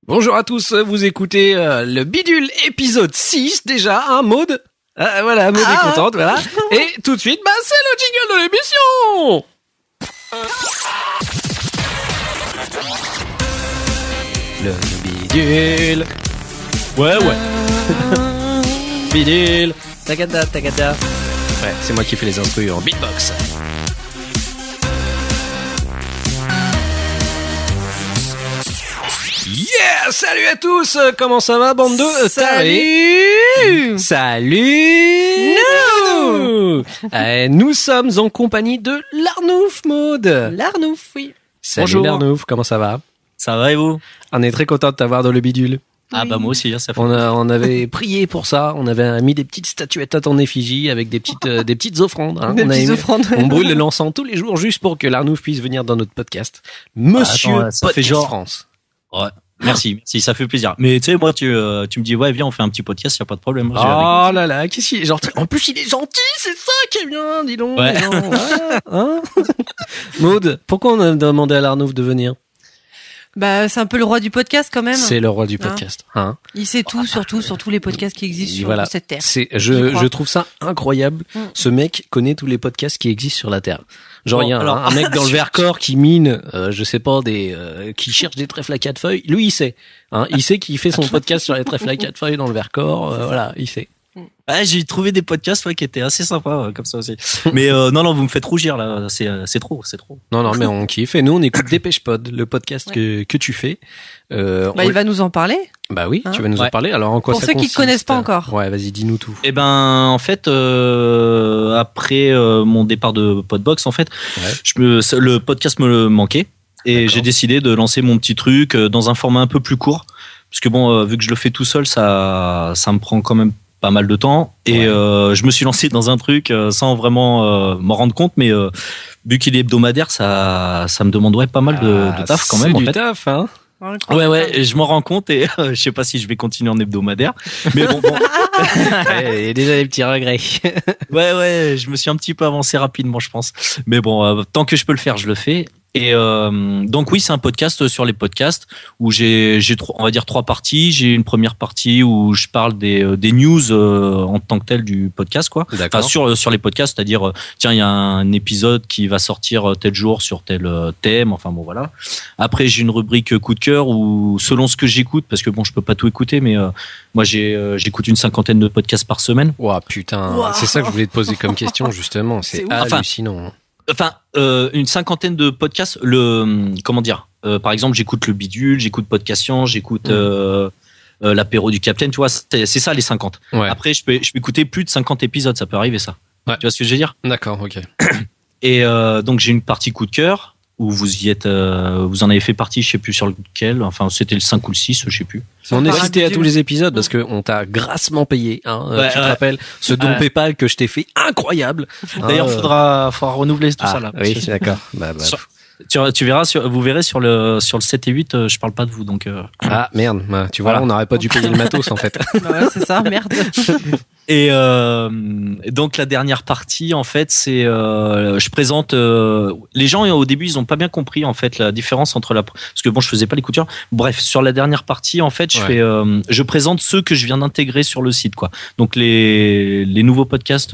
Bonjour à tous, vous écoutez le Bidule épisode 6 déjà, hein, Maud. Voilà, Maud est contente, voilà. Et tout de suite, c'est le jingle de l'émission. Le Bidule. Ouais. Bidule. Tagada, tagada. Ouais, c'est moi qui fais les instrus en beatbox. Yeah! Salut à tous! Comment ça va, bande de Salut! Nous sommes en compagnie de Larnouf, Maud. Larnouf, oui. Salut. Bonjour. Larnouf, comment ça va? Ça va et vous? On est très content de t'avoir dans le bidule. Ah bah moi aussi, ça fait. On avait prié pour ça, on avait mis des petites statuettes à ton effigie avec des petites offrandes. Hein. On brûle l'encens tous les jours juste pour que Larnouf puisse venir dans notre podcast. Monsieur ça Podcast fait genre France. Ouais. Merci, ça fait plaisir. Mais tu sais, moi, tu me dis, ouais, viens, on fait un petit podcast, y a pas de problème. Oh là là, qu'est-ce qu'il est gentil. En plus, il est gentil, c'est ça qui est bien, dis donc. Ouais. Hein Maud, pourquoi on a demandé à Larnouf de venir? Bah, c'est un peu le roi du podcast quand même. C'est le roi du podcast. Hein Il sait tout, surtout sur tous les podcasts qui existent sur cette terre. Je trouve ça incroyable. Ce mec connaît tous les podcasts qui existent sur la terre. Genre, il y a un mec dans le Vercors qui mine, je sais pas, qui cherche des trèfles à 4 feuilles. Lui, il sait. Hein, il sait qu'il fait son podcast sur les trèfles à 4 feuilles dans le Vercors. Voilà, il sait. Ouais, j'ai trouvé des podcasts qui étaient assez sympas comme ça aussi. Mais non, vous me faites rougir là, c'est trop. Non, mais on kiffe. Et nous, on écoute Dépêche Pod, le podcast que tu fais. Il va nous en parler. Bah oui, tu vas nous en parler. Alors en quoi pour ça ceux consiste? qui connaissent pas encore. Ouais, vas-y, dis-nous tout. Eh ben, en fait, après mon départ de Podbox, en fait, le podcast me manquait et j'ai décidé de lancer mon petit truc dans un format un peu plus court, parce que bon, vu que je le fais tout seul, ça me prend quand même pas mal de temps et je me suis lancé dans un truc sans vraiment m'en rendre compte, mais vu qu'il est hebdomadaire, ça me demanderait pas mal de taf quand même. C'est en du fait. taf, hein. Ouais, je m'en rends compte et je sais pas si je vais continuer en hebdomadaire, mais bon. Il y a déjà des petits regrets. Ouais, je me suis un petit peu avancé rapidement, je pense. Mais bon, tant que je peux le faire, je le fais. Et donc oui, c'est un podcast sur les podcasts où j'ai on va dire 3 parties. J'ai une première partie où je parle des news en tant que tel du podcast, quoi. D'accord. Enfin, sur les podcasts, c'est-à-dire tiens, il y a un épisode qui va sortir tel jour sur tel thème. Enfin bon, voilà. Après, j'ai une rubrique coup de cœur où selon ce que j'écoute, parce que bon, je peux pas tout écouter, mais moi j'écoute une 50aine de podcasts par semaine. Ouah, putain, c'est ça que je voulais te poser comme question justement. C'est hallucinant. Enfin, une 50aine de podcasts. Comment dire, par exemple, j'écoute le Bidule, j'écoute Podcastion, j'écoute l'apéro du Capitaine. Tu vois, c'est ça les 50. Ouais. Après, je peux écouter plus de 50 épisodes. Ça peut arriver, ça. Ouais. Tu vois ce que je veux dire? D'accord, ok. Et donc j'ai une partie coup de cœur où vous y êtes, vous en avez fait partie, je sais plus sur lequel. Enfin, c'était le 5 ou le 6, je sais plus. On est cité à tous les épisodes parce que on t'a grassement payé, hein. Tu te rappelles ce don PayPal que je t'ai fait incroyable. D'ailleurs, faudra renouveler tout ça là. Oui, d'accord. Tu verras vous verrez sur le 7 et 8, je parle pas de vous, donc. Ah merde, tu vois, on n'aurait pas dû payer le matos en fait. Ouais, c'est ça, merde. Et donc la dernière partie, en fait, c'est je présente les gens, au début ils ont pas bien compris en fait la différence entre parce que bon, je faisais pas l'écouteur. Bref, sur la dernière partie, en fait, je présente ceux que je viens d'intégrer sur le site, quoi. Donc les nouveaux podcasts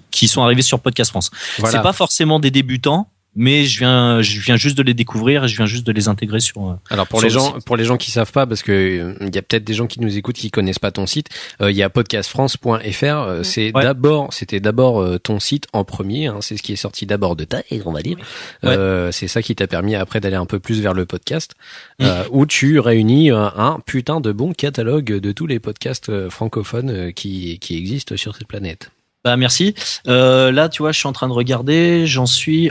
qui sont arrivés sur Podcast France. Voilà. C'est pas forcément des débutants, mais je viens juste de les découvrir et je viens juste de les intégrer sur. Alors pour les gens qui savent pas, parce que il y a peut-être des gens qui nous écoutent qui connaissent pas ton site, il y a podcastfrance.fr. C'était d'abord ton site en premier. Hein, c'est ce qui est sorti d'abord de taille, on va dire. C'est ça qui t'a permis après d'aller un peu plus vers le podcast, où tu réunis un putain de bon catalogue de tous les podcasts francophones qui existent sur cette planète. Bah merci. Là, tu vois, je suis en train de regarder.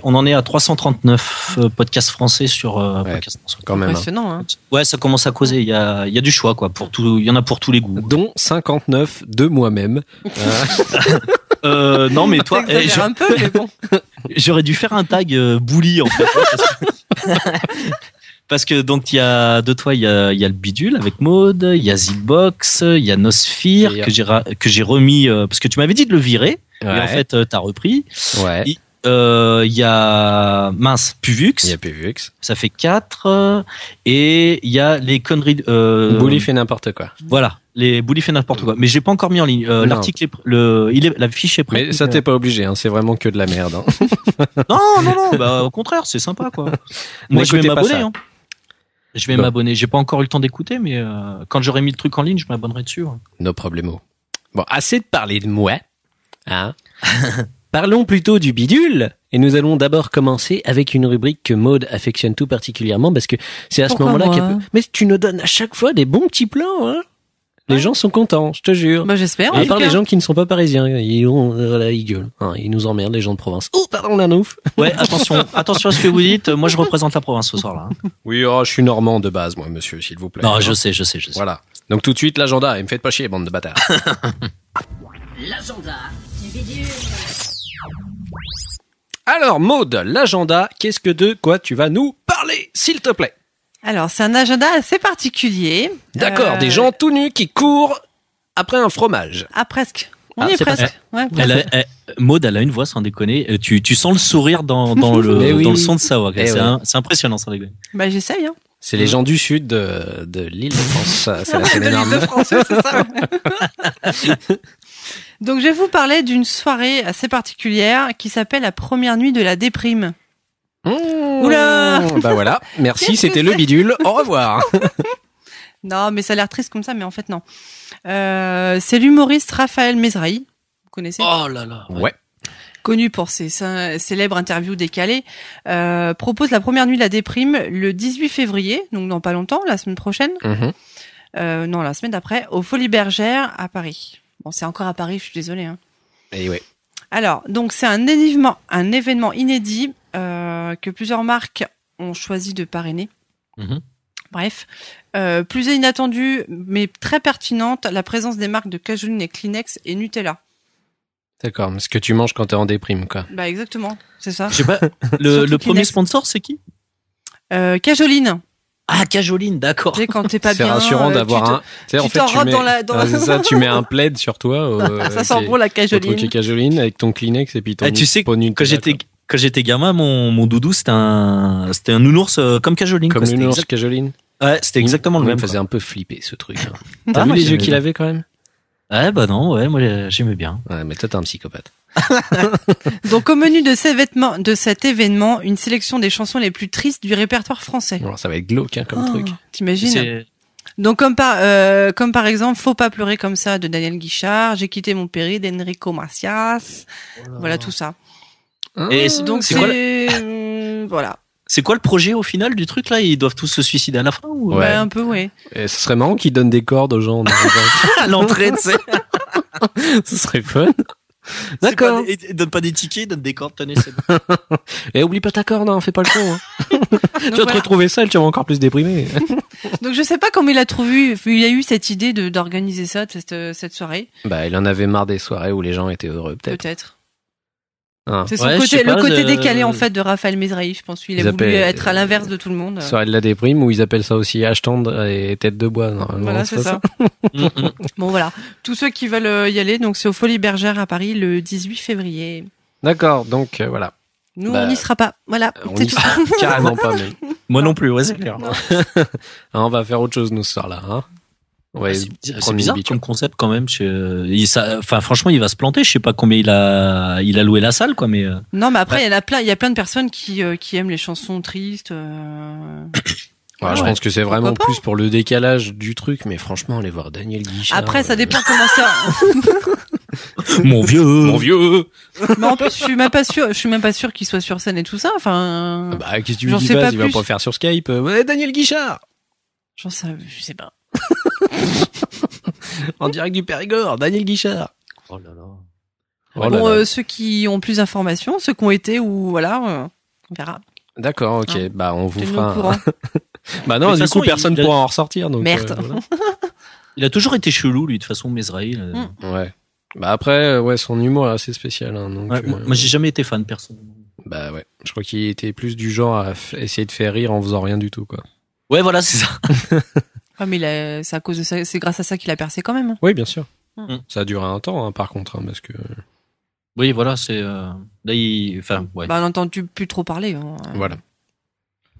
On en est à 339 podcasts français sur Podcast France. Quand même. Impressionnant, hein. Ouais, ça commence à causer. Il y a du choix, quoi. Il y en a pour tous les goûts. Dont 59 de moi-même. Non, mais toi, un peu, mais bon. J'aurais dû faire un tag Bouli en fait. Parce que donc il y a le Bidule avec Maud, il y a Zbox, il y a Nosphere que j'ai remis parce que tu m'avais dit de le virer et en fait t'as repris. Ouais. il y a Puvux. Il y a Puvux. Ça fait 4. Et il y a les conneries. Bouli fait n'importe quoi. Voilà, les Bouli fait n'importe quoi. Mais j'ai pas encore mis en ligne. L'article, la fiche est prête. Mais ça t'es pas obligé. Hein, c'est vraiment que de la merde. Hein. Non. Bah au contraire, c'est sympa quoi. Moi je vais m'abonner. Hein. Je vais m'abonner. J'ai pas encore eu le temps d'écouter, mais quand j'aurai mis le truc en ligne, je m'abonnerai dessus. Hein. No problemo. Bon, assez de parler de moi. Hein. Parlons plutôt du bidule. Et nous allons d'abord commencer avec une rubrique que Maud affectionne tout particulièrement parce que c'est à ce moment-là qu'elle peut... Mais tu nous donnes à chaque fois des bons petits plans, hein. Les gens sont contents, je te jure. Bah, j'espère. À part les gens qui ne sont pas parisiens, ils gueulent. Hein, ils nous emmerdent, les gens de province. Oh, pardon, Nanouf. Ouais, attention à ce que vous dites. Moi, je représente la province ce soir-là. Hein. Oui, je suis normand de base, moi, monsieur, s'il vous plaît. Non, je sais. Voilà. Donc tout de suite, l'agenda. Et me faites pas chier, bande de bâtards. L'agenda du bidule. Alors, Maud, l'agenda, qu'est-ce que de quoi tu vas nous parler, s'il te plaît? Alors, c'est un agenda assez particulier. D'accord, des gens tout nus qui courent après un fromage. Ah, presque. On y est presque. Ouais, Maud, elle a une voix sans déconner. Tu sens le sourire dans le son de sa voix. C'est impressionnant sans déconner. Bah, j'essaye. Hein. C'est les gens du sud de l'île de France. C'est la scène énorme. De l'île de France, c'est ça. Donc, je vais vous parler d'une soirée assez particulière qui s'appelle la première nuit de la déprime. Oula! Bah voilà, merci, c'était le bidule. Au revoir. Non, mais ça a l'air triste comme ça, mais en fait, non. C'est l'humoriste Raphaël Mesrahi. Vous connaissez? Oh là là. Ouais. Connu pour ses célèbres interviews décalées, propose la première nuit de la déprime le 18 février, donc dans pas longtemps, la semaine prochaine. Non, la semaine d'après, au Folies Bergère à Paris. Bon, c'est encore à Paris, je suis désolée. Hein. Et ouais. Alors, donc c'est un événement inédit que plusieurs marques ont choisi de parrainer. Bref, plus inattendu, mais très pertinente, la présence des marques de Cajoline et Kleenex et Nutella. D'accord, ce que tu manges quand t'es en déprime, quoi. Bah exactement, c'est ça. Je sais pas, le premier sponsor, c'est qui? Cajoline. Ah, Cajoline, d'accord. Tu sais, quand t'es pas bien. C'est rassurant d'avoir un. Tu sais, en fait, c'est ça, tu mets un plaid sur toi. Ça sent bon la Cajoline. Ton Cajoline avec ton Kleenex et puis ton. Tu sais, quand j'étais gamin, mon doudou, c'était un nounours comme Cajoline. Comme le nounours Cajoline. Ouais, c'était exactement le même. Il me faisait un peu flipper ce truc. T'as vu les yeux qu'il avait quand même? Ouais, bah non, ouais, moi j'aimais bien. Ouais, mais toi t'es un psychopathe. Donc au menu de cet événement, une sélection des chansons les plus tristes du répertoire français. Alors, ça va être glauque hein, comme truc. T'imagines? Donc comme par exemple Faut pas pleurer comme ça de Daniel Guichard, J'ai quitté mon péri d'Enrico Macias. Voilà tout ça. Et donc c'est voilà. C'est quoi le projet au final du truc là? Ils doivent tous se suicider à la fin ou... Ouais, un peu, ouais. Et ce serait marrant qu'ils donnent des cordes aux gens à l'entrée, tu sais. Ce serait fun. D'accord. Ils donnent pas des tickets, ils donnent des cordes, tenez, c'est bon. Et oublie pas ta corde, hein, fais pas le con. Hein. Tu vas te retrouver seul, tu vas encore plus déprimé. Donc je sais pas comment il a eu cette idée d'organiser ça, cette soirée. Bah, il en avait marre des soirées où les gens étaient heureux, peut-être. Peut-être. Ah. C'est le côté décalé en fait de Raphaël Mesrahi, je pense. Il a voulu être à l'inverse de tout le monde. Soirée de la déprime où ils appellent ça aussi hache tendre et tête de bois. Voilà, c'est ça. Bon voilà, tous ceux qui veulent y aller, donc c'est au Folies Bergère à Paris le 18 février. D'accord, donc voilà. Nous on n'y sera pas. Voilà. On n'y sera carrément pas même. Moi non plus, ouais c'est clair. On va faire autre chose nous ce soir-là. Hein. Ouais, c'est bizarre comme concept quand même. Enfin, franchement, il va se planter. Je sais pas combien il a loué la salle, quoi. Mais non, mais après, il y a plein de personnes qui aiment les chansons tristes. Je pense que c'est vraiment plus pour le décalage du truc. Mais franchement, aller voir Daniel Guichard. Après, ça dépend comment ça. Mon vieux. Mais en plus, je suis même pas sûr qu'il soit sur scène et tout ça. Enfin. Bah, qu'est-ce que tu lui dis pas? Il va pas faire sur Skype. Ouais, Daniel Guichard. Je sais pas. En direct du Périgord, Daniel Guichard. Oh là là. Bon, ceux qui ont plus d'informations, ceux qui ont été ou voilà, on verra. D'accord, ok. Hein. Bah, on vous fera. Bah non, du coup, personne pourra en ressortir. Donc, merde. Voilà. Il a toujours été chelou, lui, de façon Mesrahi. Ouais. Bah après, son humour est assez spécial. Hein, donc, moi, j'ai jamais été fan personnellement. Bah ouais. Je crois qu'il était plus du genre à essayer de faire rire en faisant rien du tout, quoi. Ouais, voilà, c'est ça. Ouais, mais c'est à cause de ça, c'est grâce à ça qu'il a percé quand même. Oui, bien sûr. Ça a duré un temps, hein, par contre, hein, parce que. Oui, voilà, c'est là enfin ouais. Bah on n'entend plus trop parler. Hein. Voilà.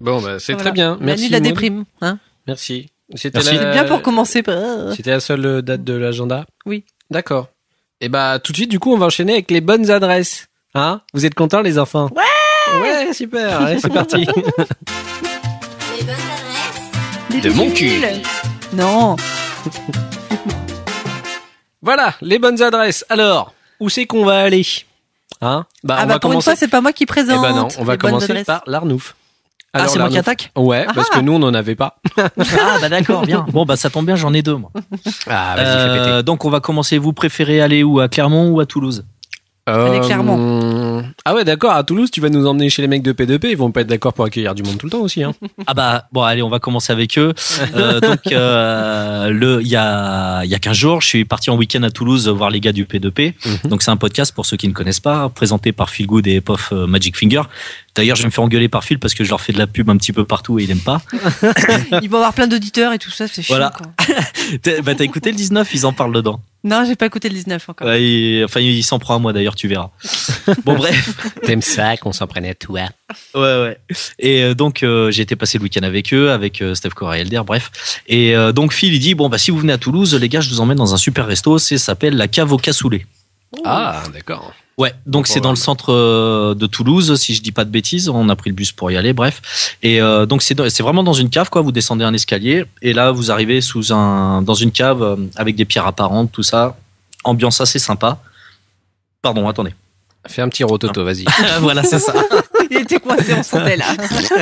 Bon bah c'est très bien. Merci. La nuit de la déprime, hein. Merci. C'était bien pour commencer. C'était la seule date de l'agenda. Oui. D'accord. Et bah tout de suite du coup on va enchaîner avec les bonnes adresses. Hein? Vous êtes contents les enfants? Ouais, super. Allez, c'est parti. Les bonnes adresses de mon cul. Non. Voilà, les bonnes adresses. Alors, où c'est qu'on va aller? Hein? Bah, on va pour commencer. une fois, c'est pas moi qui présente. Eh ben non, on va commencer par l'Arnouf. Alors, c'est moi qui attaque? Ouais, parce que nous, on n'en avait pas. Ah, bah d'accord, bien. Bon, bah ça tombe bien, j'en ai 2, moi. Ah, vas-y, fais péter. Donc, on va commencer. Vous préférez aller où? À Clermont ou à Toulouse? Allez, Clermont. Ah ouais, d'accord, à Toulouse, tu vas nous emmener chez les mecs de P2P, ils vont pas être d'accord pour accueillir du monde tout le temps aussi, hein. Ah bah, bon, allez, on va commencer avec eux. Donc, il y a 15 jours, je suis parti en week-end à Toulouse voir les gars du P2P. Donc, c'est un podcast, pour ceux qui ne connaissent pas, présenté par Phil Good et Pof Magic Finger. D'ailleurs, je vais me faire engueuler par Phil parce que je leur fais de la pub un petit peu partout et ils n'aiment pas. Ils vont avoir plein d'auditeurs et tout ça, c'est chiant, quoi. T'as écouté le 19, ils en parlent dedans. Non, j'ai pas écouté le 19 encore. Enfin, il s'en prend à moi d'ailleurs, tu verras. Bon, bref. T'aimes ça qu'on s'en prenne à toi? Ouais. Et donc, j'ai été passer le week-end avec eux, avec Steph Cora et Elder, bref. Et donc, Phil, il dit, bon, bah, si vous venez à Toulouse, les gars, je vous emmène dans un super resto, ça s'appelle la Cave au Cassoulet. Ah, d'accord. Ouais, donc c'est dans le centre de Toulouse, si je dis pas de bêtises. On a pris le bus pour y aller, bref. Et donc c'est vraiment dans une cave, quoi. Vous descendez un escalier et là vous arrivez dans une cave avec des pierres apparentes, tout ça. Ambiance assez sympa. Pardon, attendez. Fais un petit rototo, vas-y. Voilà, c'est ça. Il était coincé, on sentait là.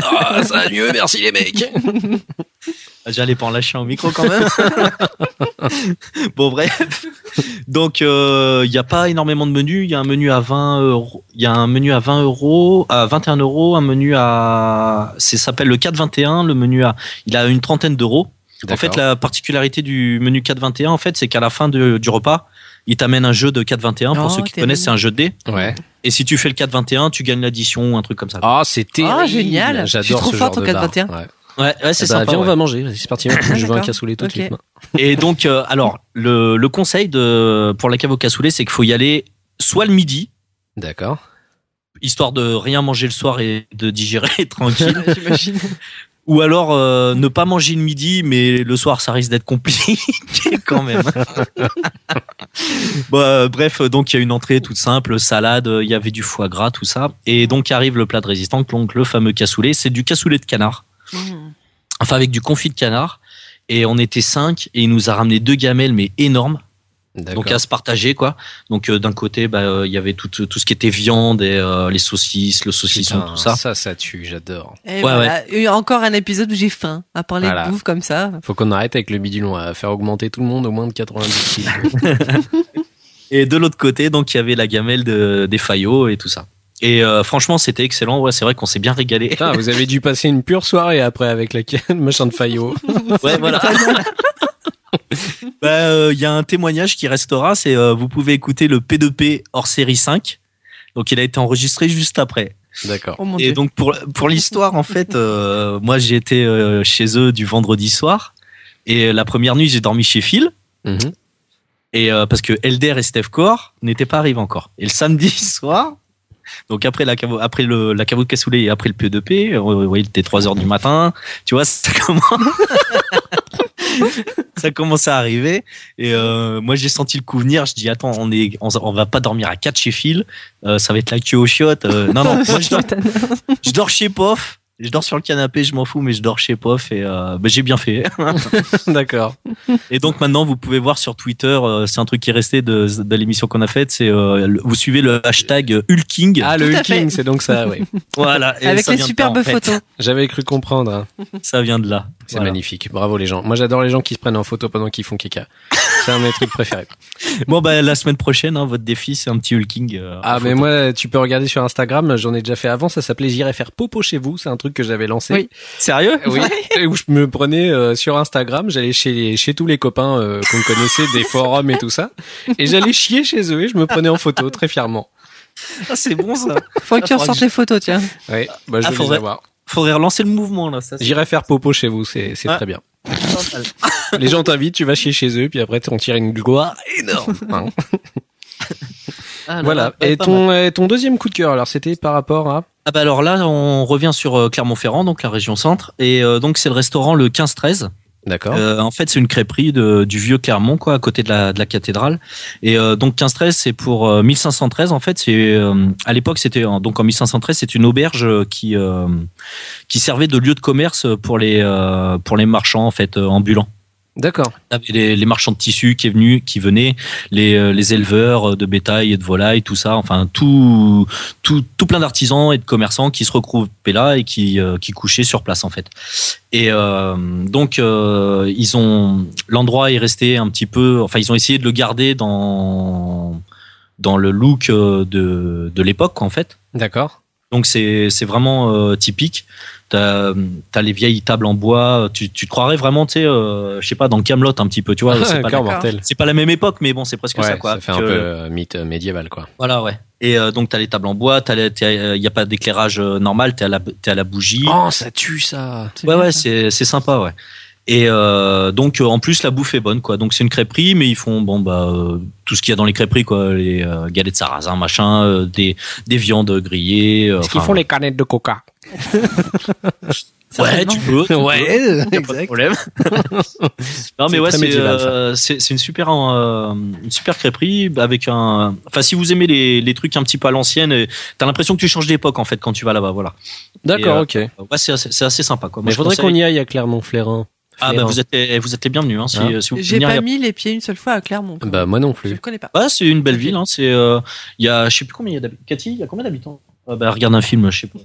Ah, ça va mieux, merci les mecs. J'allais pas en lâcher un micro quand même. Bon, bref. Donc, il n'y a pas énormément de menus. Il y a un menu à 20 euros. Il y a un menu à 20 euros, à 21 euros, un menu ça s'appelle le 4,21. Le menu il a une trentaine d'euros. En fait, la particularité du menu 4,21, en fait, c'est qu'à la fin du repas, il t'amène un jeu de 4,21. Pour ceux qui connaissent, c'est un jeu de dés. Ouais. Et si tu fais le 4,21, tu gagnes l'addition, un truc comme ça. Ah, c'est terrible. Ah, génial. J'adore Je suis trop ce forte genre au de bar. 4,21. Ouais, c'est sympa. Viens, on va manger. Vas-y, c'est parti. Je veux un cassoulet tout de suite. Et donc, alors, le conseil pour la cave au cassoulet, c'est qu'il faut y aller soit le midi. D'accord. Histoire de rien manger le soir et de digérer tranquille. J'imagine. Ou alors ne pas manger le midi, mais le soir ça risque d'être compliqué quand même. Bref, donc il y a une entrée toute simple, salade, il y avait du foie gras, tout ça. Et donc arrive le plat de résistance, donc le fameux cassoulet. C'est du cassoulet de canard. Enfin avec du confit de canard. Et on était 5 et il nous a ramené 2 gamelles mais énormes. D'accord. Donc à se partager quoi. Donc d'un côté il y avait tout ce qui était viande et les saucisses, le saucisson, tout ça. Ça tue, j'adore. Et voilà. Il y a encore un épisode où j'ai faim à parler de bouffe comme ça. Faut qu'on arrête avec le bidulon à faire augmenter tout le monde au moins de 90 kilos. Et de l'autre côté, donc il y avait la gamelle des Fayot et tout ça. Et franchement, c'était excellent. Ouais, c'est vrai qu'on s'est bien régalé. Putain, vous avez dû passer une pure soirée après avec le machin de Fayot. Ouais, voilà. Il y a un témoignage qui restera, c'est vous pouvez écouter le P2P hors série 5. Donc il a été enregistré juste après. D'accord. Oh, et donc pour l'histoire en fait, moi j'ai été chez eux du vendredi soir et la première nuit j'ai dormi chez Phil. Et parce que Elder et Steph Core n'étaient pas arrivés encore. Et le samedi soir, donc après la cave au cassoulet et après le P2P, il était 3h du matin, tu vois, ça commence à arriver et moi j'ai senti le coup venir. Je dis attends, on va pas dormir à 4 chez Phil, ça va être la queue aux chiottes. Non, moi je dors chez Pof. Je dors sur le canapé, je m'en fous, mais je dors chez Pof et j'ai bien fait. D'accord. Et donc maintenant, vous pouvez voir sur Twitter, c'est un truc qui est resté de l'émission qu'on a faite, c'est vous suivez le hashtag Hulking. Ah, le Hulking, c'est donc ça, oui. Voilà. Et avec les superbes photos. J'avais cru comprendre. Ça vient de là. C'est magnifique. Bravo les gens. Moi, j'adore les gens qui se prennent en photo pendant qu'ils font caca. C'est un de mes trucs préférés. Bon, la semaine prochaine, votre défi, c'est un petit Hulking. Mais moi, tu peux regarder sur Instagram. J'en ai déjà fait avant. Ça s'appelait J'irai faire popo chez vous. C'est un truc que j'avais lancé. Oui. Sérieux? Oui. Et où je me prenais sur Instagram. J'allais chez tous les copains qu'on connaissait, des forums et tout ça. Et j'allais chier chez eux et je me prenais en photo très fièrement. Ah, c'est bon ça. Faut que tu ressortes les photos, tiens. Oui. Je vais les avoir. Faudrait relancer le mouvement là. J'irai faire popo chez vous. C'est très bien. Les gens t'invitent, tu vas chier chez eux, puis après on tire une gloire énorme. Hein. Voilà. Et ton deuxième coup de cœur, alors c'était par rapport à... Ah bah alors là, on revient sur Clermont-Ferrand, donc la région centre, et donc c'est le restaurant le 15-13. D'accord. En fait, c'est une crêperie du vieux Clermont, quoi, à côté de la cathédrale. Et donc 15-13, c'est pour 1513. En fait, c'est à l'époque, c'était donc en 1513, c'est une auberge qui servait de lieu de commerce pour les marchands en fait ambulants. D'accord. Les marchands de tissus qui venaient, les éleveurs de bétail et de volailles, tout ça, enfin tout plein d'artisans et de commerçants qui se regroupaient là et qui couchaient sur place en fait. Et donc l'endroit est resté un petit peu, enfin ils ont essayé de le garder dans le look de l'époque en fait. D'accord. Donc c'est vraiment typique. T'as les vieilles tables en bois. Tu te croirais vraiment, tu sais, je sais pas, dans Kaamelott un petit peu, tu vois. C'est pas la même époque, mais bon, c'est presque ça, quoi. Ça fait un peu mythe médiéval, quoi. Voilà, ouais. Et donc t'as les tables en bois. Y a pas d'éclairage normal. T'es à la bougie. Oh, ça tue ça. Ouais, c'est sympa, ouais. Et donc en plus la bouffe est bonne, quoi. Donc c'est une crêperie, mais ils font tout ce qu'il y a dans les crêperies, quoi, les galettes de sarrasin, machin, des viandes grillées. Est-ce qu'ils font les canettes de coca? Ouais, tu peux. Ouais, y a pas de problème. Non mais ouais, c'est une super crêperie avec un. Enfin, si vous aimez les trucs un petit peu à l'ancienne, t'as l'impression que tu changes d'époque en fait quand tu vas là-bas, voilà. D'accord, ok. Ouais, c'est assez sympa, quoi. Mais il faudrait qu'on y aille à Clermont-Ferrand. Ah bah vous êtes les bienvenus, hein, si vous J'ai pas mis les pieds une seule fois à Clermont. Bah moi non plus. Je ne connais pas. Ouais, c'est une belle ville, hein. C'est il y a je sais plus combien il y a d'habitants. Cathy, il y a combien d'habitants? Bah regarde un film, je sais pas.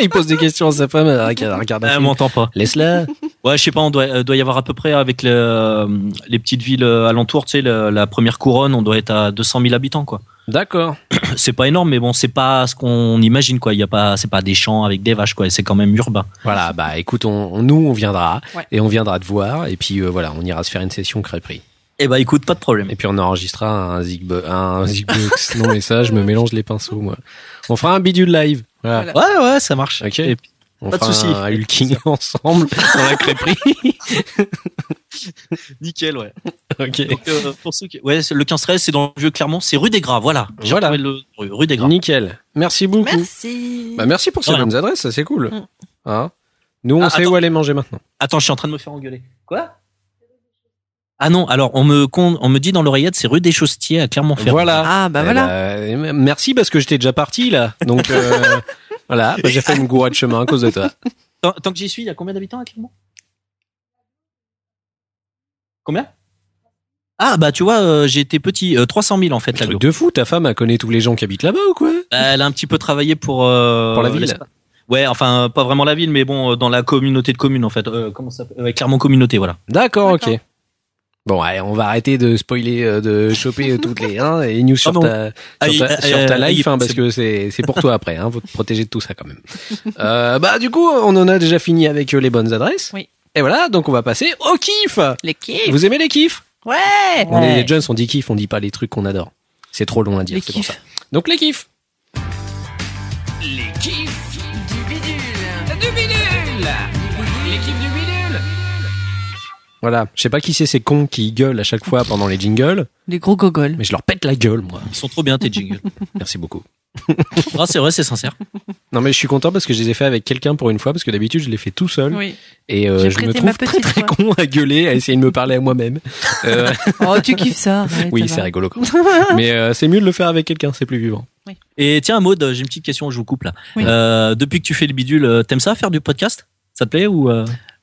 Il pose des questions à sa femme, regarde un film. Elle m'entend pas. Laisse-la. Ouais, je sais pas, on doit y avoir à peu près avec les petites villes alentours, tu sais, la première couronne, on doit être à 200 000 habitants, quoi. D'accord. C'est pas énorme, mais bon, c'est pas ce qu'on imagine, quoi. C'est pas des champs avec des vaches, quoi. C'est quand même urbain. Voilà, bah écoute, on viendra et on viendra te voir et puis voilà, on ira se faire une session crêperie. Eh bah écoute, pas de problème. Et puis on enregistrera un Zigbox. Non mais ça, je me mélange les pinceaux, moi. On fera un bidule live. Voilà. Ouais, ça marche. Ok. Et puis, on pas de fera souci. un hulking ensemble dans la crêperie. Nickel, ouais. Ok. Donc, pour ceux qui... Ouais, le 15-13, c'est dans le vieux Clermont, c'est rue des Gras, voilà. J'ai retrouvé rue des Gras. Nickel. Merci beaucoup. Merci. Bah merci pour ces bonnes adresses, ça c'est cool. Hein? Nous on sait où aller manger maintenant. Attends, je suis en train de me faire engueuler. Quoi? Ah non, alors on me dit dans l'oreillette, c'est rue des Chaussetiers à Clermont-Ferrand. Voilà. Ah bah voilà. Merci parce que j'étais déjà parti là. Donc voilà, j'ai fait une gourette de chemin à cause de toi. Tant que j'y suis, il y a combien d'habitants à Clermont? Combien? Ah bah tu vois, j'ai été petit, 300 000 en fait. Truc de fou, ta femme elle connaît tous les gens qui habitent là-bas ou quoi? Elle a un petit peu travaillé pour la ville. Ouais, enfin pas vraiment la ville, mais bon dans la communauté de communes en fait. Comment ça s'appelle? Clermont Communauté, voilà. D'accord, ok. Bon, allez, on va arrêter de spoiler, de choper toutes les et news sur ta life, parce que c'est pour toi après, faut te protéger de tout ça quand même. Bah du coup, on en a déjà fini avec les bonnes adresses. Oui. Et voilà, donc on va passer au kiff. Les kiffs. Vous aimez les kiffs? Ouais. On est les jeunes, on dit kiff, on dit pas les trucs qu'on adore. C'est trop long à dire, c'est pour ça. Donc les kiffs. Les kiffs Du bidule. du bidule. Les kiffs du bidule. Voilà, je sais pas qui c'est ces cons qui gueulent à chaque fois pendant les jingles. Les gros gogoles. Mais je leur pète la gueule, moi. Ils sont trop bien tes jingles. Merci beaucoup. Ah, c'est vrai, c'est sincère. Non mais je suis content parce que je les ai fait avec quelqu'un pour une fois parce que d'habitude je les fais tout seul. Oui. Et je me trouve très con à gueuler, à essayer de me parler à moi-même. Oh, tu kiffes ça. Arrête, oui, ça c'est va. rigolo quand même. Mais c'est mieux de le faire avec quelqu'un, c'est plus vivant. Oui. Et tiens, Maud, j'ai une petite question, je vous coupe là. Oui. Depuis que tu fais le bidule, t'aimes ça faire du podcast? Ça te plaît ou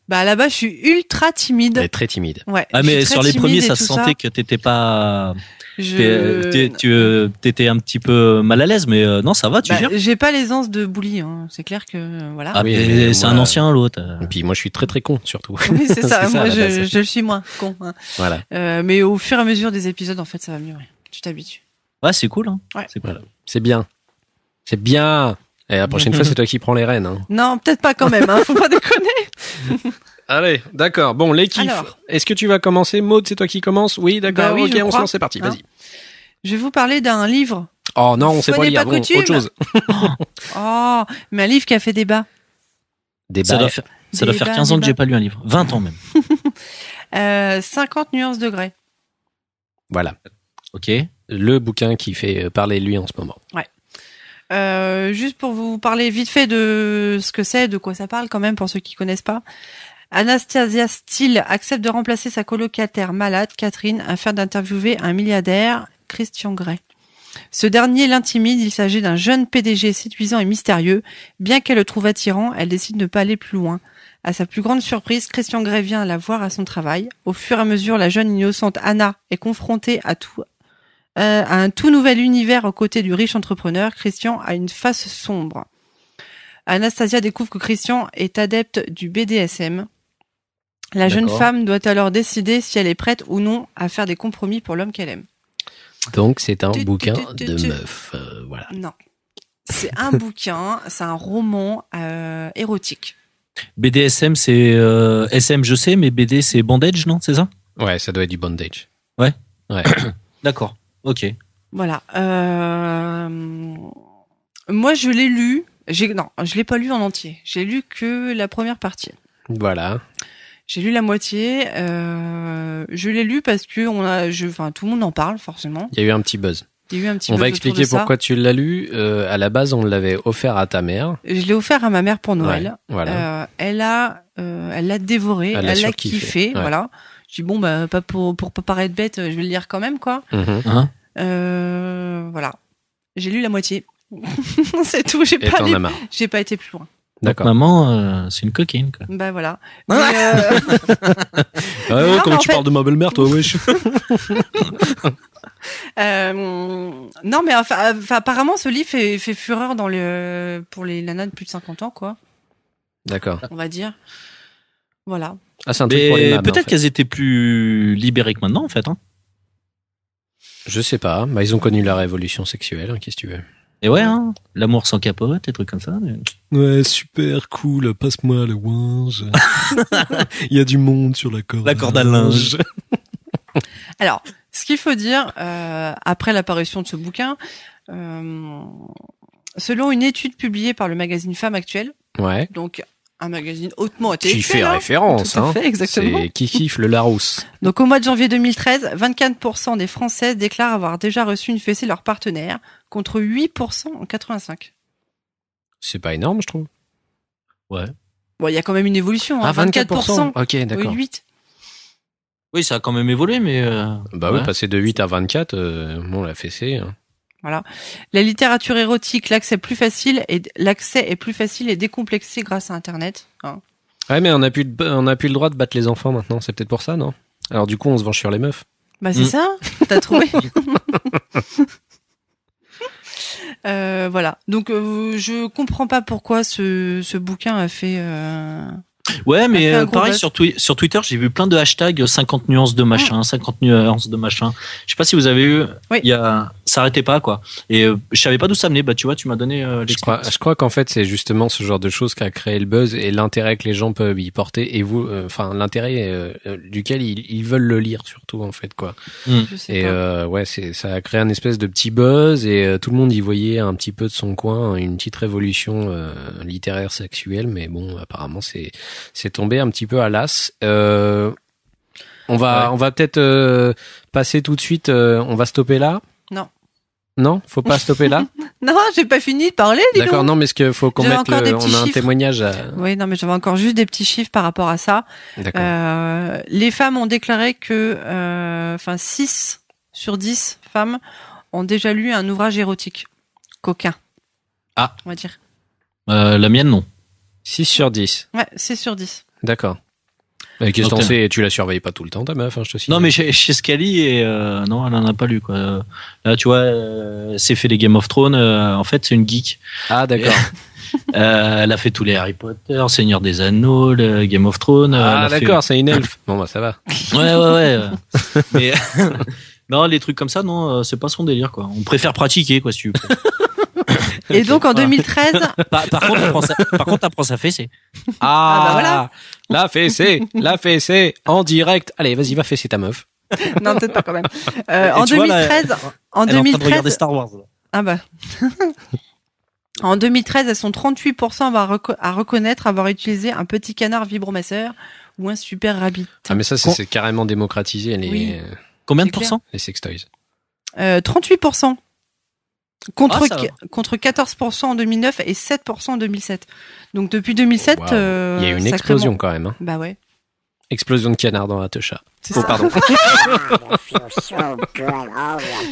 Bah là-bas, je suis ultra timide. Elle est très timide. Ouais. Ah je mais suis très sur les timide premiers, et ça tout se sentait que t'étais pas. Je... T'étais un petit peu mal à l'aise, mais non, ça va, tu gères. J'ai pas l'aisance de Bouli, hein. C'est clair que voilà. Ah Oui, mais mais c'est moi, un ancien l'autre. Et puis moi je suis très très con surtout. Oui, c'est ça. Moi, à la base. je le suis moins con. Hein. Voilà. Mais au fur et à mesure des épisodes, en fait, ça va mieux. Ouais. Tu t'habitues. Ouais, c'est cool. Hein. Ouais. C'est cool. Voilà. C'est bien. C'est bien. Et la prochaine fois c'est toi qui prends les rênes. Hein. Non, peut-être pas quand même. Hein. Faut pas déconner. Allez, d'accord. Bon, les kiffs. Alors. Est-ce que tu vas commencer, Maud? C'est toi qui commence? Oui, d'accord. Bah oui, ok, je on se crois. lance, c'est parti. Hein. Vas-y. Je vais vous parler d'un livre. Oh non, on sait Fois pas n'est lire. pas Bon, coutume. autre chose. Oh, mais un livre qui a fait débat. Débat. Ça doit faire 15 ans que j'ai pas lu un livre. 20 ans même. 50 nuances de grès. Voilà. Ok. le bouquin qui fait parler de lui en ce moment. Ouais. Juste pour vous parler vite fait de ce que c'est, de quoi ça parle quand même pour ceux qui connaissent pas. Anastasia Steele accepte de remplacer sa colocataire malade, Catherine, afin d'interviewer un milliardaire, Christian Grey. Ce dernier l'intimide, il s'agit d'un jeune PDG séduisant et mystérieux. Bien qu'elle le trouve attirant, elle décide de ne pas aller plus loin. À sa plus grande surprise, Christian Grey vient la voir à son travail. Au fur et à mesure, la jeune innocente Anna est confrontée à un tout nouvel univers aux côtés du riche entrepreneur. Christian a une face sombre. Anastasia découvre que Christian est adepte du BDSM. La jeune femme doit alors décider si elle est prête ou non à faire des compromis pour l'homme qu'elle aime. Donc c'est un bouquin de meuf, voilà. Non, c'est un bouquin, c'est un roman érotique. BDSM, c'est SM, je sais, mais BD, c'est bandage, non? C'est ça? Ouais, ça doit être du bondage. Ouais. D'accord. Ok. Voilà. Moi, je l'ai lu. Non, je l'ai pas lu en entier. J'ai lu que la première partie. Voilà. J'ai lu la moitié. Je l'ai lu parce que tout le monde en parle forcément. Il y a eu un petit buzz. On va expliquer pourquoi tu l'as lu. À la base, on l'avait offert à ta mère. Je l'ai offert à ma mère pour Noël. Ouais, voilà. Elle l'a dévoré, elle l'a kiffé. Ouais. Voilà. Je dis bon bah pas pour pas paraître bête, je vais le lire quand même quoi. Voilà. J'ai lu la moitié. C'est tout. J'ai pas été plus loin. D'accord. Donc, maman, c'est une coquine, quoi. Bah voilà. Comment tu parles de ma belle-mère, toi, wesh. Non, mais enfin, apparemment, ce livre fait fureur pour les nanas de plus de 50 ans, quoi. D'accord. On va dire. Voilà. Ah, c'est un truc pour les mâles, peut-être qu'elles étaient plus libérées que maintenant, en fait. Hein. Je sais pas. Bah, ils ont connu la révolution sexuelle, hein, qu'est-ce que tu veux. Et ouais, hein, l'amour sans capote, des trucs comme ça. Mais... Ouais, super cool, passe-moi le linge. Il y a du monde sur la corde. La corde à linge. Alors, ce qu'il faut dire, après l'apparition de ce bouquin, selon une étude publiée par le magazine Femme Actuelle, ouais. Donc un magazine hautement intellectuel. Qui fait référence, tout à fait, exactement. C'est qui kiffe le Larousse. Donc au mois de janvier 2013, 24% des Françaises déclarent avoir déjà reçu une fessée de leur partenaire, contre 8% en 85. C'est pas énorme, je trouve. Ouais. Bon, il y a quand même une évolution. Hein, 24%. Ok, d'accord. 8. Oui, ça a quand même évolué, mais... Bah oui, passer de 8 à 24, bon, la fessée... Hein. Voilà. La littérature érotique, l'accès est plus facile et décomplexé grâce à Internet. Hein. Ouais, mais on a plus le droit de battre les enfants maintenant. C'est peut-être pour ça, non? Alors du coup, on se venge sur les meufs. Bah c'est ça. T'as trouvé. Voilà. Donc je comprends pas pourquoi ce bouquin a fait. Ouais, mais pareil sur Twitter, j'ai vu plein de hashtags 50 nuances de machin, 50 nuances de machin. Je sais pas si vous avez vu. Oui. Ça arrêtait pas quoi. Et je savais pas d'où ça venait. Bah tu vois, tu m'as donné. Je crois qu'en fait c'est justement ce genre de choses qui a créé le buzz et l'intérêt que les gens peuvent y porter et vous, enfin l'intérêt duquel ils veulent le lire surtout en fait quoi. Je sais et pas. ouais, ça a créé un espèce de petit buzz et tout le monde y voyait un petit peu de son coin une petite révolution littéraire sexuelle, mais bon apparemment c'est tombé un petit peu à l'as. On va peut-être passer tout de suite. On va stopper là. Non, faut pas stopper là. Non, j'ai pas fini de parler. D'accord, non, mais est-ce qu'il faut qu'on mette on a un témoignage. Oui, non, mais j'avais encore juste des petits chiffres par rapport à ça. D'accord. Les femmes ont déclaré que, 6 sur 10 femmes ont déjà lu un ouvrage érotique, coquin. Ah, on va dire. La mienne non. 6 sur 10. Ouais, 6 sur 10. D'accord. Qu'est-ce que t'en sais? Tu la surveilles pas tout le temps, ta meuf, hein, je te signale. Non, mais chez Scali, non, elle en a pas lu, quoi. Là, tu vois, c'est fait les Game of Thrones, en fait, c'est une geek. Ah, d'accord. Elle a fait tous les Harry Potter, Seigneur des Anneaux, le Game of Thrones. Ah, d'accord, c'est une elfe. Bon, bah, ça va. Ouais. Mais, non, les trucs comme ça, non, c'est pas son délire, quoi. On préfère pratiquer, quoi, si tu veux. Et donc en 2013. Par contre, t'apprends sa fessée. Ah bah voilà. La fessée, en direct. Allez, vas-y, va fesser ta meuf. Non, peut-être pas quand même. En 2013, en 2013, regarder Star Wars. Là. Ah bah. En 2013, elles sont 38% à reconnaître avoir utilisé un petit canard vibromasseur ou un super rabbit. Ah mais ça, c'est carrément démocratisé. Oui. Combien de pourcents? Les sextoys. 38%. Contre 14% en 2009 et 7% en 2007. Donc depuis 2007, wow. Il y a eu une explosion quand même. Hein. Bah ouais. Explosion de canard dans la techa. C'est ça. Pardon.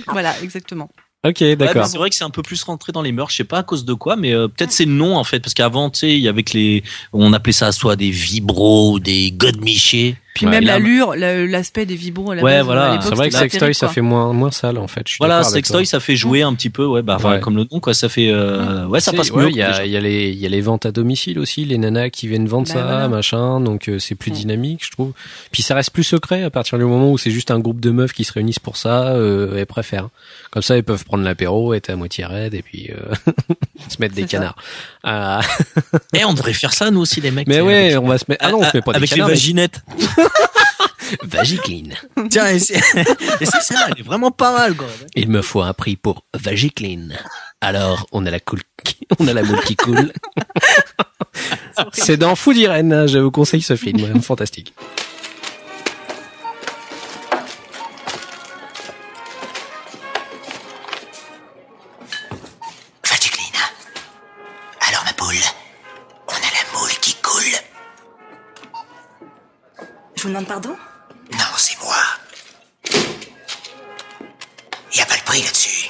Voilà, exactement. Ok, d'accord. Ouais, c'est vrai que c'est un peu plus rentré dans les mœurs, je sais pas à cause de quoi, mais peut-être c'est le nom en fait, parce qu'avant, tu sais, il y avait on appelait ça soit des vibros, des godemichés. Puis même l'allure, l'aspect des vibros à la base, voilà. C'est vrai que sextoy, ça fait moins sale en fait. Voilà, sextoy, ça fait jouer un petit peu, comme le nom, quoi, ça fait, ça passe mieux. Il y a les ventes à domicile aussi, les nanas qui viennent vendre ça, machin, donc c'est plus dynamique, je trouve. Puis ça reste plus secret à partir du moment où c'est juste un groupe de meufs qui se réunissent pour ça, et préfèrent. Comme ça, ils peuvent prendre l'apéro, être à moitié raide, et puis se mettre des canards. Et on devrait faire ça, nous aussi, les mecs. Mais ouais, on va se mettre. Ah non, on se met pas avec des canards. Avec les vaginettes. Vagiclean. Tiens, et celle-là, elle est vraiment pas mal, quoi. Il me faut un prix pour Vagiclean. Alors, on a la moule qui coule. C'est dans Food Irene, je vous conseille ce film, fantastique. Vagiclean. Alors, ma poule, on a la moule qui coule. Je vous demande pardon? Non, c'est moi. Y a pas le prix là-dessus.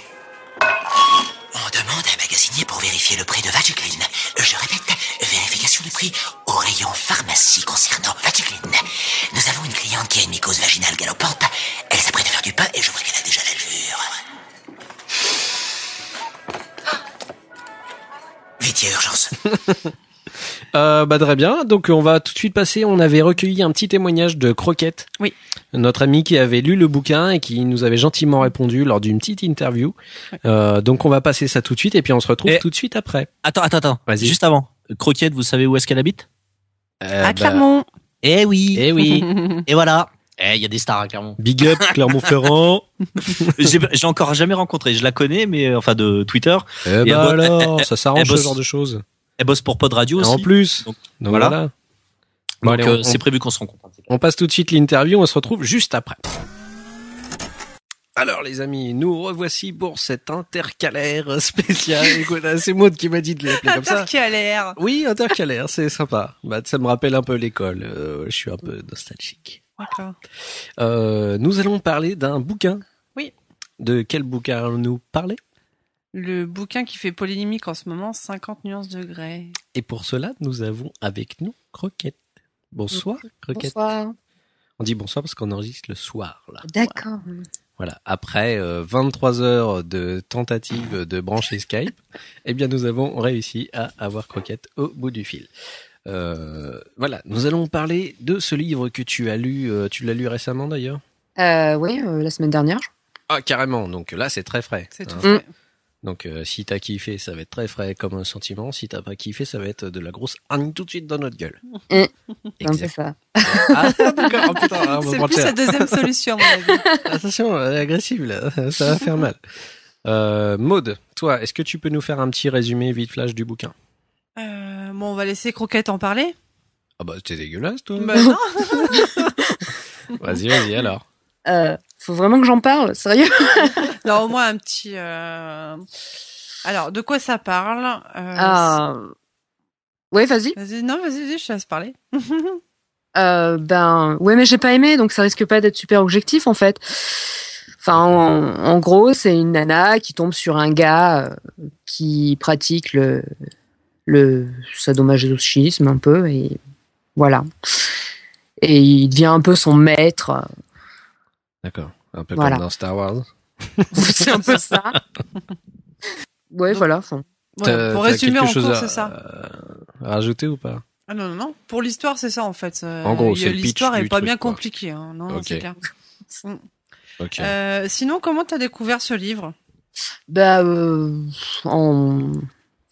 On demande à un magasinier pour vérifier le prix de Vagiclean. Je répète, vérification du prix au rayon pharmacie concernant Vagiclean. Nous avons une cliente qui a une mycose vaginale galopante. Elle s'apprête à faire du pain et je vois qu'elle a déjà l'alvure. Vite, y a urgence. Très bien. Donc on va tout de suite passer. On avait recueilli un petit témoignage de Croquette. Oui. Notre ami qui avait lu le bouquin et qui nous avait gentiment répondu lors d'une petite interview. Oui. Donc on va passer ça tout de suite et puis on se retrouve tout de suite après. Attends. Vas-y. Juste avant. Croquette, vous savez où est-ce qu'elle habite? À Clermont. Eh oui. Et voilà. Il y a des stars à Clermont. Big up Clermont-Ferrand. J'ai encore jamais rencontré. Je la connais, mais de Twitter. Ça s'arrange ce genre de choses. Elle bosse pour Pod Radio aussi. En plus. Donc voilà. Bon, donc c'est prévu qu'on se rencontre. On passe tout de suite l'interview, on se retrouve juste après. Alors les amis, nous revoici pour cet intercalaire spécial. Écoute, c'est Maud qui m'a dit de l'appeler comme ça. Intercalaire. Oui, intercalaire, c'est sympa. Ça me rappelle un peu l'école. Je suis un peu nostalgique. D'accord. Nous allons parler d'un bouquin. Oui. De quel bouquin allons-nous parler ? Le bouquin qui fait polémique en ce moment, 50 nuances de grès. Et pour cela, nous avons avec nous Croquette. Bonsoir, Croquette. Bonsoir. On dit bonsoir parce qu'on enregistre le soir, là. D'accord. Voilà. Après 23 heures de tentative de brancher Skype, eh bien, nous avons réussi à avoir Croquette au bout du fil. Voilà. Nous allons parler de ce livre que tu as lu. Tu l'as lu récemment, d'ailleurs? Oui, la semaine dernière. Ah, carrément. Donc là, c'est très frais. C'est tout frais. Donc si t'as kiffé, ça va être très frais comme un sentiment. Si t'as pas kiffé, ça va être de la grosse hargne tout de suite dans notre gueule. C'est un peu ça. Ah, d'accord. Oh, putain, c'est plus la deuxième solution, à mon avis. Attention, elle est agressive là, ça va faire mal. Maud, toi, est-ce que tu peux nous faire un petit résumé vite flash du bouquin? Bon, on va laisser Croquette en parler. Ah bah t'es dégueulasse toi. Bah non. Vas-y alors. Faut vraiment que j'en parle, sérieux? Non, au moins un petit. Alors, de quoi ça parle? Ouais, vas-y. Vas-y, je te laisse parler. Ouais, mais j'ai pas aimé, donc ça risque pas d'être super objectif en fait. Enfin, en gros, c'est une nana qui tombe sur un gars qui pratique le sadomasochisme un peu, et voilà. Et il devient un peu son maître. D'accord. Un peu voilà. Comme dans Star Wars. C'est un peu ça. Ouais, voilà. Ouais, pour résumer, en gros, c'est ça. Rajouter ou pas? Ah non. Pour l'histoire, c'est ça en fait. En gros, c'est le pitch l'histoire est du pas truc, bien quoi. compliquée. Hein. Non, Okay. c'est clair. Okay. Sinon, comment t'as découvert ce livre?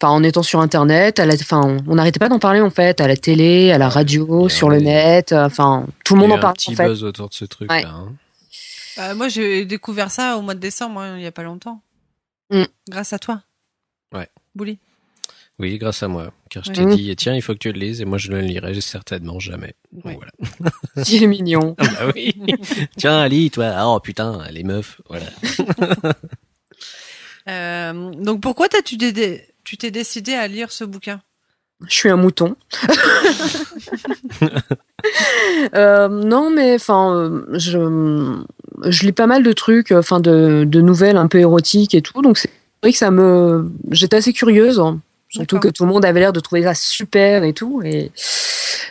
En étant sur Internet, on n'arrêtait pas d'en parler en fait, à la télé, à la radio, sur le net. Tout le monde en parle Il y a un petit en fait. buzz autour de ce truc là. Hein. Moi, j'ai découvert ça au mois de décembre, il y a pas longtemps. Grâce à toi. Ouais. Bouli. Oui, grâce à moi. Car je t'ai dit, tiens, il faut que tu le lises, et moi je ne le lirai certainement jamais. Donc, voilà. Il est mignon. Ah bah oui. Tiens, lis, toi. Oh putain, les meufs, voilà. Donc pourquoi tu t'es décidé à lire ce bouquin? Je suis un mouton. Non, mais enfin, je lis pas mal de trucs, enfin de nouvelles un peu érotiques et tout, donc c'est vrai que j'étais assez curieuse, hein. Surtout que tout le monde avait l'air de trouver ça super et tout, et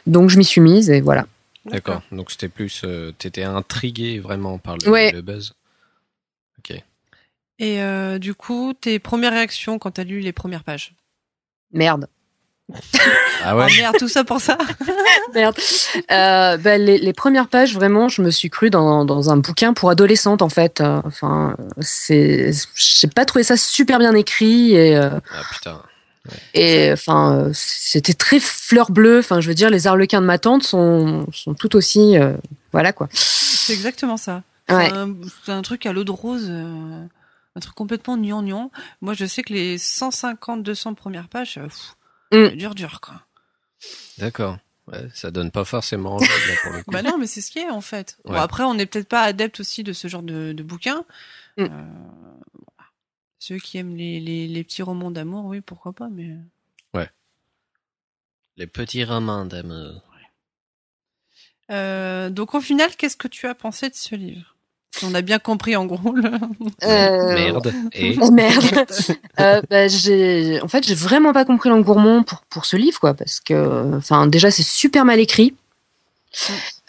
donc je m'y suis mise et voilà. D'accord. Donc c'était plus, t'étais intrigué vraiment par le buzz. Ok. Et du coup, tes premières réactions quand t'as lu les premières pages? Merde. Ah ouais. Oh merde, tout ça pour ça. Merde. Les premières pages, vraiment, je me suis crue dans un bouquin pour adolescentes, en fait. Enfin, j'ai pas trouvé ça super bien écrit et. Ah putain. Ouais. Et enfin, c'était très fleur bleue. Enfin, je veux dire, les arlequins de ma tante sont tout aussi, voilà quoi. C'est exactement ça. Ouais. C'est un truc à l'eau de rose. Un truc complètement gnangnan. Moi, je sais que les 150-200 premières pages, c'est dur, quoi. D'accord. Ouais, ça donne pas forcément envie, là, pour le coup. Bah non, mais c'est ce qui est, en fait. Ouais. Bon, après, on n'est peut-être pas adepte aussi de ce genre de bouquins. Ceux qui aiment les petits romans d'amour, oui, pourquoi pas, mais... Ouais. Les petits romans d'amour. Donc, au final, qu'est-ce que tu as pensé de ce livre? On a bien compris, en gros. Merde. Et merde. En fait, j'ai vraiment pas compris l'engouement pour ce livre, quoi, parce que, enfin, déjà, c'est super mal écrit.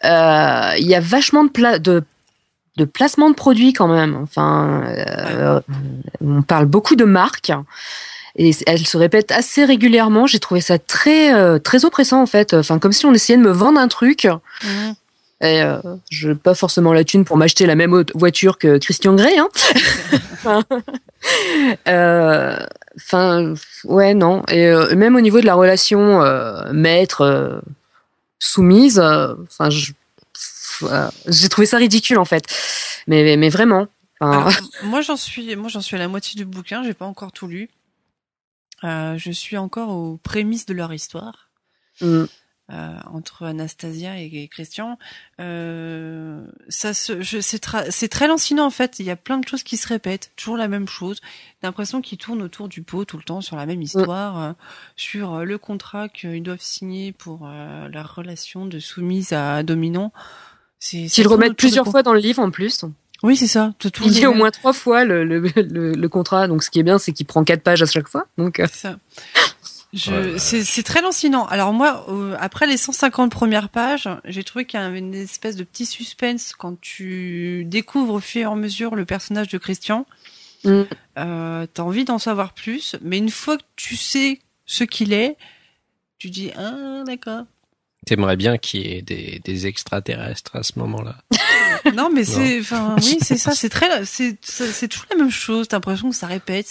Il y a vachement de placement de produits quand même. Enfin, on parle beaucoup de marques et elles se répètent assez régulièrement. J'ai trouvé ça très très oppressant en fait. Enfin, comme si on essayait de me vendre un truc. Et je n'ai pas forcément la thune pour m'acheter la même voiture que Christian Grey, hein. Enfin, ouais, non. Et même au niveau de la relation maître soumise, enfin, j'ai trouvé ça ridicule en fait. Mais vraiment. Alors, moi j'en suis à la moitié du bouquin. J'ai pas encore tout lu. Je suis encore aux prémices de leur histoire. Entre Anastasia et Christian, c'est très lancinant en fait. Il y a plein de choses qui se répètent, toujours la même chose. J'ai l'impression qu'ils tournent autour du pot tout le temps sur la même histoire, sur le contrat qu'ils doivent signer pour leur relation de soumise à dominant. Qu'ils remettent plusieurs fois dans le livre en plus. Oui, c'est ça. Il y a au moins 3 fois le contrat. Donc ce qui est bien, c'est qu'il prend 4 pages à chaque fois. Donc c'est ça. C'est très lancinant. Alors moi, après les 150 premières pages, j'ai trouvé qu'il y avait une espèce de petit suspense quand tu découvres au fur et à mesure le personnage de Christian. T'as envie d'en savoir plus, mais une fois que tu sais ce qu'il est, tu dis ah d'accord. T'aimerais bien qu'il y ait des extraterrestres à ce moment-là. Non, mais c'est ça. C'est toujours la même chose. T'as l'impression que ça répète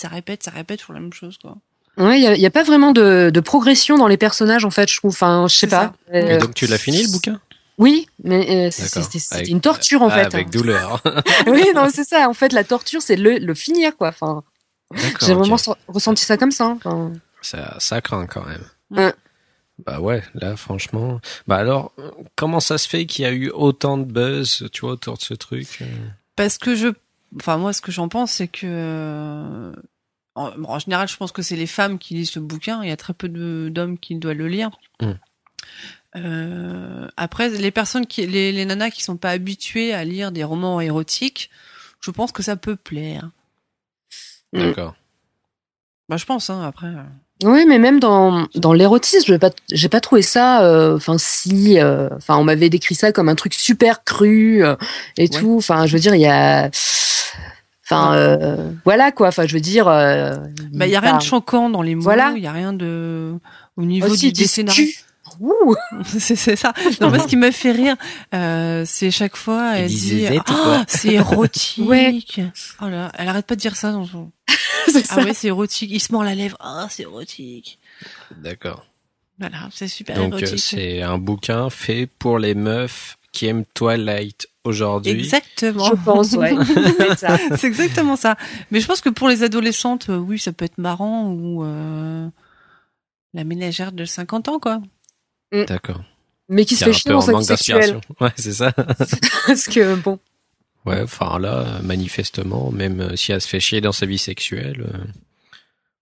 toujours la même chose, quoi. Ouais, il y a pas vraiment de progression dans les personnages en fait, je trouve. Enfin, je sais pas. Et donc tu l'as fini le bouquin? Oui, mais c'était une torture en fait. Avec douleur. Oui, non, c'est ça. En fait, la torture, c'est le finir, quoi. Enfin, j'ai vraiment ressenti ça comme ça. Enfin... Ça craint quand même. Bah ouais, là franchement. Bah alors, comment ça se fait qu'il y a eu autant de buzz, tu vois, autour de ce truc? Parce que moi, ce que j'en pense, c'est que en général, je pense que c'est les femmes qui lisent ce bouquin. Il y a très peu d'hommes qui doivent le lire. Après, les personnes les nanas qui sont pas habituées à lire des romans érotiques, je pense que ça peut plaire. D'accord. Bah, je pense, hein, après. Oui, mais même dans l'érotisme, j'ai pas trouvé ça. On m'avait décrit ça comme un truc super cru et tout. Enfin, je veux dire, il y a. Enfin, voilà quoi. Enfin, je veux dire. Bah, il y a rien de choquant dans les mots. Voilà. Il y a rien de au niveau des scénarios. c'est ça. Non, mais ce qui m'a fait rire, c'est chaque fois elle dit c'est érotique. Ouais. Oh là, elle arrête pas de dire ça dans son. Ouais, c'est érotique. Il se mord la lèvre. C'est érotique. D'accord. Voilà, c'est super donc, érotique. C'est un bouquin fait pour les meufs qui aiment Twilight aujourd'hui. Exactement. Je pense, ouais. C'est exactement ça. Mais je pense que pour les adolescentes, oui, ça peut être marrant ou la ménagère de 50 ans, quoi. D'accord. Mais qui se fait chier dans sa vie sexuelle. Ouais, c'est ça. Parce que, bon. Ouais, enfin là, manifestement, même si elle se fait chier dans sa vie sexuelle,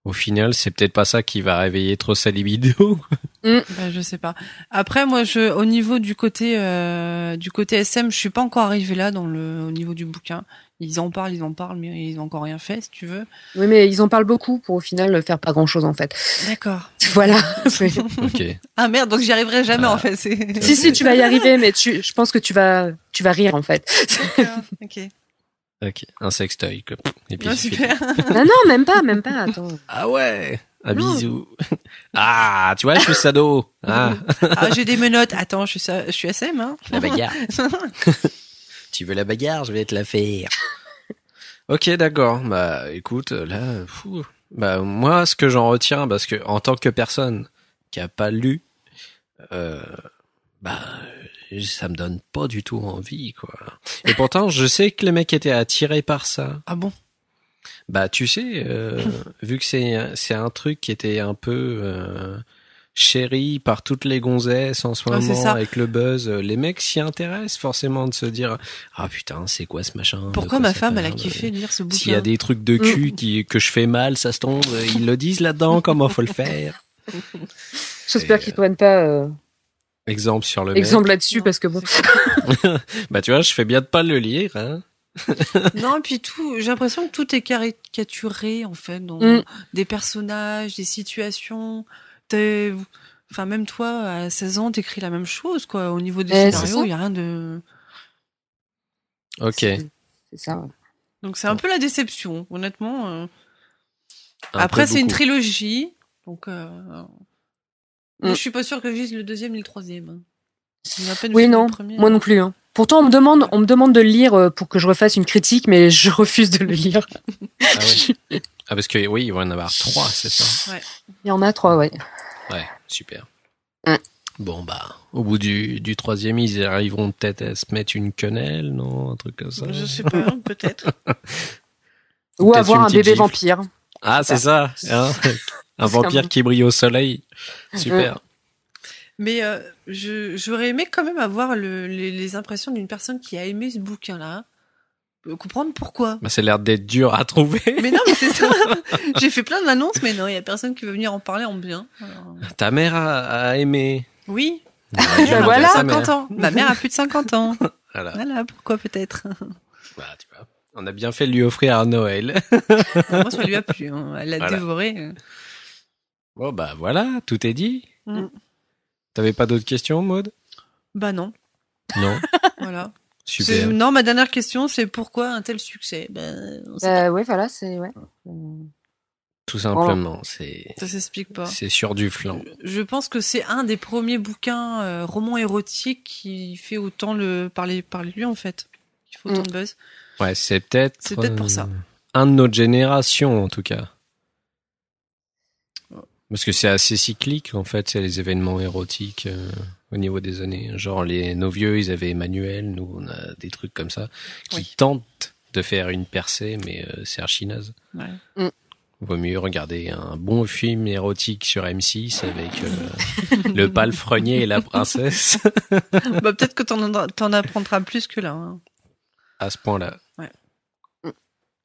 au final, c'est peut-être pas ça qui va réveiller trop sa libido. Bah, je sais pas. Après, moi, au niveau du côté SM, je suis pas encore arrivée là au niveau du bouquin. Ils en parlent, mais ils ont encore rien fait, si tu veux. Oui, mais ils en parlent beaucoup pour au final faire pas grand-chose en fait. D'accord. Voilà. Ok. Ah merde, donc j'y arriverai jamais en fait. Si, tu vas y arriver, mais je pense que tu vas rire en fait. Ok. Un sextoy, quoi. Et puis, super. Non, même pas, attends. Ah ouais. Un bisou. Ah, tu vois, je suis sado. Ah, j'ai des menottes. Attends, je suis SM, hein. la bagarre. Tu veux la bagarre, je vais te la faire. Ok, d'accord. Bah, écoute, là, bah, moi, ce que j'en retiens, parce que en tant que personne qui a pas lu, bah, ça me donne pas du tout envie, quoi. Et pourtant, je sais que les mecs étaient attirés par ça. Ah bon? Bah, tu sais, vu que c'est un truc qui était un peu chéri par toutes les gonzesses en ce moment avec le buzz, les mecs s'y intéressent forcément de se dire ah putain, c'est quoi ce machin? Pourquoi ma femme elle a kiffé lire ce bouquin? S'il y a des trucs de cul que je fais mal, ça se tombe, ils le disent là-dedans comment faut le faire. J'espère qu'ils prennent pas exemple sur le exemple là-dessus parce que bon. Bah tu vois, je fais bien de pas le lire, hein. Non, et puis j'ai l'impression que tout est caricaturé en fait dans des personnages, des situations. Enfin, même toi, à 16 ans, t'écris la même chose, quoi. Au niveau des scénarios, il y a rien de. Ok. C'est ça. Ouais. Donc c'est un peu la déception, honnêtement. Après, c'est une trilogie, donc. Moi, je suis pas sûre que je lise le deuxième ni le troisième. Oui, non, moi non plus. Hein. Pourtant, on me demande de le lire pour que je refasse une critique, mais je refuse de le lire. Ah ouais. Ah parce que oui, il va y en avoir 3, c'est ça? Ouais. Il y en a 3, ouais. Ouais, super. Bon bah, au bout du 3e, ils arriveront peut-être à se mettre une quenelle, non, un truc comme ça. Je sais pas, peut-être. Ou avoir un bébé vampire. Ah, c'est ça. Hein, un vampire qui brille au soleil. Super. Mais j'aurais aimé quand même avoir les impressions d'une personne qui a aimé ce bouquin-là. Comprendre pourquoi. Bah, c'est l'air d'être dur à trouver. Mais non, mais c'est ça. J'ai fait plein d'annonces, mais non, il y a personne qui veut venir en parler en bien. Alors... Ta mère a aimé. Oui. Voilà. 50 ans. Ma mère a plus de 50 ans. Voilà, pourquoi peut-être. Bah, tu vois. On a bien fait de lui offrir à Noël. Moi, ça lui a plu. Hein. Elle l'a dévoré. Bon, bah voilà, tout est dit. T'avais pas d'autres questions, Maud? Bah non. Non. Voilà. Super. Non, ma dernière question, c'est pourquoi un tel succès? Ouais, voilà, c'est ouais. Tout simplement, ça s'explique pas. C'est sur du flanc. Je pense que c'est un des premiers bouquins romans érotiques qui fait autant parler de lui en fait. Qui fait autant de buzz. Ouais, c'est peut-être pour ça. Un de notre génération en tout cas. Parce que c'est assez cyclique en fait, c'est les événements érotiques au niveau des années. Genre nos vieux, ils avaient Emmanuel, nous on a des trucs comme ça qui tentent de faire une percée, mais c'est archi naze. Ouais. Vaut mieux regarder un bon film érotique sur M6 avec le palefrenier et la princesse. Bah peut-être que t'en apprendras plus que là. Hein. À ce point-là. Ouais.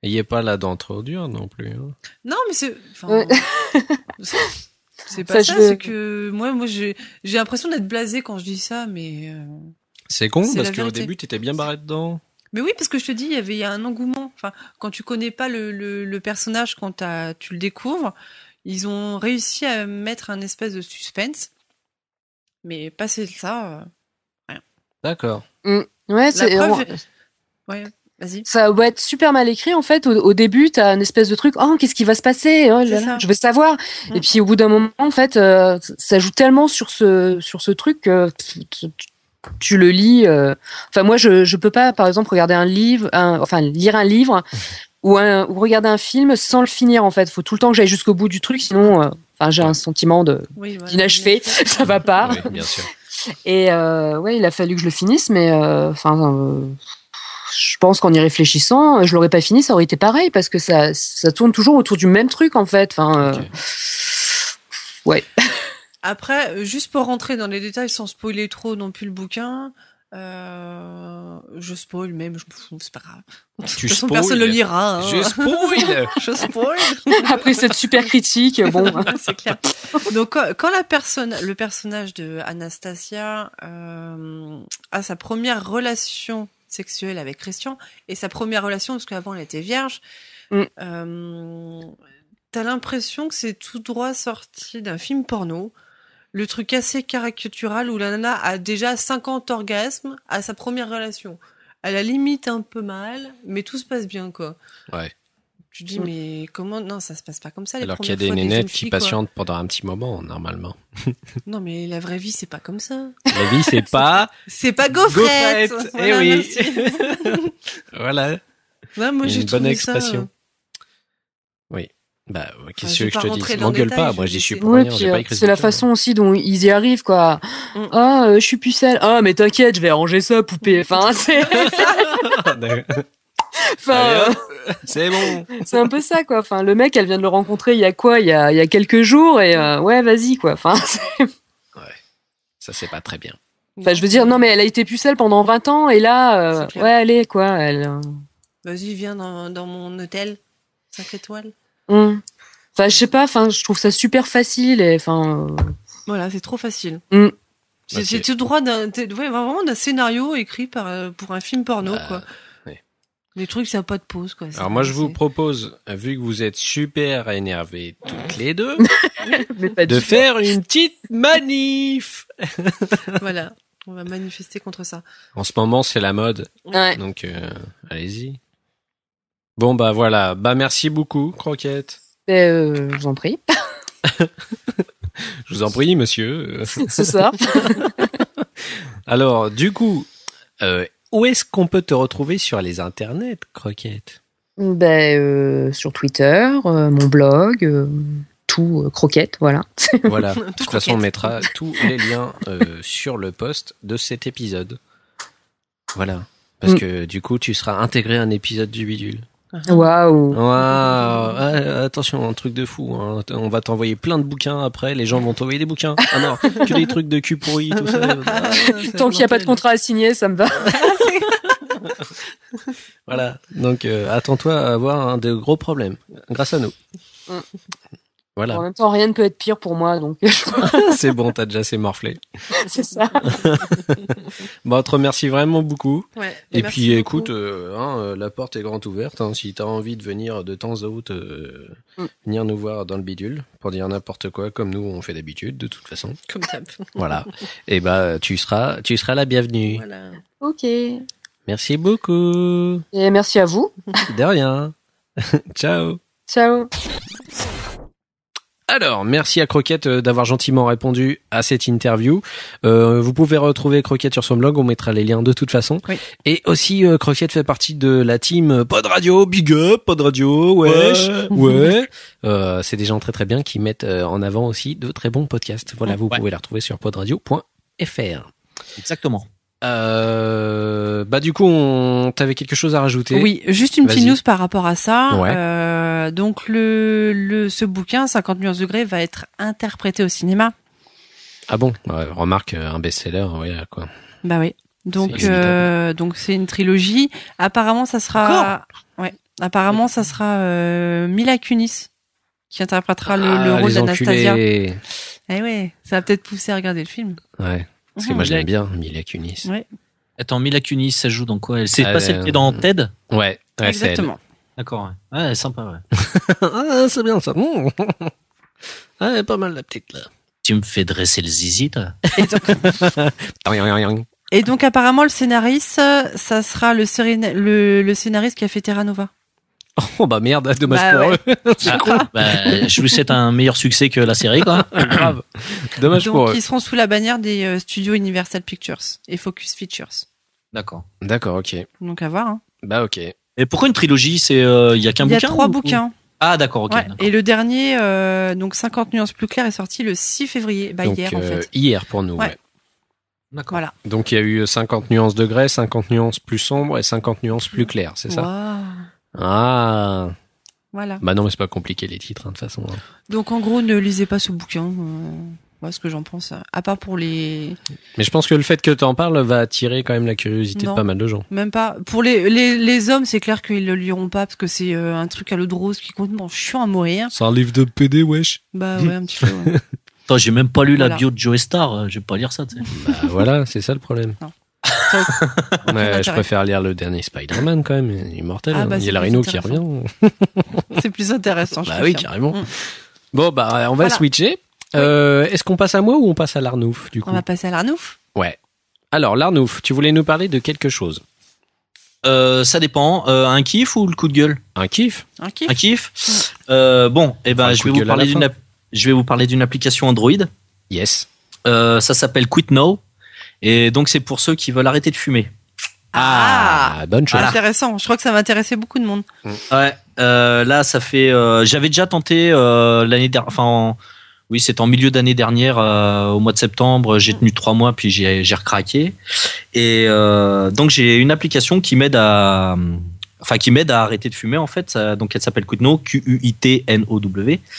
Il n'y a pas la dent trop dure non plus. Hein. Non, mais c'est pas ça, c'est que moi j'ai l'impression d'être blasé quand je dis ça, mais c'est con parce qu'au début t'étais bien barré dedans. Mais oui, parce que je te dis, il y a un engouement. Enfin, quand tu connais pas le personnage, quand tu le découvres, ils ont réussi à mettre un espèce de suspense, mais passer ça, rien. D'accord. Ouais, c'est ouais. Vas-y. Ça va être super mal écrit en fait. Au début, t'as une espèce de truc. Oh, qu'est-ce qui va se passer? Oh là là, je veux savoir. Et puis au bout d'un moment, en fait, ça joue tellement sur ce truc que tu le lis. Enfin, moi, je peux pas, par exemple, regarder un livre, lire un livre ou regarder un film sans le finir. En fait, faut tout le temps que j'aille jusqu'au bout du truc, sinon, j'ai un sentiment d'inachevé. Ça va pas. Oui, bien sûr. Et il a fallu que je le finisse, mais je pense qu'en y réfléchissant, je l'aurais pas fini, ça aurait été pareil parce que ça tourne toujours autour du même truc en fait. Enfin, Ouais. Après, juste pour rentrer dans les détails sans spoiler trop non plus le bouquin, je spoil même, je me fous, c'est pas grave. De toute façon, personne le lira. Hein. Je spoil. Je spoil. Après cette super critique, bon. C'est clair. Donc quand le personnage de Anastasia a sa première relation sexuelle avec Christian et sa première relation parce qu'avant elle était vierge, t'as l'impression que c'est tout droit sorti d'un film porno. Le truc assez caricatural où la nana a déjà 50 orgasmes à sa première relation. Elle a limite un peu mal, mais tout se passe bien, quoi. Ouais. Tu te dis, mais comment... Non, ça se passe pas comme ça, les Alors qu'il y a premières des fois nénettes jeunes qui filles, patientent pendant un petit moment, normalement. Non, mais la vraie vie, c'est pas comme ça. La vie, c'est pas... C'est pas gaufrette. Eh oui. Merci. Voilà. Ouais, moi, j'ai Une bonne trouvé expression. Oui. Bah, qu'est-ce je vais que je pas te dis? rentrer dans le M'engueule détail, pas, je moi vais j'y suis laisser. pour Ouais, rien, j'ai pas puis écrit c'est la façon aussi dont ils y arrivent, quoi. Je suis pucelle. Ah, mais t'inquiète, je vais arranger ça, poupée. Enfin, c'est... Enfin, c'est bon. c'est un peu ça, quoi. Enfin, le mec, elle vient de le rencontrer il y a quoi? Il y a quelques jours, et ouais, vas-y, quoi. Enfin, Ouais. Ça, c'est pas très bien. je veux dire, non, mais elle a été pucelle pendant 20 ans, et là, C'est clair. ouais, allez, quoi. Elle... Vas-y, viens dans mon hôtel. 5 étoiles. Enfin, je sais pas, enfin, je trouve ça super facile, et enfin... Voilà, c'est trop facile. Ok. C'est tout droit vraiment d'un scénario écrit pour un film porno, quoi. ouais. Les trucs, ça n'a pas de pause, quoi. Alors moi, je vous propose, vu que vous êtes super énervés toutes les deux, mais pas de du faire une petite manif. Voilà. On va manifester contre ça. En ce moment, c'est la mode. Ouais. Donc, allez-y. Bon, bah voilà. Bah merci beaucoup, Croquette. Je vous en prie. Je vous en prie, monsieur. C'est ça. Alors, du coup, où est-ce qu'on peut te retrouver sur les internets, Croquette? Sur Twitter, mon blog, tout Croquette, voilà. Voilà. De toute façon, on mettra tous les liens sur le post de cet épisode. Voilà. Parce que du coup, tu seras intégré à un épisode du Bidule. Waouh. Attention, un truc de fou. Hein. On va t'envoyer plein de bouquins après. Les gens vont t'envoyer des bouquins. Ah non, que des trucs de cul pourri, tout ça. Tant qu'il n'y a pas de contrat à signer, ça me va. Voilà. Donc, attends-toi à avoir de gros problèmes grâce à nous. Voilà. En même temps, rien ne peut être pire pour moi, donc C'est bon, t'as déjà assez morflé. c'est ça. Bon, on te remercie vraiment beaucoup. Ouais. Et merci puis, beaucoup. écoute, la porte est grande ouverte. Hein, si t'as envie de venir de temps à autre, venir nous voir dans le bidule pour dire n'importe quoi, comme nous on fait d'habitude, de toute façon. Comme d'hab. Voilà. Et bah, tu seras la bienvenue. Voilà. Ok. Merci beaucoup. Et merci à vous. De rien. Ciao. Ciao. Alors, merci à Croquette d'avoir gentiment répondu à cette interview. Vous pouvez retrouver Croquette sur son blog, on mettra les liens de toute façon. Oui. Et aussi, Croquette fait partie de la team Pod Radio, Big Up, Pod Radio, wesh, ouais. C'est des gens très très bien qui mettent en avant aussi de très bons podcasts. Voilà, vous pouvez la retrouver sur podradio.fr. Exactement. Bah du coup, t'avais quelque chose à rajouter? Oui, juste une petite Vas-y. news par rapport à ça. Ouais. Donc ce bouquin 50 nuances degrés va être interprété au cinéma. Ah bon? Ouais, remarque, un best-seller, ouais, quoi. Bah oui. Donc C'est inévitable. donc c'est une trilogie. Apparemment ça sera Apparemment ça sera Mila Kunis qui interprétera le rôle les d'Anastasia. enculés. Eh ouais, ça va peut-être pousser à regarder le film. Ouais. Parce que moi, je l'aime bien, Mila Kunis. Ouais. Attends, Mila Kunis, ça joue dans quoi? C'est Ah, pas celle qui est dans TED? Ouais, c'est Exactement. D'accord, ouais. Ouais, sympa, ouais. elle. Ah, c'est bien ça. Ouais, pas mal la petite là. Tu me fais dresser le zizi, toi? Et donc apparemment le scénariste, ça sera le scénariste qui a fait Terra Nova. Oh bah merde, dommage Bah pour ouais. eux. C'est con. Bah, je vous souhaite un meilleur succès que la série, quoi. Grave. Dommage pour Donc eux. ils seront sous la bannière des studios Universal Pictures et Focus Features. D'accord. D'accord, ok. Donc à voir. Hein. Bah ok. Et pourquoi une trilogie? C'est, il y a qu'un Il y bouquin? a 3 ou- bouquins. Ah, d'accord, ok. Ouais. D'accord. Et le dernier, donc 50 nuances plus claires, est sorti le 6 février. Bah Donc hier en fait. hier pour nous. Ouais. Ouais. D'accord. Voilà. Donc il y a eu 50 nuances de grès, 50 nuances plus sombres et 50 nuances plus claires, c'est ça? Waouh. Ah. Voilà. Bah non, mais c'est pas compliqué les titres, de toute façon. Donc en gros, ne lisez pas ce bouquin. Moi, ce que j'en pense, à part pour les... Mais je pense que le fait que t'en parles va attirer quand même la curiosité de pas mal de gens. Même pas. Pour les hommes, c'est clair qu'ils le liront pas parce que c'est un truc à l'eau de rose qui est complètement chiant à mourir. C'est un livre de PD, wesh. Bah ouais, un petit peu, ouais. Attends, j'ai même pas lu la bio de Joe Star, je vais pas lire ça, tu sais. Bah voilà, c'est ça le problème. Non. Ouais, je préfère lire le dernier Spider-Man quand même, immortel. Ah bah, il y a la Rhino qui revient. C'est plus intéressant, je Bah oui, confirme. carrément. Bon, bah on va switcher. Est-ce qu'on passe à moi ou on passe à l'Arnouf, du coup? On va passer à l'Arnouf. Ouais. Alors, l'Arnouf, tu voulais nous parler de quelque chose? Ça dépend. Un kiff ou le coup de gueule? Un kiff? Un kiff. Bon, eh ben, je vais vous parler d'une application Android. Yes. Ça s'appelle Quit Now. Et donc, c'est pour ceux qui veulent arrêter de fumer. Ah, bonne chose. Intéressant. Je crois que ça va intéresser beaucoup de monde. Ouais. Là, ça fait. J'avais déjà tenté l'année dernière. Enfin, oui, c'était en milieu d'année dernière, au mois de septembre. J'ai tenu 3 mois, puis j'ai recraqué. Et donc, j'ai une application qui m'aide à arrêter de fumer en fait. Donc elle s'appelle Quitnow, Quitnow.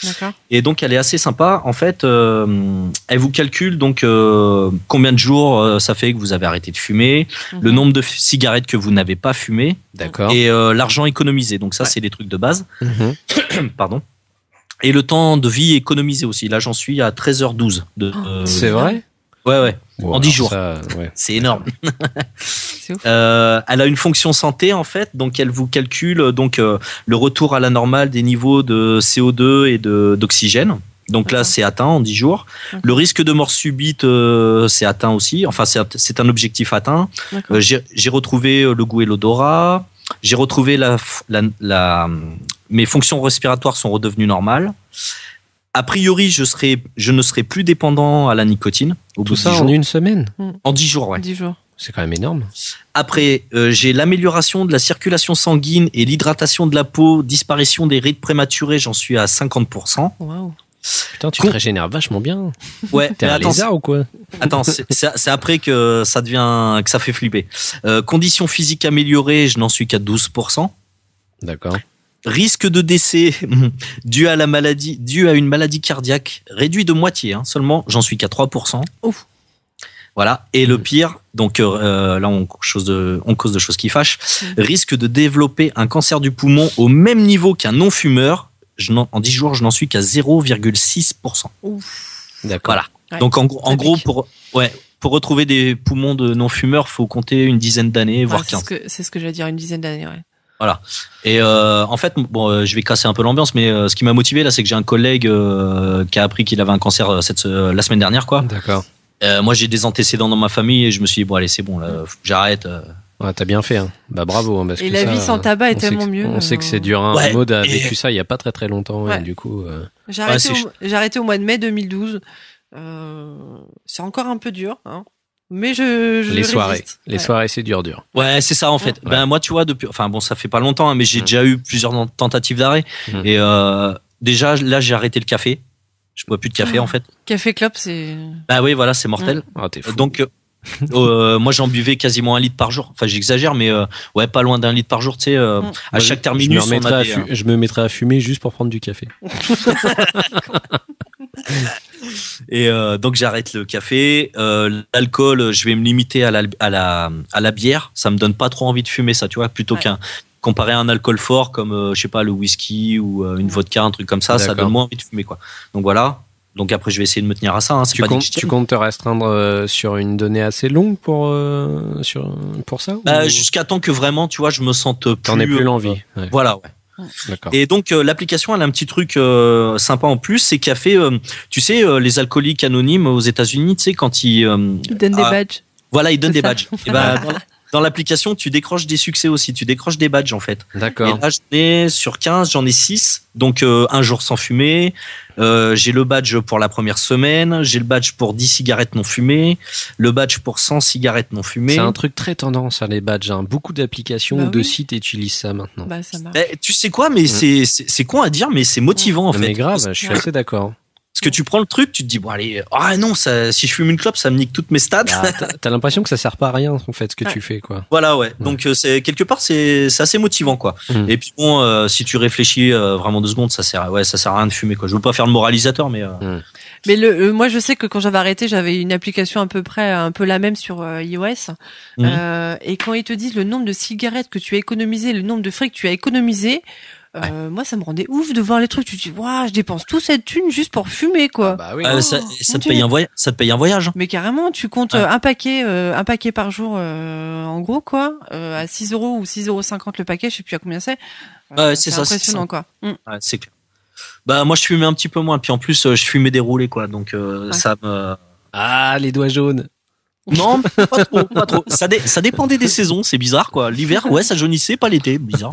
D'accord. Et donc elle est assez sympa. En fait, elle vous calcule donc combien de jours ça fait que vous avez arrêté de fumer, le nombre de cigarettes que vous n'avez pas fumé, d'accord, et l'argent économisé. Donc ça c'est les trucs de base. Pardon. Et le temps de vie économisé aussi. Là j'en suis à 13h12 c'est vrai? Ouais. Wow, en 10 jours. Ça, ouais. C'est énorme. C'est ouf. Elle a une fonction santé en fait, donc elle vous calcule donc le retour à la normale des niveaux de CO2 et d'oxygène. Donc là, c'est atteint en 10 jours. Le risque de mort subite, c'est atteint aussi. Enfin, c'est un objectif atteint. J'ai retrouvé le goût et l'odorat. J'ai retrouvé mes fonctions respiratoires sont redevenues normales. A priori, je ne serai plus dépendant à la nicotine. Tout ça en une semaine? En 10 jours, ouais. 10 jours. C'est quand même énorme. Après, j'ai l'amélioration de la circulation sanguine et l'hydratation de la peau, disparition des rides prématurées, j'en suis à 50%. Waouh. Putain, tu te régénères vachement bien. Ouais. T'es un lézard ou quoi? Attends, c'est après que ça fait flipper. Conditions physiques améliorées, je n'en suis qu'à 12%. D'accord. Risque de décès dû à une maladie cardiaque réduit de moitié, seulement, j'en suis qu'à 3%. Ouf. Voilà. Et le pire, donc là on cause de choses qui fâchent, risque de développer un cancer du poumon au même niveau qu'un non-fumeur. En 10 jours, je n'en suis qu'à 0,6%. Ouf. D'accord. Voilà. Ouais. Donc en gros, pour retrouver des poumons de non-fumeurs, faut compter une dizaine d'années, voire 15. C'est ce que j'allais dire, une dizaine d'années, ouais. Voilà. Et en fait, bon, je vais casser un peu l'ambiance, mais ce qui m'a motivé là, c'est que j'ai un collègue qui a appris qu'il avait un cancer la semaine dernière, quoi. D'accord. Moi, j'ai des antécédents dans ma famille et je me suis dit bon, allez, c'est bon, là, faut que j'arrête. Ouais, t'as bien fait. Bah bravo. Parce et que la vie sans tabac est tellement mieux. On sait que c'est dur. Ouais, Maud a vécu ça il y a pas très très longtemps. Ouais. Et du coup. J'ai arrêté au mois de mai 2012. C'est encore un peu dur, mais je les soirées, résiste. les soirées, c'est dur. Ouais, c'est ça en fait. Ouais. Ben moi, tu vois, enfin bon, ça fait pas longtemps, mais j'ai déjà eu plusieurs tentatives d'arrêt. Et déjà, là, j'ai arrêté le café. Je bois plus de café en fait. Café clope, c'est. Bah oui, voilà, c'est mortel. Oh, t'es fou. Donc moi, j'en buvais quasiment 1 litre par jour. Enfin, j'exagère, mais ouais, pas loin d'1 litre par jour. Tu sais, à chaque terminus, je me mettrais à fumer juste pour prendre du café. Et donc j'arrête le café, l'alcool, je vais me limiter à la bière. Ça me donne pas trop envie de fumer, ça, tu vois, plutôt comparé à un alcool fort comme je sais pas, le whisky ou une vodka, un truc comme ça. Ça donne moins envie de fumer, quoi. Donc voilà. Donc après, je vais essayer de me tenir à ça. Tu comptes te restreindre sur une donnée assez longue pour ça? Jusqu'à temps que vraiment, tu vois, je me sente plus. T'en aies plus l'envie. Ouais. Voilà, ouais. D'accord. Et donc l'application, elle a un petit truc sympa en plus, c'est qu'elle fait, tu sais, les alcooliques anonymes aux États-Unis, tu sais, quand ils donnent des badges. Voilà, ils donnent des badges. Et ben dans l'application, tu décroches des succès aussi, tu décroches des badges en fait. D'accord. Et là, sur 15, j'en ai 6. Donc 1 jour sans fumer. J'ai le badge pour la première semaine. J'ai le badge pour 10 cigarettes non fumées. Le badge pour 100 cigarettes non fumées. C'est un truc très tendance, les badges. Beaucoup d'applications ou de sites utilisent ça maintenant. Bah, ça marche. Tu sais quoi, mais c'est con à dire, mais c'est motivant en fait. Mais grave, je suis assez d'accord. Parce que tu prends le truc, tu te dis bon allez, ah non, ça, si je fume une clope, ça me nique toutes mes stats. Bah, t'as l'impression que ça sert pas à rien en fait ce que tu fais quoi. Voilà ouais. Donc c'est quelque part c'est assez motivant quoi. Et puis bon, si tu réfléchis vraiment 2 secondes, ça sert à rien de fumer quoi. Je veux pas faire le moralisateur mais. Mais moi je sais que quand j'avais arrêté, j'avais une application à peu près un peu la même sur iOS. Et quand ils te disent le nombre de cigarettes que tu as économisé, le nombre de fric que tu as économisé. Moi, ça me rendait ouf de voir les trucs. Tu te dis, waouh, je dépense toute cette thune juste pour fumer, quoi. Ah bah oui. Ça te paye un voyage. Ça te paye un voyage. Mais carrément, tu comptes un paquet par jour, en gros, quoi, à 6 € ou 6,50 € le paquet. Je sais plus à combien c'est. C'est impressionnant, quoi. Ouais, c'est clair. Bah, moi, je fumais un petit peu moins. Puis en plus, je fumais déroulé, quoi. Donc, ça me. Ah, les doigts jaunes. Non, pas trop. Ça dépendait des saisons, c'est bizarre quoi. L'hiver, ça jaunissait, pas l'été, bizarre.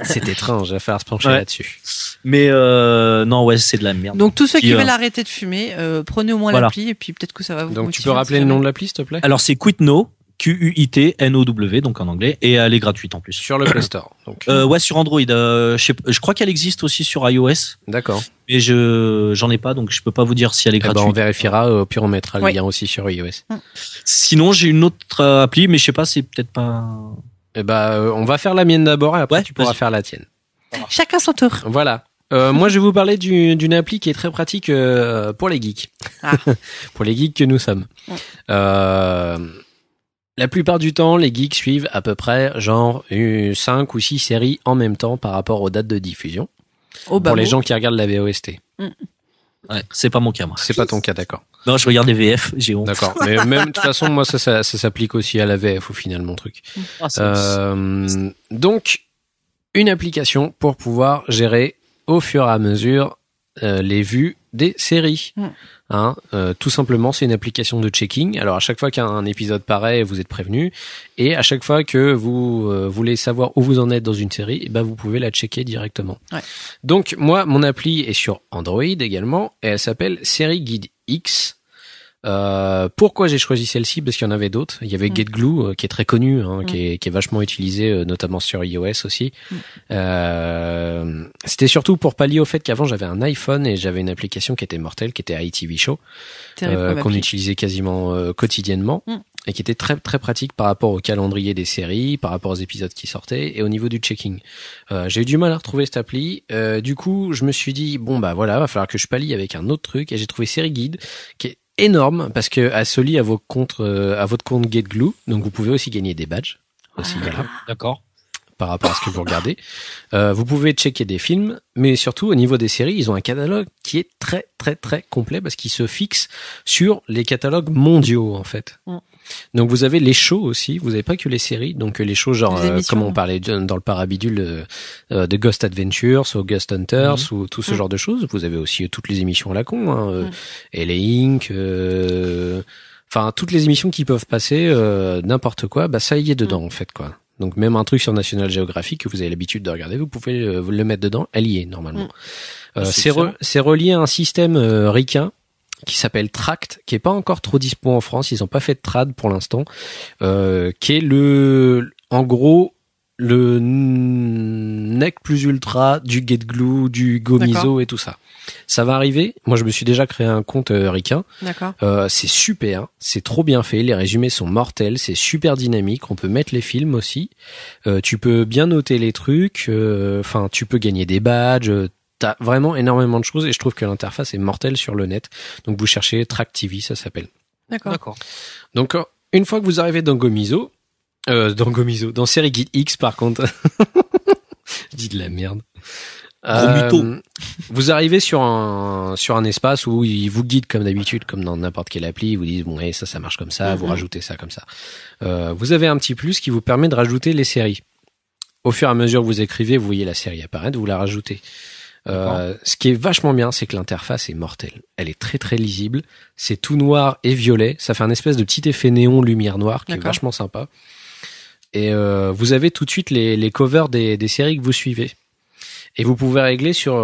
C'est étrange, il va falloir se pencher là-dessus. Mais non, c'est de la merde. Donc tous ceux qui veulent arrêter de fumer, prenez au moins l'appli et puis peut-être que ça va vous motiver. Donc tu peux rappeler le nom de l'appli s'il te plaît? Alors c'est Quitno, Quitnow, donc en anglais, et elle est gratuite en plus. Sur le Play Store. Donc. Sur Android. Je crois qu'elle existe aussi sur iOS. D'accord. Mais j'en ai pas, donc je peux pas vous dire si elle est gratuite. On vérifiera, puis on mettra le lien aussi sur iOS. Sinon, j'ai une autre appli, mais je sais pas, c'est peut-être pas. On va faire la mienne d'abord et après tu pourras faire la tienne. Chacun son tour. Voilà. Moi, je vais vous parler d'une appli qui est très pratique pour les geeks. Pour les geeks que nous sommes. La plupart du temps, les geeks suivent à peu près 5 ou 6 séries en même temps par rapport aux dates de diffusion. Pour les gens qui regardent la VOST. Ouais, c'est pas mon cas, moi. C'est pas ton cas, d'accord. Non, je regarde les VF, j'ai honte. D'accord. Mais même, de toute façon, moi, ça s'applique aussi à la VF au final, mon truc. Donc, une application pour pouvoir gérer au fur et à mesure les vues des séries. Tout simplement, c'est une application de checking. Alors, à chaque fois qu'un épisode paraît, vous êtes prévenu. Et à chaque fois que vous voulez savoir où vous en êtes dans une série, vous pouvez la checker directement. Ouais. Donc, moi, mon appli est sur Android également. Et elle s'appelle Série Guide X. Pourquoi j'ai choisi celle-ci? Parce qu'il y en avait d'autres. Il y avait GetGlue qui est très connu, qui est vachement utilisé, notamment sur iOS aussi. C'était surtout pour pallier au fait qu'avant j'avais un iPhone et j'avais une application qui était mortelle, qui était iTV Show, qu'on utilisait quasiment quotidiennement et qui était très très pratique par rapport au calendrier des séries, par rapport aux épisodes qui sortaient et au niveau du checking. J'ai eu du mal à retrouver cette appli. Du coup, je me suis dit va falloir que je pallie avec un autre truc et j'ai trouvé Série Guide qui est énorme parce que elle se lie à votre compte GetGlue, donc vous pouvez aussi gagner des badges aussi, voilà. D'accord. Par rapport à ce que vous regardez. Vous pouvez checker des films, mais surtout au niveau des séries, ils ont un catalogue qui est très très très complet parce qu'ils se fixent sur les catalogues mondiaux en fait. Donc vous avez les shows aussi, vous n'avez pas que les séries, donc les shows comme on parlait dans le parabidule de Ghost Adventures ou Ghost Hunters ou tout ce genre de choses. Vous avez aussi toutes les émissions à la con, LA Inc, toutes les émissions qui peuvent passer, n'importe quoi, ça y est dedans en fait quoi. Donc même un truc sur National Geographic que vous avez l'habitude de regarder, vous pouvez le mettre dedans, elle y est normalement. C'est relié à un système ricain qui s'appelle Tract, qui est pas encore trop dispo en France, ils ont pas fait de trad pour l'instant, qui est en gros le nec plus ultra du GetGlue, du Gomizo et tout ça. Ça va arriver. Moi, je me suis déjà créé un compte ricain. D'accord. C'est super, c'est trop bien fait. Les résumés sont mortels, c'est super dynamique. On peut mettre les films aussi. Tu peux bien noter les trucs. Tu peux gagner des badges. T'as vraiment énormément de choses et je trouve que l'interface est mortelle sur le net. Donc vous cherchez Track TV, ça s'appelle. D'accord. Donc une fois que vous arrivez dans Gomizo, dans Série Guide X par contre, je dis de la merde. Vous arrivez sur un espace où ils vous guident comme d'habitude, comme dans n'importe quelle appli. Ils vous disent ça marche comme ça, vous rajoutez ça comme ça. Vous avez un petit plus qui vous permet de rajouter les séries. Au fur et à mesure que vous écrivez, vous voyez la série apparaître, vous la rajoutez. Ce qui est vachement bien, c'est que l'interface est mortelle. Elle est très très lisible. C'est tout noir et violet. Ça fait un espèce de petit effet néon lumière noire qui est vachement sympa. Et vous avez tout de suite les covers des séries que vous suivez. Et vous pouvez régler sur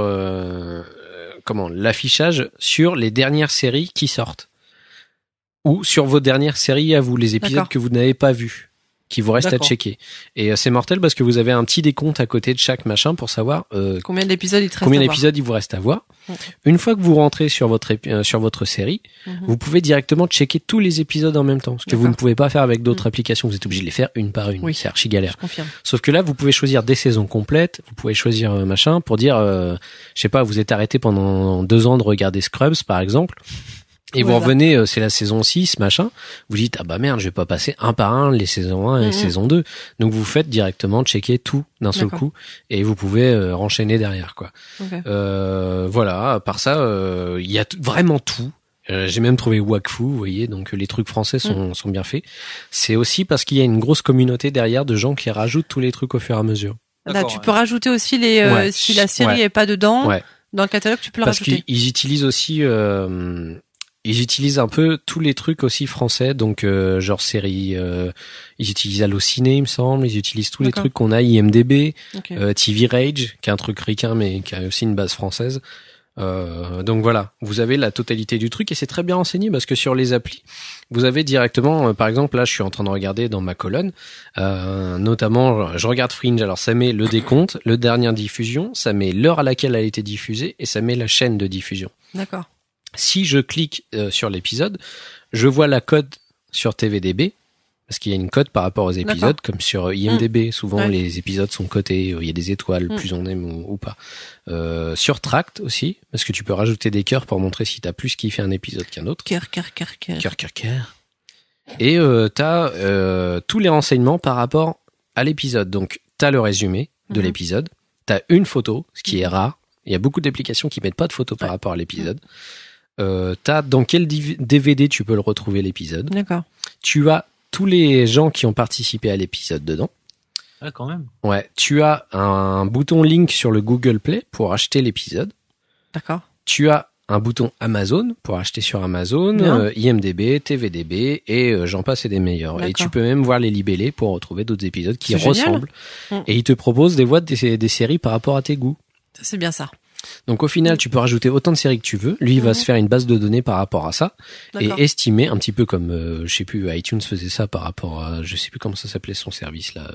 l'affichage sur les dernières séries qui sortent. Ou sur vos dernières séries à vous, les épisodes que vous n'avez pas vus. qui vous reste à D'accord. checker. Et c'est mortel parce que vous avez un petit décompte à côté de chaque machin pour savoir Combien d'épisodes il te reste combien à voir. d'épisodes il vous reste à voir. Ouais. Une fois que vous rentrez sur votre série, vous pouvez directement checker tous les épisodes en même temps, ce que vous D'accord. ne pouvez pas faire avec d'autres applications. Vous êtes obligé de les faire une par une. Oui. C'est archi galère. Je confirme. Sauf que là, vous pouvez choisir des saisons complètes, vous pouvez choisir machin pour dire, je sais pas, vous êtes arrêté pendant 2 ans de regarder Scrubs, par exemple, et vous Voilà. revenez, c'est la saison 6, machin, vous dites, ah bah merde, je vais pas passer un par un les saisons 1 et saison 2. Donc vous faites directement checker tout d'un seul D'accord. coup, et vous pouvez enchaîner derrière, quoi. Ok. Voilà, à part ça, il y a vraiment tout. J'ai même trouvé Wakfu, vous voyez, donc les trucs français sont bien faits. C'est aussi parce qu'il y a une grosse communauté derrière de gens qui rajoutent tous les trucs au fur et à mesure. Là, D'accord, tu ouais. peux rajouter aussi les Ouais. si la série Ouais. est pas dedans. Ouais. Dans le catalogue, tu peux le Parce rajouter. qu'ils utilisent aussi, ils utilisent un peu tous les trucs aussi français, donc genre série, ils utilisent Allociné, il me semble, ils utilisent tous les D'accord. trucs qu'on a, IMDb, Ok. TV Rage, qui est un truc ricain mais qui a aussi une base française. Donc voilà, vous avez la totalité du truc et c'est très bien renseigné parce que sur les applis, vous avez directement, par exemple là je suis en train de regarder dans ma colonne, notamment je regarde Fringe, alors ça met le décompte, le dernière diffusion, ça met l'heure à laquelle elle a été diffusée et ça met la chaîne de diffusion. D'accord. Si je clique sur l'épisode, je vois la cote sur TVDB, parce qu'il y a une cote par rapport aux épisodes, D'accord. comme sur IMDb. Souvent, Ouais. les épisodes sont cotés, il y a des étoiles, plus on aime ou pas. Sur Tract aussi, parce que tu peux rajouter des cœurs pour montrer si t'as plus kiffé un épisode qu'un autre. Cœur. Cœur. Et t'as tous les renseignements par rapport à l'épisode. Donc, t'as le résumé de l'épisode, t'as une photo, ce qui est rare. Il y a beaucoup d'applications qui mettent pas de photo par rapport à l'épisode. T'as dans quel DVD tu peux le retrouver l'épisode. D'accord. Tu as tous les gens qui ont participé à l'épisode dedans. Ah, quand même. Ouais. Tu as un bouton link sur le Google Play pour acheter l'épisode. D'accord. Tu as un bouton Amazon pour acheter sur Amazon, Bien. IMDb, TVDB et j'en passe et des meilleurs. Et D'accord. tu peux même voir les libellés pour retrouver d'autres épisodes qui C'est génial. ressemblent. Mm. Et ils te proposent des voix des séries par rapport à tes goûts. Ça, c'est bien ça. Donc au final, tu peux rajouter autant de séries que tu veux. Lui, il va se faire une base de données par rapport à ça et D'accord. estimer un petit peu comme, je sais plus, iTunes faisait ça par rapport à, je sais plus comment ça s'appelait son service là,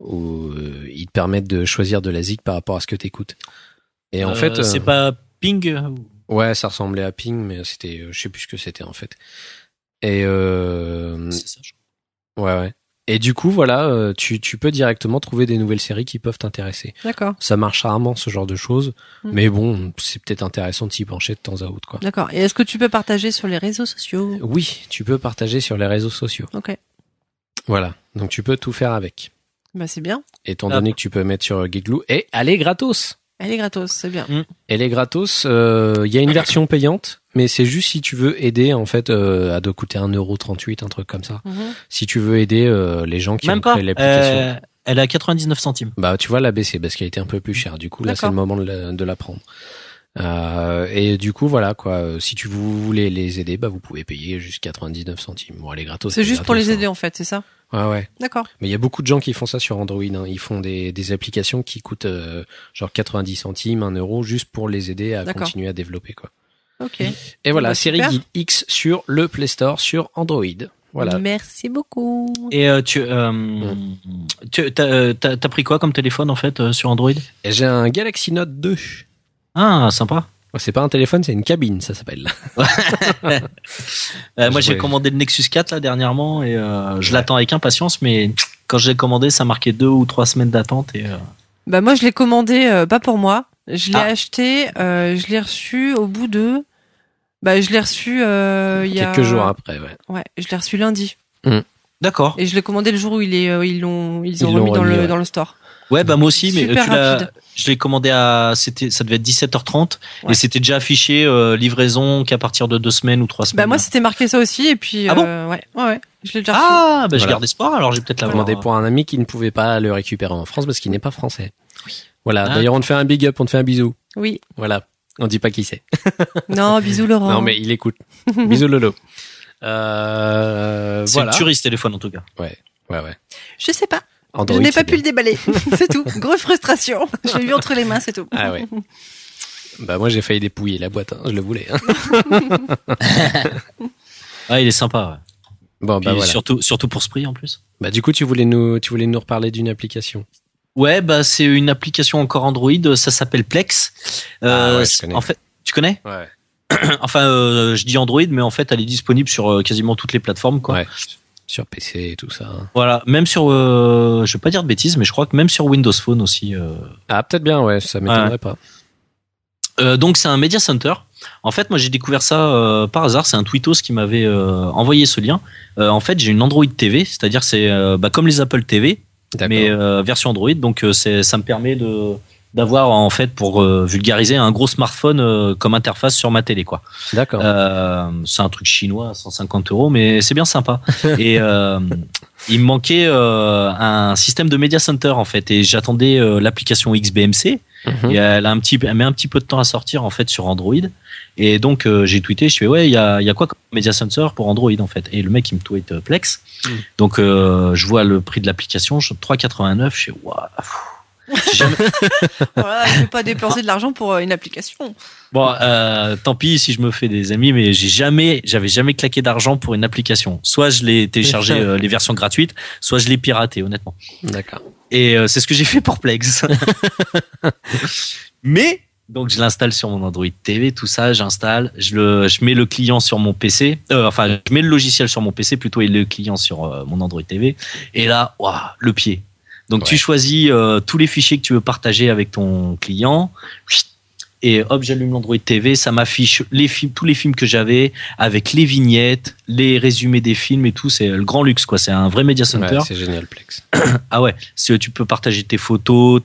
où ils te permettent de choisir de la zik par rapport à ce que t'écoutes. Et en fait, c'est pas Ping. ouais, ça ressemblait à Ping, mais c'était, je sais plus ce que c'était en fait. Et C'est ça, je ouais. Et du coup, voilà, tu peux directement trouver des nouvelles séries qui peuvent t'intéresser. D'accord. Ça marche rarement, ce genre de choses. Mais bon, c'est peut-être intéressant de s'y pencher de temps à autre, quoi. D'accord. Et est-ce que tu peux partager sur les réseaux sociaux? Oui, tu peux partager sur les réseaux sociaux. Ok. Voilà. Donc tu peux tout faire avec. Bah, c'est bien. Étant donné que tu peux mettre sur Geekloo. Et elle est gratos. Elle est gratos, c'est bien. Elle est gratos. Il y a une version payante, mais c'est juste si tu veux aider, en fait, à doit coûter 1,38€, un truc comme ça. Si tu veux aider les gens qui Même ont pas. créé l'application. Elle est à 99 centimes. Bah, tu vois, la baisser parce qu'elle était un peu plus chère. Du coup, là, c'est D'accord. le moment de la prendre. Et du coup, voilà, quoi. Si tu voulez les aider, bah, vous pouvez payer juste 99 centimes. Bon, elle est gratos. C'est juste pour gratos, les hein. aider, en fait, c'est ça? Ouais. D'accord. Mais il y a beaucoup de gens qui font ça sur Android. Hein. Ils font des applications qui coûtent genre 90 centimes, 1€, juste pour les aider à D'accord. continuer à développer, quoi. Ok. Et voilà, Bah, série super. Guide X sur le Play Store sur Android. Voilà. Merci beaucoup. Et t'as pris quoi comme téléphone en fait sur Android? Et j'ai un Galaxy Note 2. Ah, sympa. C'est pas un téléphone, c'est une cabine, ça s'appelle. Moi, j'ai Ouais. commandé le Nexus 4 là dernièrement et je l'attends avec impatience, mais quand je l'ai commandé, ça marquait 2 ou 3 semaines d'attente et Bah, moi, je l'ai commandé, pas pour moi. Je l'ai Ah. acheté, je l'ai reçu au bout de, bah, je l'ai reçu, il y a Quelques jours après, ouais. Ouais, je l'ai reçu lundi. d'accord. Et je l'ai commandé le jour où ils l'ont Ils l'ont remis remis, ouais. dans le store. Ouais, bah moi aussi, mais Super rapide. je l'ai commandé ça devait être 17h30 Ouais. et c'était déjà affiché livraison qu'à partir de 2 semaines ou 3 semaines. Bah, moi, c'était marqué ça aussi, et puis, Ah bon ouais, je l'ai déjà reçu. Ah, bah je Voilà. garde espoir, alors j'ai peut-être la Commandé pour un ami qui ne pouvait pas le récupérer en France parce qu'il n'est pas français. Voilà. Ah. D'ailleurs, on te fait un big up, on te fait un bisou. Oui. Voilà. On dit pas qui c'est. Non, bisous, Laurent. Non, mais il écoute. Bisous Lolo. C'est Voilà. une tuerie ce téléphone en tout cas. Ouais. Je sais pas. Android, je n'ai c'est pas pu le bien. déballer. C'est tout. Grosse frustration. Je l'ai eu entre les mains, c'est tout. Ah ouais. Bah moi j'ai failli dépouiller la boîte, hein. Je le voulais. Hein. Ah, il est sympa. Ouais. Bon bah Puis voilà. surtout pour ce prix en plus. Bah du coup, tu voulais nous reparler d'une application. Ouais, bah c'est une application encore Android, ça s'appelle Plex. Je connais. En fait, tu connais? Ouais. Enfin, je dis Android, mais en fait, elle est disponible sur quasiment toutes les plateformes, quoi. Ouais. Sur PC et tout ça. Voilà, même sur, je vais pas dire de bêtises, mais je crois que même sur Windows Phone aussi. Ah, peut-être bien, ouais, ça m'étonnerait pas. Donc c'est un Media Center. En fait, moi j'ai découvert ça par hasard. C'est un tweetos qui m'avait envoyé ce lien. En fait, j'ai une Android TV, c'est-à-dire c'est comme les Apple TV, mais version Android. Donc ça me permet d'avoir en fait, pour vulgariser, un gros smartphone comme interface sur ma télé, quoi. D'accord. C'est un truc chinois à 150 €, mais c'est bien sympa. Et il me manquait un système de Media Center en fait, et j'attendais l'application XBMC. Et elle met un petit peu de temps à sortir en fait sur Android. Et donc j'ai tweeté, je fais ouais, il y a quoi comme Media Center pour Android en fait. Et le mec il me tweet Plex. Donc je vois le prix de l'application, 3,89. Je fais waouh. Voilà, je ne vais pas dépenser de l'argent pour une application. Bon, tant pis si je me fais des amis, mais j'avais jamais claqué d'argent pour une application. Soit je l'ai téléchargé les versions gratuites, soit je l'ai piraté, honnêtement. D'accord. Et c'est ce que j'ai fait pour Plex. Mais donc je l'installe sur mon Android TV, tout ça, j'installe, je mets le client sur mon PC, je mets le logiciel sur mon PC plutôt et le client sur mon Android TV. Et là, waouh, le pied. Donc tu choisis tous les fichiers que tu veux partager avec ton client. Et hop, j'allume l'Android TV, ça m'affiche tous les films que j'avais, avec les vignettes, les résumés des films et tout. C'est le grand luxe, quoi. C'est un vrai Media Center. Ouais, c'est génial, Plex. Ah ouais, tu peux partager tes photos,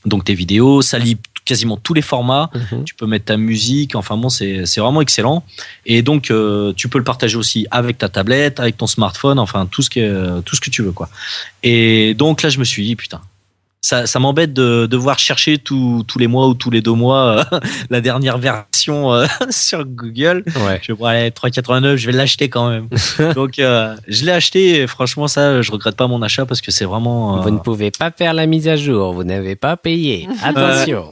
donc tes vidéos, ça lit quasiment tous les formats. Tu peux mettre ta musique. Enfin bon, c'est vraiment excellent. Et donc tu peux le partager aussi avec ta tablette, avec ton smartphone, enfin tout ce que tu veux, quoi. Et donc là, je me suis dit putain. Ça m'embête de devoir chercher tous les mois ou tous les 2 mois la dernière version sur Google. Ouais. Je vais bon, allez, 3,89, je vais l'acheter quand même. Donc je l'ai acheté et franchement ça, je regrette pas mon achat parce que c'est vraiment. Vous ne pouvez pas faire la mise à jour, vous n'avez pas payé. Attention.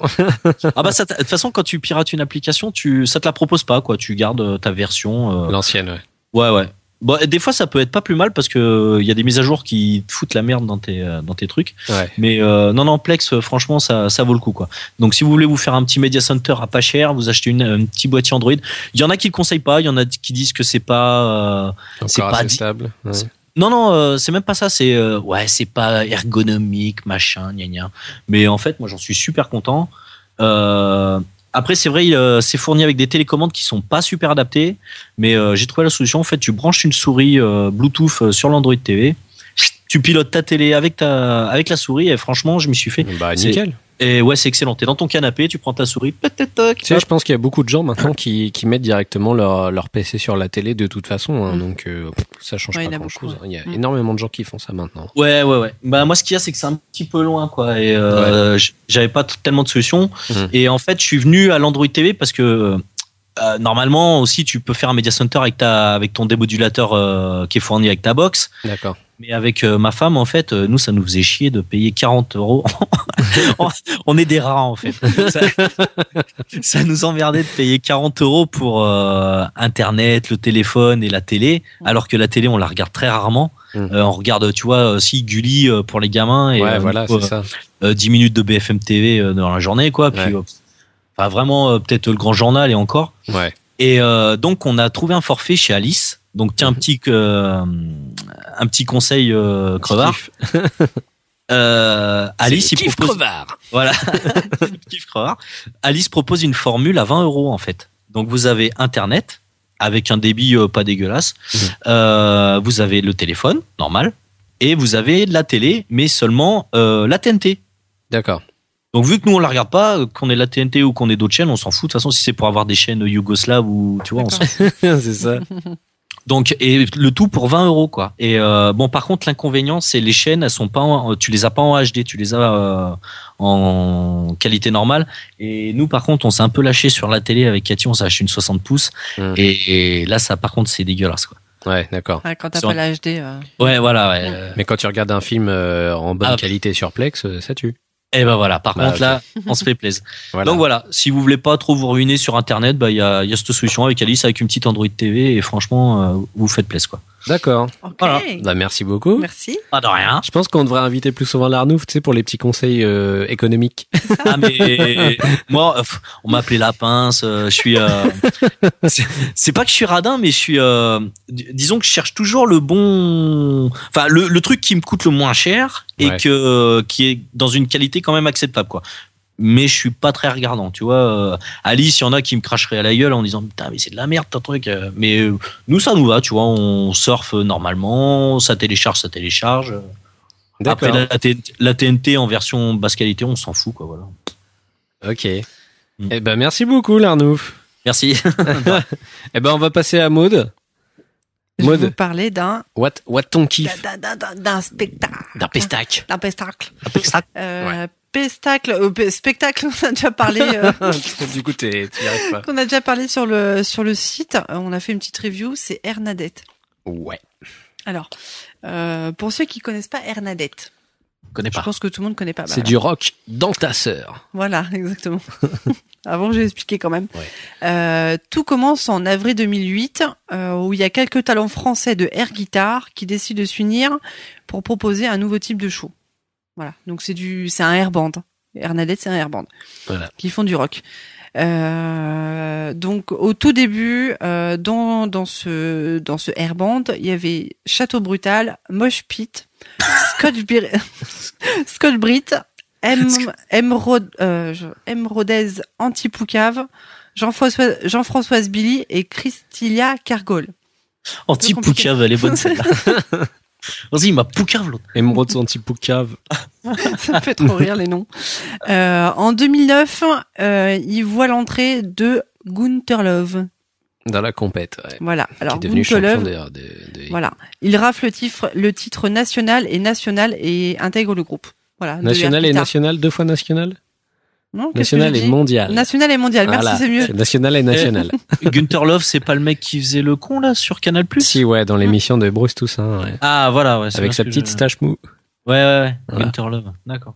Ah bah de toute façon quand tu pirates une application, ça te la propose pas, quoi. Tu gardes ta version. L'ancienne, ouais. Ouais. Bon, des fois, ça peut être pas plus mal parce que il y a des mises à jour qui te foutent la merde dans tes trucs. Ouais. Mais non, Plex, franchement, ça vaut le coup, quoi. Donc, si vous voulez vous faire un petit Media Center à pas cher, vous achetez un petit boîtier Android. Il y en a qui le conseillent pas, il y en a qui disent que c'est pas assez stable. Ouais. Non, c'est même pas ça. C'est c'est pas ergonomique, machin, gna gna. Mais en fait, moi, j'en suis super content. Après, c'est vrai, c'est fourni avec des télécommandes qui sont pas super adaptées, mais j'ai trouvé la solution. En fait, tu branches une souris Bluetooth sur l'Android TV, tu pilotes ta télé avec la souris, et franchement, je m'y suis fait. Bah, nickel. Et ouais, c'est excellent. T'es dans ton canapé, tu prends ta souris, tu sais, je pense qu'il y a beaucoup de gens maintenant qui mettent directement leur PC sur la télé de toute façon, hein, donc ça change pas grand chose. Il y a énormément de gens qui font ça maintenant. Ouais. Bah moi, ce qu'il y a, c'est que c'est un petit peu loin, quoi. Et j'avais pas tellement de solutions. Et en fait, je suis venu à l'Android TV parce que normalement aussi, tu peux faire un Media Center avec ton démodulateur qui est fourni avec ta box. D'accord. Mais avec ma femme, en fait, nous, ça nous faisait chier de payer 40 €. On est des rats, en fait. Ça nous emmerdait de payer 40 € pour Internet, le téléphone et la télé, alors que la télé, on la regarde très rarement. On regarde, tu vois, Gulli pour les gamins et voilà, c'est ça. 10 minutes de BFM TV dans la journée, quoi. Puis, vraiment, peut-être le grand journal et encore. Ouais. Et donc, on a trouvé un forfait chez Alice. Donc tiens, un petit conseil crevard. Alice, il propose crevard. Voilà. Kiff crevard. Alice propose une formule à 20 € en fait. Donc vous avez Internet avec un débit pas dégueulasse. Vous avez le téléphone normal et vous avez la télé, mais seulement la TNT. D'accord. Donc vu que nous on la regarde pas, qu'on ait la TNT ou qu'on ait d'autres chaînes, on s'en fout. De toute façon, si c'est pour avoir des chaînes yougoslaves ou tu vois, on s'en fout. C'est ça. Donc, et le tout pour 20 €, quoi. Et bon, par contre, l'inconvénient, c'est les chaînes, elles sont pas, tu les as pas en HD, tu les as en qualité normale. Et nous, par contre, on s'est un peu lâché sur la télé avec Cathy, on s'est acheté une 60 pouces. Et là, ça, par contre, c'est dégueulasse, quoi. Ouais, d'accord. Ouais, quand t'as pas la HD. Ouais, voilà. Ouais. Mais quand tu regardes un film en bonne qualité sur Plex, ça tue. Et ben voilà, par contre là, on se fait plaisir. Voilà. Donc voilà, si vous voulez pas trop vous ruiner sur Internet, il y a cette solution avec Alice, avec une petite Android TV, et franchement, vous faites plaisir, quoi. D'accord. Ok. Voilà. Bah, merci beaucoup. Merci. Pas de rien. Je pense qu'on devrait inviter plus souvent l'Arnouf, tu sais, pour les petits conseils économiques. Ah mais moi, on m'a appelé la pince. Je suis. C'est pas que je suis radin, mais je suis. Disons que je cherche toujours le bon. Enfin, le truc qui me coûte le moins cher et Ouais. qui est dans une qualité quand même acceptable, quoi. Mais je suis pas très regardant, tu vois. Alice, il y en a qui me cracheraient à la gueule en disant putain mais c'est de la merde ton truc. Mais nous ça nous va, tu vois. On surfe normalement, ça télécharge. D'accord. Après la TNT en version basse qualité, on s'en fout, quoi. Voilà. Ok. Eh ben, merci beaucoup, l'Arnouf. Merci. Eh ben, on va passer à Maud. Je vais Maud, vous parler d'un what ton kiff? d'un spectacle. D'un pestac. D'un pestacle. Ouais. Spectacle, on a déjà parlé. Du coup, tu y arrives pas. Qu'on a déjà parlé sur le site. On a fait une petite review. C'est Hernadette. Ouais. Alors, pour ceux qui connaissent pas Hernadette, Je connais je pas. pense que tout le monde connaît pas. Bah, C'est du rock dans ta sœur. Voilà, exactement. Avant, j'ai expliqué quand même. Tout commence en avril 2008, où il y a quelques talents français de air guitar qui décident de s'unir pour proposer un nouveau type de show. Voilà. Donc c'est un air band. Hernadette, c'est un air band. Voilà. Qui font du rock. Donc au tout début, dans ce air band, il y avait Château Brutal, Mosh Pit, Scotch Brit, M. Rodez Antipoucave, Jean-Françoise Billy et Christilia Cargol. Anti-poucave, elle est bonne celle-là. Vas-y, il m'a poucave l'autre. Émeraude anti-poucave. Ça me fait trop rire les noms. En 2009, il voit l'entrée de Gunther Love. Dans la compète, ouais. Voilà. Alors qui est devenu Gunther champion Love, d'ailleurs de... voilà, il rafle le titre national et intègre le groupe. Voilà. de National air et guitar. national, 2 fois national. Non, qu'est-ce que National j'ai et dit mondial. National et mondial. Merci, Voilà. c'est mieux. National et national. Gunther Love, c'est pas le mec qui faisait le con là sur Canal+. Si, ouais, dans l'émission de Bruce Toussaint, ouais. Ah voilà, ouais. c'est Avec bien sa ce que petite je- stache mou. Ouais. Voilà. Gunther Love, d'accord.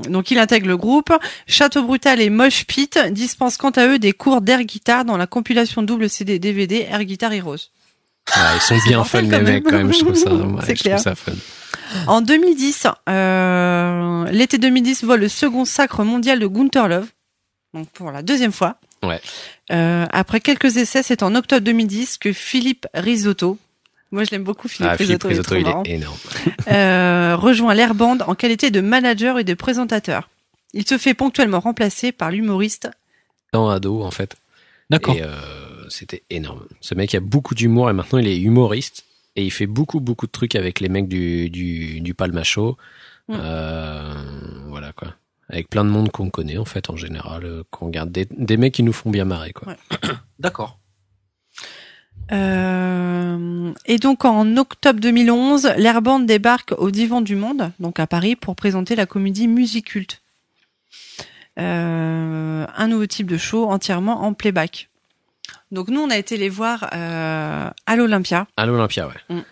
Donc il intègre le groupe. Château Brutal et Mosh Pit dispensent quant à eux des cours d'air guitare dans la compilation double CD DVD Air Guitar Heroes. Ouais, ils sont bien fun, mortel, les quand même. mecs, quand même, je trouve ça, ouais, C'est je clair. trouve ça fun. En 2010, l'été 2010 voit le second sacre mondial de Gunther Love. Donc pour la deuxième fois. Ouais. Après quelques essais, c'est en octobre 2010 que Philippe Risotto, moi je l'aime beaucoup Philippe Philippe Risotto, Risotto, il est il trop marrant, est énorme. rejoint l'Air Band en qualité de manager et de présentateur. Il se fait ponctuellement remplacer par l'humoriste. Dans ado, en fait. D'accord. Et c'était énorme. Ce mec a beaucoup d'humour et maintenant il est humoriste. Et il fait beaucoup de trucs avec les mecs du Palmacho. Voilà, quoi. Avec plein de monde qu'on connaît, en fait, en général, qu'on regarde. Des mecs qui nous font bien marrer, quoi. Ouais. D'accord. Et donc en octobre 2011, l'Air Band débarque au Divan du Monde, donc à Paris, pour présenter la comédie Musiculte. Un nouveau type de show entièrement en playback. Donc nous, on a été les voir à l'Olympia. À l'Olympia, ouais.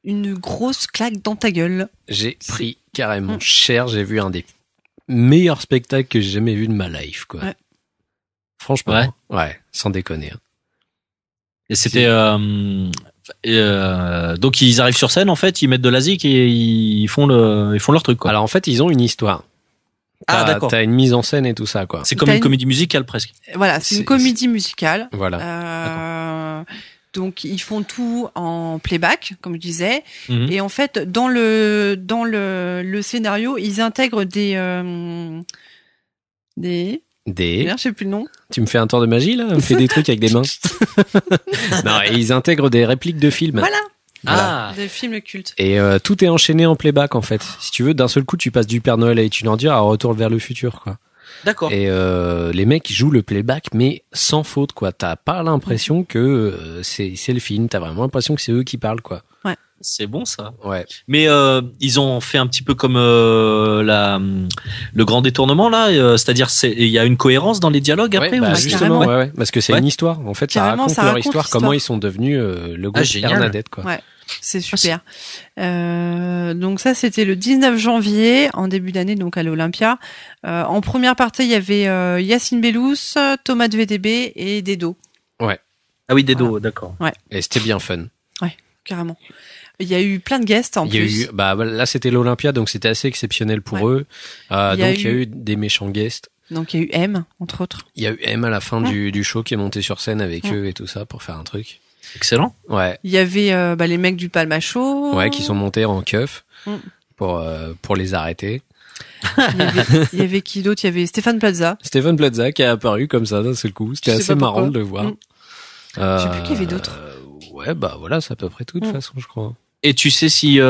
Une grosse claque dans ta gueule. J'ai pris carrément cher. J'ai vu un des meilleurs spectacles que j'ai jamais vu de ma life, quoi. Ouais. Franchement. Ouais, sans déconner. Et c'était donc ils arrivent sur scène en fait, ils mettent de la zik et ils font leur truc quoi. Alors en fait, ils ont une histoire. Ah, d'accord. T'as une mise en scène et tout ça, quoi. C'est comme T'as une une- comédie musicale presque. Voilà, c'est C'est- une comédie musicale. Voilà. Donc ils font tout en playback, comme je disais. Mhm. Et en fait, dans le scénario, ils intègrent des merde, je sais plus le nom. Tu me fais un tour de magie, là? Me fais des trucs avec des mains. Non, et ils intègrent des répliques de films. Voilà, Ah. des films cultes. Et tout est enchaîné en playback, en fait. Si tu veux, d'un seul coup, tu passes du Père Noël à une ordure à Retour vers le futur, quoi. D'accord. Et les mecs jouent le playback, mais sans faute, quoi. T'as pas l'impression que c'est le film. T'as vraiment l'impression que c'est eux qui parlent, quoi. C'est bon ça. Ouais. Mais ils ont fait un petit peu comme le grand détournement là, c'est-à-dire il y a une cohérence dans les dialogues après. Ouais, bah, ou- justement, carrément. ouais, parce que c'est Ouais. une histoire. En fait, Carrément, ça ça raconte leur raconte histoire, l'histoire. comment ils sont devenus le groupe génial. Hernadette, quoi. Ouais, c'est super. Donc ça, c'était le 19 janvier, en début d'année, donc à l'Olympia. En première partie, il y avait Yacine Bellous, Thomas de VDB et Dedo. Ah oui, Dedo, d'accord. Et c'était bien fun. Carrément. Il y a eu plein de guests en plus. Là c'était l'Olympia, donc c'était assez exceptionnel pour eux. Il y a eu des méchants guests. Donc il y a eu M, entre autres. Il y a eu M à la fin du show qui est monté sur scène avec eux et tout ça pour faire un truc. Excellent. Ouais. Il y avait les mecs du Palma Show. Ouais, qui sont montés en keuf pour les arrêter. Il y avait qui d'autre? Il y avait Stéphane Plaza. Stéphane Plaza qui est apparu comme ça d'un seul coup. C'était assez marrant de le voir. Je sais plus qu'il y avait d'autres. Ouais, bah voilà, c'est à peu près tout de toute façon, je crois. Et tu sais si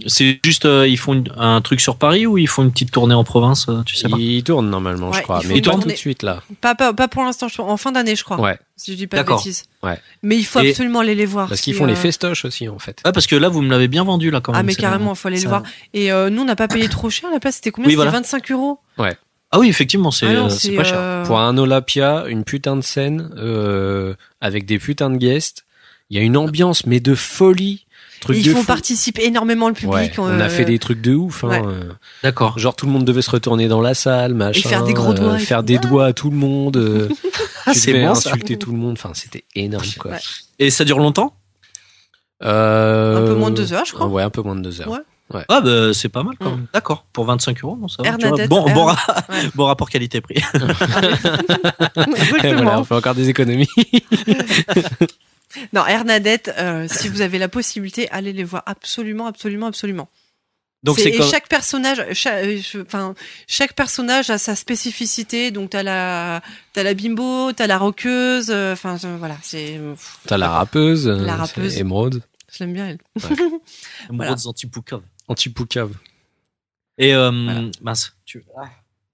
c'est juste ils font un truc sur Paris ou ils font une petite tournée en province, tu sais pas? Ils tournent normalement, je crois, mais ils tournent tout de suite là. Pas pour l'instant, en fin d'année, je crois. Ouais. Si je dis pas de bêtises. Ouais. Mais il faut absolument aller les voir. Parce qu'ils font les festoches aussi en fait. Ouais, parce que là vous me l'avez bien vendu là quand même. Ah mais carrément, il faut aller le voir. Et nous on n'a pas payé trop cher, la place c'était combien? C'était 25 €. Ouais. Ah oui, effectivement, c'est pas cher. Pour un Olympia, une putain de scène avec des putains de guests. Il y a une ambiance mais de folie. Ils font participer énormément le public. Ouais, on a fait des trucs de ouf. D'accord. Genre tout le monde devait se retourner dans la salle, machin. Et faire des gros doigts. Faire des doigts à tout le monde. C'est bon, insulter tout le monde. Enfin, c'était énorme, quoi. Ouais. Et ça dure longtemps? Un peu moins de 2 heures, je crois. Ouais, un peu moins de 2 heures. Ouais. Ah bah c'est pas mal quand même. D'accord. Pour 25 €, bon ça va. Bon rapport qualité-prix. Voilà, on fait encore des économies. Non, Hernadette, si vous avez la possibilité, allez les voir absolument. Donc chaque personnage, chaque personnage a sa spécificité. Donc t'as la bimbo, t'as la rockeuse. Voilà, c'est. T'as la rappeuse. Émeraude. Je l'aime bien elle. Émeraude Anti-Poucave. Et mince, j'ai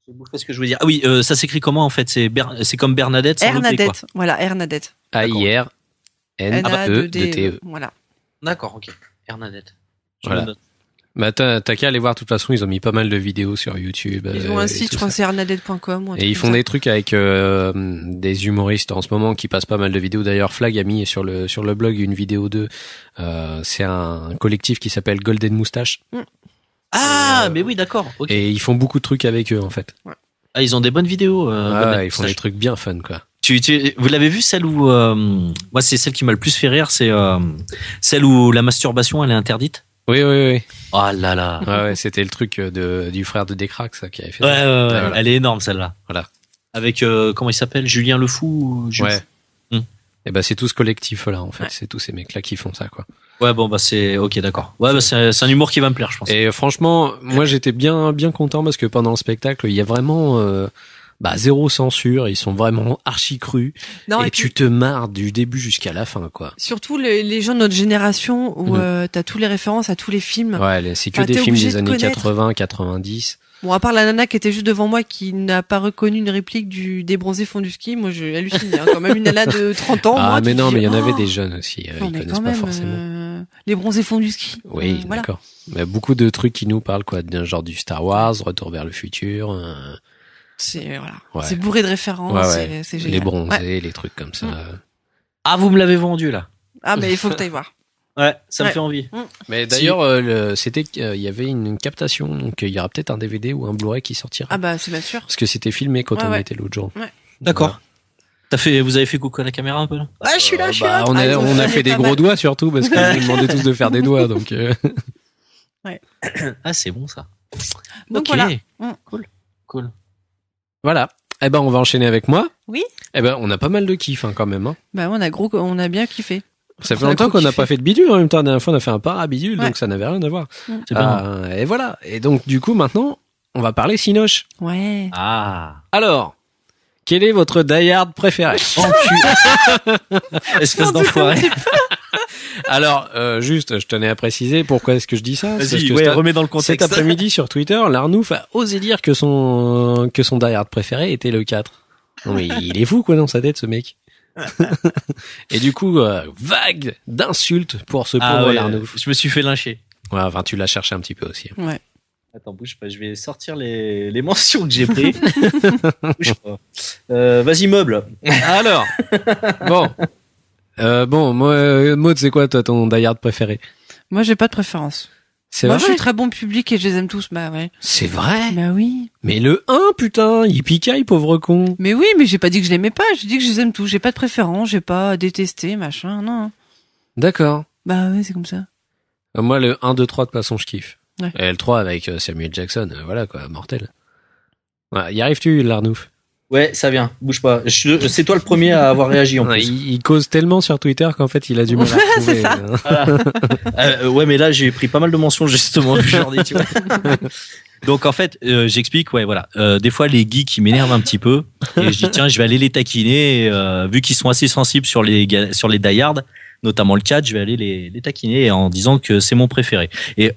bouffé ce que je voulais dire. Ah oui, ça s'écrit comment en fait? C'est comme Bernadette. Hernadette, voilà, Hernadette. A-I-R-N-A-D-E-T-E. Voilà. D'accord, ok. Hernadette. Voilà. Bah t'as qu'à aller voir, de toute façon, ils ont mis pas mal de vidéos sur YouTube. Ils ont un site, je crois que c'est hernadette.com. Et ils font des trucs avec des humoristes en ce moment qui passent pas mal de vidéos. D'ailleurs, Flag a mis sur le blog une vidéo d'eux. C'est un collectif qui s'appelle Golden Moustache. Ah, mais oui, d'accord. Okay. Et ils font beaucoup de trucs avec eux, en fait. Ouais. Ah, ils ont des bonnes vidéos. Ils font des trucs bien fun, quoi. Vous l'avez vu, celle où moi c'est celle qui m'a le plus fait rire, c'est celle où la masturbation elle est interdite. Oui. Oh là là. Ouais, c'était le truc du frère de Descraques, ça, qui avait fait ça. Ouais, voilà. Elle est énorme celle-là. Voilà. Avec comment il s'appelle, Julien Le Fou. Ouais. Et bah c'est tout ce collectif là, en fait. C'est tous ces mecs là qui font ça, quoi. Ouais, bon bah c'est ok, d'accord. Ouais, bah c'est un humour qui va me plaire, je pense. Et franchement, moi j'étais bien content parce que pendant le spectacle, il y a vraiment zéro censure, ils sont vraiment archi crus. Et tu te marres du début jusqu'à la fin, quoi. Surtout les gens de notre génération où t'as tous les références à tous les films. Ouais, c'est que des films des années 80, 90. Bon, à part la nana qui était juste devant moi qui n'a pas reconnu une réplique des bronzés fond du ski, moi j'ai halluciné, quand même une nana de 30 ans. Ah, mais non, mais il y en avait des jeunes aussi, ils connaissent pas forcément. Les bronzés fond du ski. Oui, d'accord. Mais beaucoup de trucs qui nous parlent, quoi, d'un genre du Star Wars, Retour vers le futur. C'est c'est bourré de références, c'est génial. Les bronzés, les trucs comme ça. Ah, vous me l'avez vendu là. Ah, mais il faut que t'ailles voir. Ouais, ça me fait envie. Mais d'ailleurs, c'était il y avait une captation, donc il y aura peut-être un DVD ou un Blu-ray qui sortira. Ah bah c'est bien sûr. Parce que c'était filmé quand on était l'autre jour. Ouais. D'accord. Vous avez fait coucou à la caméra un peu là? Ouais, je suis là. On a fait des gros doigts surtout parce qu'ils nous demandaient tous de faire des doigts, donc. Ouais. Ah, c'est bon ça. Donc voilà. Cool. Voilà. Eh ben, on va enchaîner avec moi. Oui. Eh ben, on a pas mal de kiff quand même. Hein. Bah, on a bien kiffé. Ça fait longtemps qu'on n'a pas fait de bidule en même temps. La dernière fois, on a fait un parabidule, donc ça n'avait rien à voir. C'est bien. Et voilà. Et donc, du coup, maintenant, on va parler Cinoche. Ouais. Ah. Alors, quel est votre die-hard préféré? Espèce d'enfoiré. Alors, juste, je tenais à préciser pourquoi est-ce que je dis ça. Vas-y, remets dans le contexte. Cet après-midi sur Twitter, l'Arnouf a osé dire que son die-hard préféré était le 4. Non mais il est fou, quoi, dans sa tête, ce mec. Et du coup, vague d'insultes pour ce pauvre Arnouf. Je me suis fait lyncher. Ouais, enfin, tu l'as cherché un petit peu aussi. Ouais. Attends, bouge pas, je vais sortir les mentions que j'ai pris. Bouge pas. Vas-y, meuble. Alors, bon, moi, Maud, c'est quoi, toi, ton die-hard préféré? Moi, j'ai pas de préférence. C'est Moi, vrai. je suis très bon public et je les aime tous. Bah ouais. C'est vrai. Bah oui. Mais le 1, putain, il picaille, pauvre con. Mais oui, mais j'ai pas dit que je l'aimais pas. J'ai dit que je les aime tous. J'ai pas de préférence. J'ai pas détesté, machin. Non. D'accord. Bah ouais, c'est comme ça. Moi, le 1, 2, 3, de toute façon, je kiffe. Ouais. Et le 3 avec Samuel Jackson, voilà quoi, mortel. Ouais, y arrives-tu, Larnouf? Ouais, ça vient. Bouge pas. C'est toi le premier à avoir réagi en Ouais, plus. il cause tellement sur Twitter qu'en fait, il a du mal à retrouver. ça. Voilà. Ouais, mais là j'ai pris pas mal de mentions justement aujourd'hui, tu vois. Donc en fait, j'explique. Ouais, voilà. Des fois les geeks ils m'énervent un petit peu et je dis tiens, je vais aller les taquiner. Et, vu qu'ils sont assez sensibles sur les die hard, notamment le 4, je vais aller les taquiner en disant que c'est mon préféré. Et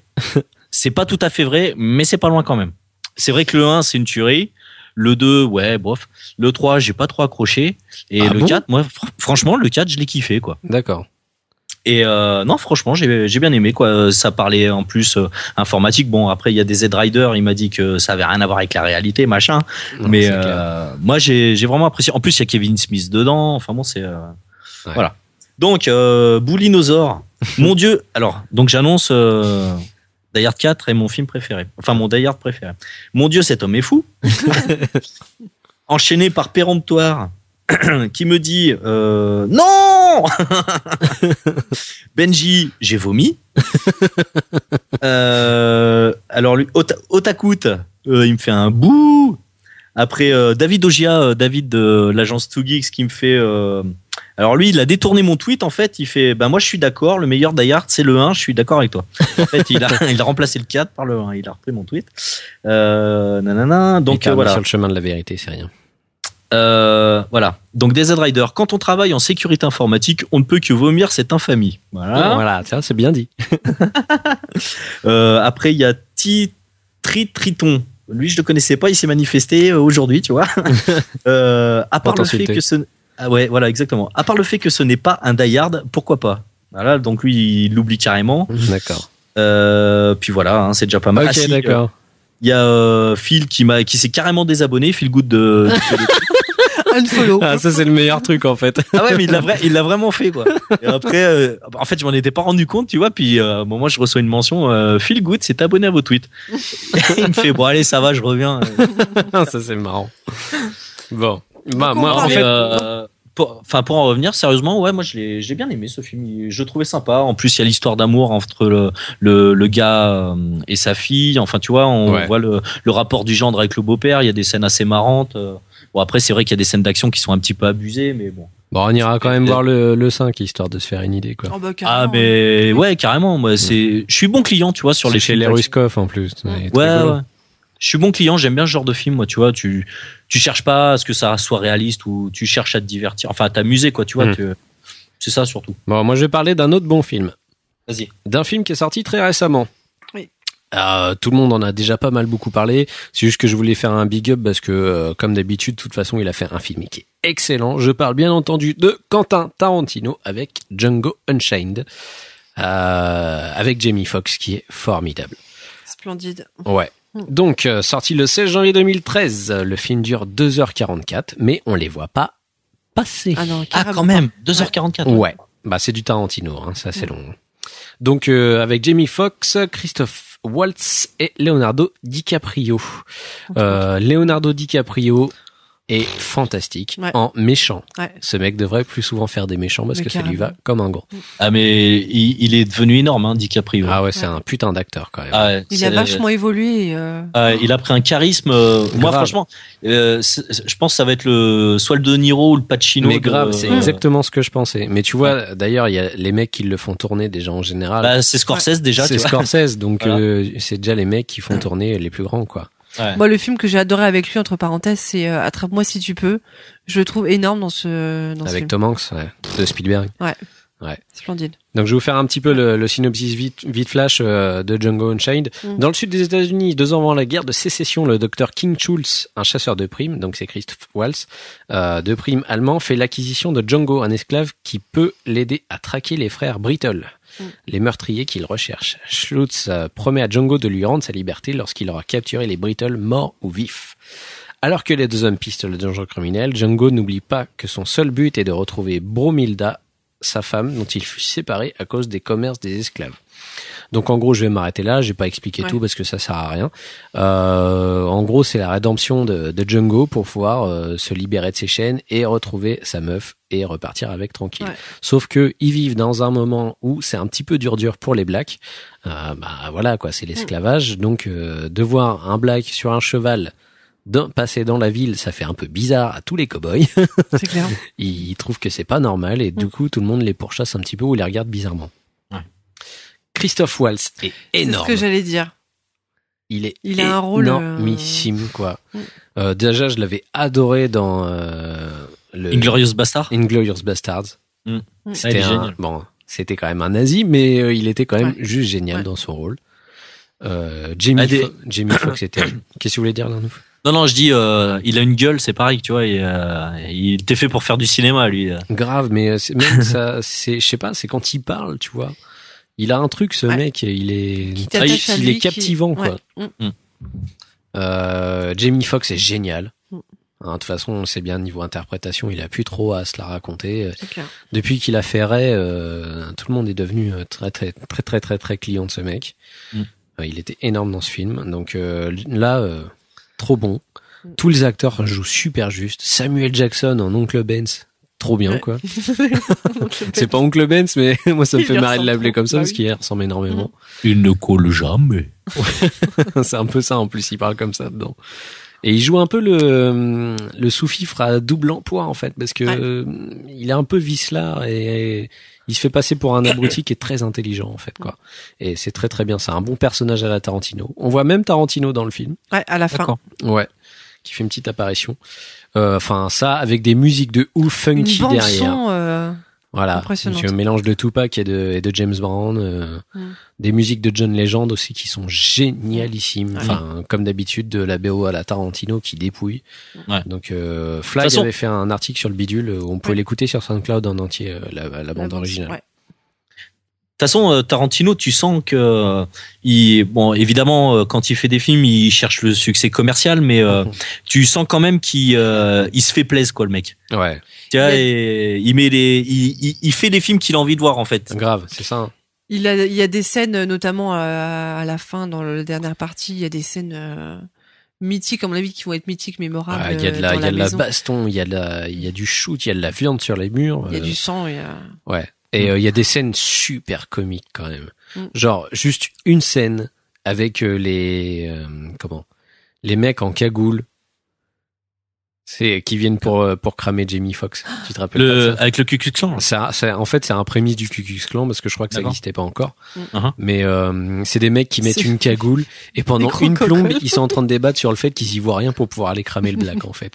c'est pas tout à fait vrai, mais c'est pas loin quand même. C'est vrai que le 1 c'est une tuerie. Le 2, ouais, bof. Le 3, j'ai pas trop accroché. Et Ah le bon 4, moi, franchement, le 4, je l'ai kiffé, quoi. D'accord. Et non, franchement, j'ai bien aimé, quoi. Ça parlait en plus informatique. Bon, après, il y a des Z-Riders, il m'a dit que ça avait rien à voir avec la réalité, machin. Non, Mais c'est clair. moi, j'ai vraiment apprécié. En plus, il y a Kevin Smith dedans. Enfin bon, c'est... Ouais. Voilà. Donc, Boulinosaure. Mon Dieu. Alors, donc j'annonce... Die Hard 4 est mon film préféré. Enfin, mon Die Hard préféré. Mon Dieu, cet homme est fou. Enchaîné par Péremptoire, qui me dit non. Benji, j'ai vomi. Alors lui, Otakut, il me fait un bouh. Après David Ogia, David de l'agence 2Geeks, qui me fait alors lui, il a détourné mon tweet en fait. Il fait moi je suis d'accord, le meilleur Die Hard c'est le 1, je suis d'accord avec toi. En fait, il a remplacé le 4 par le 1, il a repris mon tweet. Nanana, donc voilà. Sur le chemin de la vérité, c'est rien. Voilà. Donc des Z-Rider, quand on travaille en sécurité informatique, on ne peut que vomir cette infamie. Voilà. Voilà, tiens, c'est bien dit. Après, il y a Triton. Lui, je le connaissais pas, il s'est manifesté aujourd'hui, tu vois. À part le fait que ouais, voilà, exactement. À part le fait que ce n'est pas un Die Hard, pourquoi pas? Voilà, donc lui, il l'oublie carrément. D'accord. Puis voilà, hein, c'est déjà pas mal. Ok, d'accord. Il y a Phil qui s'est carrément désabonné, Phil Good de Unfollow. Ah, ça, c'est le meilleur truc, en fait. Ah ouais, mais il l'a vraiment fait, quoi. Et après, en fait, je m'en étais pas rendu compte, tu vois. Puis, moi, je reçois une mention, Phil Good s'est abonné à vos tweets. Il me fait, bon, allez, ça va, je reviens. Ça, c'est marrant. Bon. Bah, Donc, moi, en fait, pour en revenir, sérieusement, ouais, moi, j'ai bien aimé ce film. Je le trouvais sympa. En plus, il y a l'histoire d'amour entre le gars et sa fille. Enfin, tu vois, on voit le rapport du gendre avec le beau-père. Il y a des scènes assez marrantes. Bon, après, c'est vrai qu'il y a des scènes d'action qui sont un petit peu abusées, mais bon. Bon, on ira quand même voir le 5, histoire de se faire une idée, quoi. Oh, bah, Ah, mais ouais, carrément. Moi, je suis bon client, tu vois, sur C'est les chez films les d'action. Ruskov, en plus. Ouais. Je suis bon client, j'aime bien ce genre de film, moi, tu vois. Tu cherches pas à ce que ça soit réaliste ou tu cherches à te divertir, enfin, à t'amuser, quoi, tu vois. C'est ça, surtout. Bon, moi, je vais parler d'un autre bon film. Vas-y. D'un film qui est sorti très récemment. Oui. Tout le monde en a déjà pas mal beaucoup parlé. C'est juste que je voulais faire un big up parce que, comme d'habitude, de toute façon, il a fait un film qui est excellent. Je parle bien entendu de Quentin Tarantino avec Django Unchained, avec Jamie Foxx qui est formidable. Splendide. Ouais. Donc, sorti le 16 janvier 2013, le film dure 2h44, mais on les voit pas passer. Ah non, Ah, quand même, 2h44. Ouais. Bah, c'est du Tarantino, hein, c'est assez long. Donc, avec Jamie Foxx, Christophe Waltz et Leonardo DiCaprio. Leonardo DiCaprio est fantastique en méchant. Ouais. Ce mec devrait plus souvent faire des méchants parce que ça lui va comme un gros. Ah, mais il est devenu énorme, hein, DiCaprio. Ah ouais, c'est un putain d'acteur quand même. Ah, il a vachement évolué. Il a pris un charisme. Moi, franchement, je pense que ça va être soit le De Niro ou le Pacino. Mais grave, c'est exactement ce que je pensais. Mais tu vois, d'ailleurs, il y a les mecs qui le font tourner déjà en général. Bah, c'est Scorsese déjà. C'est Scorsese, donc voilà. C'est déjà les mecs qui font tourner les plus grands, quoi. Ouais. Moi, le film que j'ai adoré avec lui, entre parenthèses, c'est Attrape-moi si tu peux. Je le trouve énorme dans ce film. Avec Tom Hanks, de Spielberg. Ouais. Ouais. Splendide. Donc, je vais vous faire un petit peu le synopsis vite flash de Django Unchained. Dans le sud des États-Unis, 2 ans avant la guerre de sécession, le docteur King Schultz, un chasseur de primes, donc c'est Christoph Waltz, de primes allemand, fait l'acquisition de Django, un esclave qui peut l'aider à traquer les frères Brittle, les meurtriers qu'il recherche. Schultz promet à Django de lui rendre sa liberté lorsqu'il aura capturé les Brittle morts ou vifs. Alors que les deux hommes pistent le danger criminel, Django n'oublie pas que son seul but est de retrouver Bromilda, sa femme dont il fut séparé à cause des commerces des esclaves. Donc en gros, je vais m'arrêter là. J'ai pas expliqué tout parce que ça sert à rien. En gros, c'est la rédemption de Django pour pouvoir se libérer de ses chaînes et retrouver sa meuf et repartir avec tranquille. Ouais. Sauf que ils vivent dans un moment où c'est un petit peu dur pour les blacks. Voilà quoi, c'est l'esclavage. Donc de voir un black sur un cheval passer dans la ville, ça fait un peu bizarre à tous les cow-boys. C'est clair. Ils trouvent que c'est pas normal et du coup tout le monde les pourchasse un petit peu ou les regarde bizarrement. Ouais. Christophe Waltz est énorme. C'est ce que j'allais dire. Il a un rôle énormissime quoi. Déjà je l'avais adoré dans le Inglourious Basterds. C'était c'était quand même un nazi mais il était quand même juste génial dans son rôle. Jamie Foxx était. Qu'est-ce que vous voulez dire là nous? Non, je dis, il a une gueule, c'est pareil, tu vois, il était fait pour faire du cinéma, lui. Grave, mais même ça, je sais pas, c'est quand il parle, tu vois. Il a un truc, ce mec, il est captivant, quoi. Jamie Foxx est génial. De toute façon, on sait bien, niveau interprétation, il a plus trop à se la raconter. Depuis qu'il a fait Ray, tout le monde est devenu très client de ce mec. Il était énorme dans ce film. Donc là, trop bon. Tous les acteurs jouent super juste. Samuel Jackson en Oncle Benz, trop bien quoi. C'est pas Oncle Benz, mais moi ça me fait marrer de l'appeler comme ça parce qu'il ressemble énormément. Il ne colle jamais. C'est un peu ça en plus, il parle comme ça dedans. Et il joue un peu le sous-fifre à double emploi en fait parce que il est un peu vicelard et il se fait passer pour un abruti qui est très intelligent en fait quoi. Et c'est très bien, c'est un bon personnage à la Tarantino. On voit même Tarantino dans le film. Ouais, à la fin. Ouais, qui fait une petite apparition. Enfin ça avec des musiques de ouf funky une bande derrière. Son, voilà, donc un mélange de Tupac et de James Brown, des musiques de John Legend aussi qui sont génialissimes. Enfin, comme d'habitude de la BO à la Tarantino qui dépouille. Ouais. Donc Flag avait fait un article sur le bidule où on pouvait l'écouter sur SoundCloud en entier la bande originale. Ouais. De toute façon, Tarantino, tu sens que évidemment, quand il fait des films, il cherche le succès commercial, mais tu sens quand même qu'il se fait plaisir, quoi, le mec. Ouais. Tu vois, et il fait les films qu'il a envie de voir, en fait. Grave, c'est ça. Il y a des scènes, notamment à la fin, dans la dernière partie, il y a des scènes mythiques, à mon avis, qui vont être mythiques, mémorables. Il y a de la baston, il y a du shoot, il y a de la viande sur les murs. Il y a du sang, Ouais. Et il y a des scènes super comiques quand même. Genre juste une scène avec les mecs en cagoule, qui viennent pour cramer Jamie Foxx. Tu te rappelles pas de ça? Avec le Ku Klux Klan. En fait, c'est un prémisse du Ku Klux Klan parce que je crois que ça n'existait pas encore. Mais c'est des mecs qui mettent une cagoule et pendant une plombe, ils sont en train de débattre sur le fait qu'ils y voient rien pour pouvoir aller cramer le black en fait.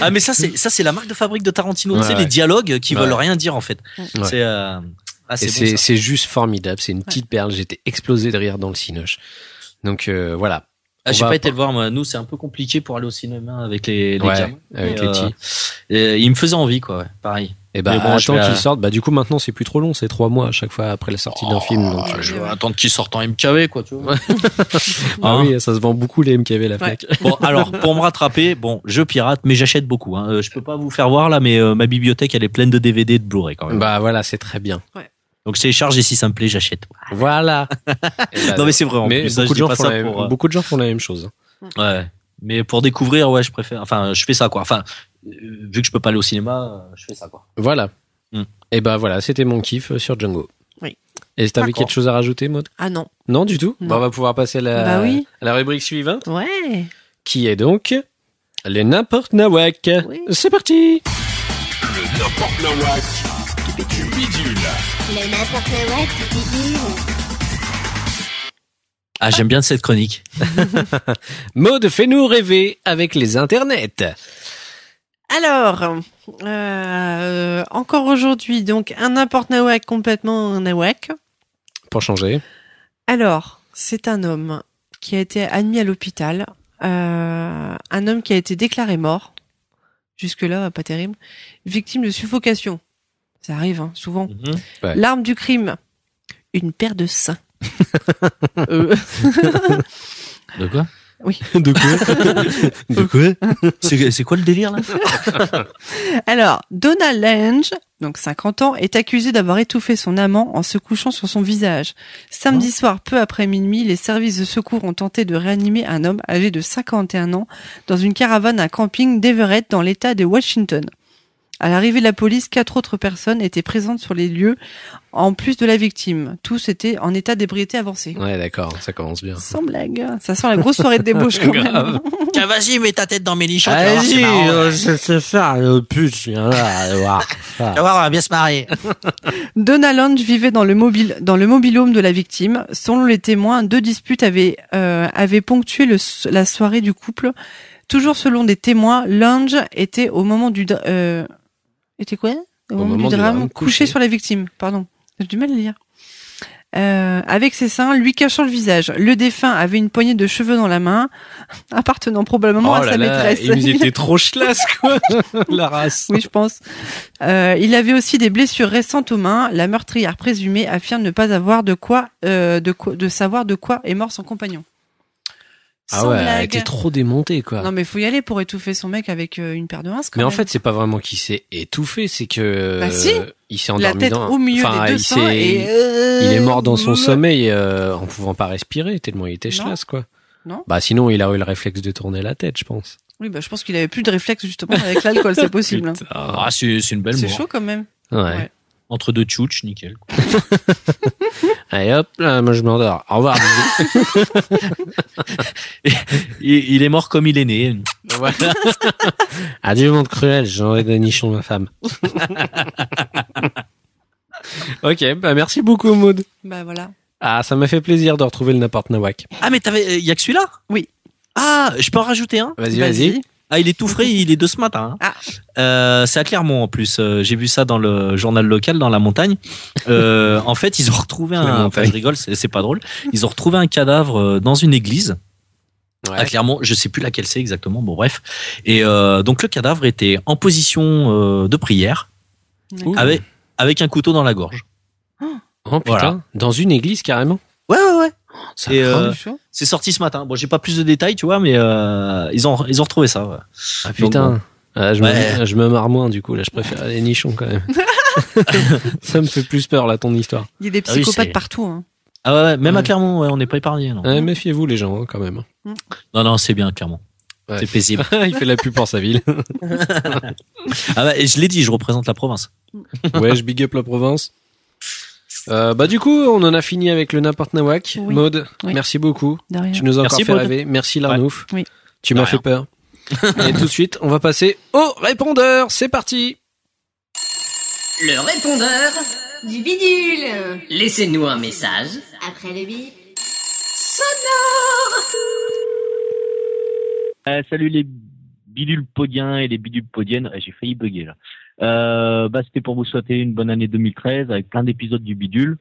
Ah mais ça c'est la marque de fabrique de Tarantino. Tu sais, les dialogues qui veulent rien dire en fait. C'est juste formidable. C'est une petite perle. J'étais explosé de rire dans le cinoche. Donc voilà. J'ai pas été le voir, moi. Nous, c'est un peu compliqué pour aller au cinéma avec les gamins. Avec les petits. Il me faisait envie, quoi, pareil. Et attends qu'ils sortent. Du coup, maintenant, c'est plus trop long. C'est 3 mois à chaque fois après la sortie d'un film. Donc, je vais attendre qu'ils sortent en MKV, quoi, tu vois. Oui, ça se vend beaucoup, les MKV, la FNAC. Bon, alors, pour me rattraper, je pirate, mais j'achète beaucoup, hein. Je peux pas vous faire voir, là, mais ma bibliothèque, elle est pleine de DVD et de Blu-ray, quand même. Voilà, c'est très bien. Ouais. Donc je télécharge et si ça me plaît, j'achète. Voilà. Non mais c'est vrai. Mais beaucoup de gens font la même chose. Ouais. Mais pour découvrir, je préfère. Enfin, je fais ça, quoi. Enfin, vu que je peux pas aller au cinéma, je fais ça, quoi. Voilà. Et voilà, c'était mon kiff sur Django. Oui. Et t'avais quelque chose à rajouter, Maud? Ah non. Non du tout. Non. On va pouvoir passer à la rubrique suivante. Ouais. Qui est donc les n'importe nawak. Oui. C'est parti. Le n'importe nawak du bidule. Le n'importe nawak du bidule. Ah, j'aime bien cette chronique. Maud, fais-nous rêver avec les internets. Alors, encore aujourd'hui, donc un n'importe nawak complètement nawak. Pour changer. Alors, c'est un homme qui a été admis à l'hôpital. Un homme qui a été déclaré mort. Jusque-là, pas terrible. Victime de suffocation. Ça arrive, souvent. Ouais. L'arme du crime. Une paire de seins. De quoi? Oui. De quoi? De quoi? C'est quoi le délire là? Alors, Donna Lange, donc 50 ans, est accusée d'avoir étouffé son amant en se couchant sur son visage. Samedi soir, peu après minuit, les services de secours ont tenté de réanimer un homme âgé de 51 ans dans une caravane à camping d'Everett dans l'État de Washington. À l'arrivée de la police, 4 autres personnes étaient présentes sur les lieux, en plus de la victime. Tous étaient en état d'ébriété avancée. Ouais, d'accord, ça commence bien. Sans blague. Ça sent la grosse soirée de débauche quand même. Tiens, vas-y, mets ta tête dans mes nichons. Vas-y, je sais faire le pute, viens là, tu voir. Tu vas voir, on va bien se marier. Donna Lange vivait dans le mobil-home de la victime. Selon les témoins, 2 disputes avaient ponctué la soirée du couple. Toujours selon des témoins, Lange était au moment du drame couché sur la victime. Pardon, j'ai du mal à lire. Avec ses seins, lui cachant le visage. Le défunt avait une poignée de cheveux dans la main, appartenant probablement à sa maîtresse. Ils étaient trop chlasse, quoi, la race. Oui, je pense. Il avait aussi des blessures récentes aux mains. La meurtrière présumée affirme ne pas avoir de savoir de quoi est mort son compagnon. Ah ouais, elle était trop démontée, quoi. Non, mais faut y aller pour étouffer son mec avec une paire de rinces, quand mais même. en fait, c'est pas vraiment qu'il s'est étouffé, c'est que si. Il s'est endormi la tête au milieu des deux seins et il est mort dans son sommeil en pouvant pas respirer tellement il était chlasse, quoi. Non. Bah sinon, il a eu le réflexe de tourner la tête, je pense. Oui, bah je pense qu'il avait plus de réflexe justement avec l'alcool, c'est possible. Ah, c'est une belle mort. C'est chaud quand même. Ouais. Entre 2 tchouches, nickel. Allez hop, là, moi je m'endors. Au revoir. Il est mort comme il est né. Voilà. Adieu monde cruel, j'ai envie de nichon ma femme. Ok, bah merci beaucoup Maud. Bah voilà. Ah, ça m'a fait plaisir de retrouver le N'importe Nawak. Ah, mais y a que celui-là? Oui. Ah, je peux en rajouter un? Vas-y. Ah, il est tout frais, il est de ce matin. Hein. Ah. C'est à Clermont en plus. J'ai vu ça dans le journal local, dans la montagne. En fait, ils ont retrouvé enfin, je rigole, c'est pas drôle. Ils ont retrouvé un cadavre dans une église. Ouais. À Clermont, je sais plus laquelle c'est exactement. Bon, bref. Et donc le cadavre était en position de prière, avec un couteau dans la gorge. Oh putain, voilà. Dans une église carrément. Ouais. Ça c'est sorti ce matin. Bon, j'ai pas plus de détails, tu vois, mais ils ont retrouvé ça. Ouais. Ah putain. Donc, je me marre moins du coup. Là, je préfère les nichons quand même. Ça me fait plus peur là ton histoire. Il y a des psychopathes partout. Hein. Ah ouais, même à Clermont, on n'est pas épargné. Méfiez-vous les gens quand même. Non, c'est bien Clermont. Ouais. C'est paisible. Il fait la pub pour sa ville. Et je l'ai dit, je représente la province. Ouais, je big up la province. Du coup, on en a fini avec le N'importe Nawak. Oui. Maud, merci beaucoup. Tu nous as encore fait rêver. Merci Larnouf. Oui. Tu m'as fait peur. Et tout de suite, on va passer au répondeur. C'est parti. Le répondeur du bidule. Laissez-nous un message. Après le bip. Sonore. Salut les bidules podiens et les bidules podiennes. J'ai failli bugger là. C'était pour vous souhaiter une bonne année 2013 avec plein d'épisodes du bidule.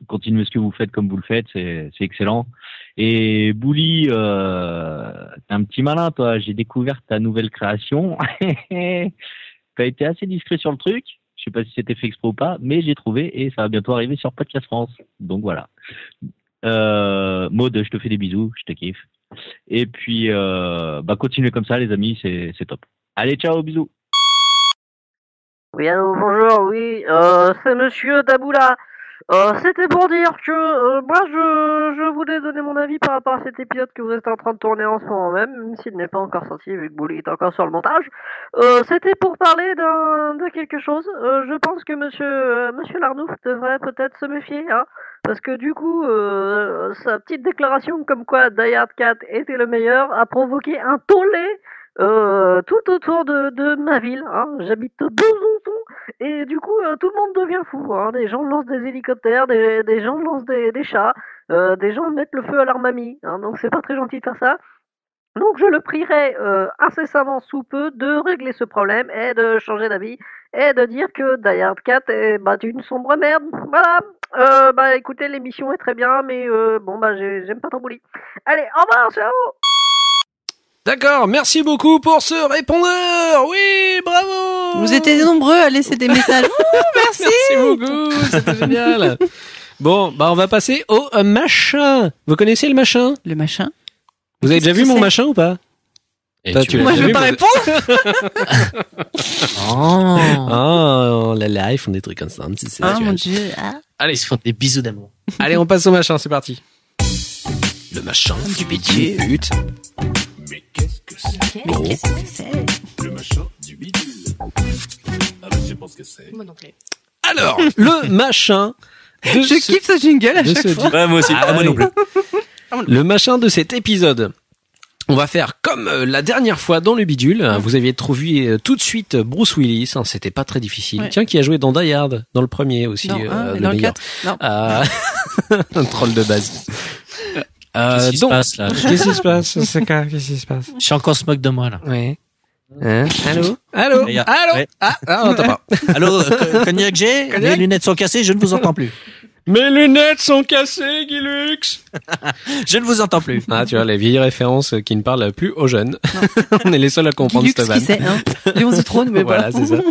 Continuez ce que vous faites comme vous le faites, c'est excellent. Et Bouli, t'es un petit malin toi, j'ai découvert ta nouvelle création. T'as été assez discret sur le truc, je sais pas si c'était fait exprès ou pas, mais j'ai trouvé et ça va bientôt arriver sur Podcast France. Donc voilà. Maud, je te fais des bisous, je te kiffe. Et puis continuez comme ça les amis, c'est top. Allez, ciao, bisous. Oui, allô, bonjour, oui, c'est Monsieur Daboula. C'était pour dire que moi je voulais donner mon avis par rapport à cet épisode que vous êtes en train de tourner en ce moment même s'il n'est pas encore sorti vu que Bouli est encore sur le montage. C'était pour parler de quelque chose. Je pense que Monsieur Larnouf devrait peut-être se méfier, hein, parce que du coup sa petite déclaration comme quoi Die Hard 4 était le meilleur a provoqué un tollé tout autour de ma ville, hein. J'habite Besançon et du coup tout le monde devient fou, hein. Des gens lancent des hélicoptères, des gens lancent des chats, des gens mettent le feu à leur mamie, hein. Donc c'est pas très gentil de faire ça. Donc je le prierai incessamment sous peu de régler ce problème et de changer d'avis et de dire que Die Hard 4 est une sombre merde. Voilà. Écoutez, l'émission est très bien, mais j'aime pas trop Bouli. Allez, au revoir, ciao. D'accord, merci beaucoup pour ce répondeur. Oui, bravo. Vous étiez nombreux à laisser des messages. Merci. Merci beaucoup, c'était génial. Bon, on va passer au machin. Vous connaissez le machin ? Le machin ? Vous avez déjà vu mon machin ou pas? Toi, Moi, je vais pas répondre. Oh là là, ils font des trucs comme ça. C'est Ah mon Dieu. Allez, ils se font des bisous d'amour. Allez, on passe au machin, c'est parti. Le machin du bidule. Mais qu'est-ce que c'est? Mais qu'est-ce que c'est? Le machin du bidule. Ah bah, je sais pas ce que c'est. Moi non plus. Alors, le machin de Je kiffe ce jingle à de chaque ce fois. Ouais, moi aussi. Ah, moi oui. non plus. Le machin de cet épisode. On va faire comme la dernière fois dans le bidule. Vous aviez trouvé tout de suite Bruce Willis. Hein, c'était pas très difficile. Ouais. Tiens, qui a joué dans Die Hard, dans le premier aussi. Dans le dans le meilleur. 4. Non. Un troll de base. Qu'est-ce qui se donc, passe là? qu'est-ce qui se passe? C'est quoi? Qu'est-ce qui se passe? Je suis encore se moque de moi là. Ouais. Hein? Allô? Allô? Regarde. Allô? Ouais. Ah, on n'entend pas. Allô, Cognac G? Cognac Les lunettes sont cassées, je ne vous entends plus. Mes lunettes sont cassées, Guilux. Je ne vous entends plus. Ah, tu vois, les vieilles références qui ne parlent plus aux jeunes. On est les seuls à comprendre Guilux, cette vanne. qui c'est, hein? Léon Zitrone, mais voilà. Voilà, c'est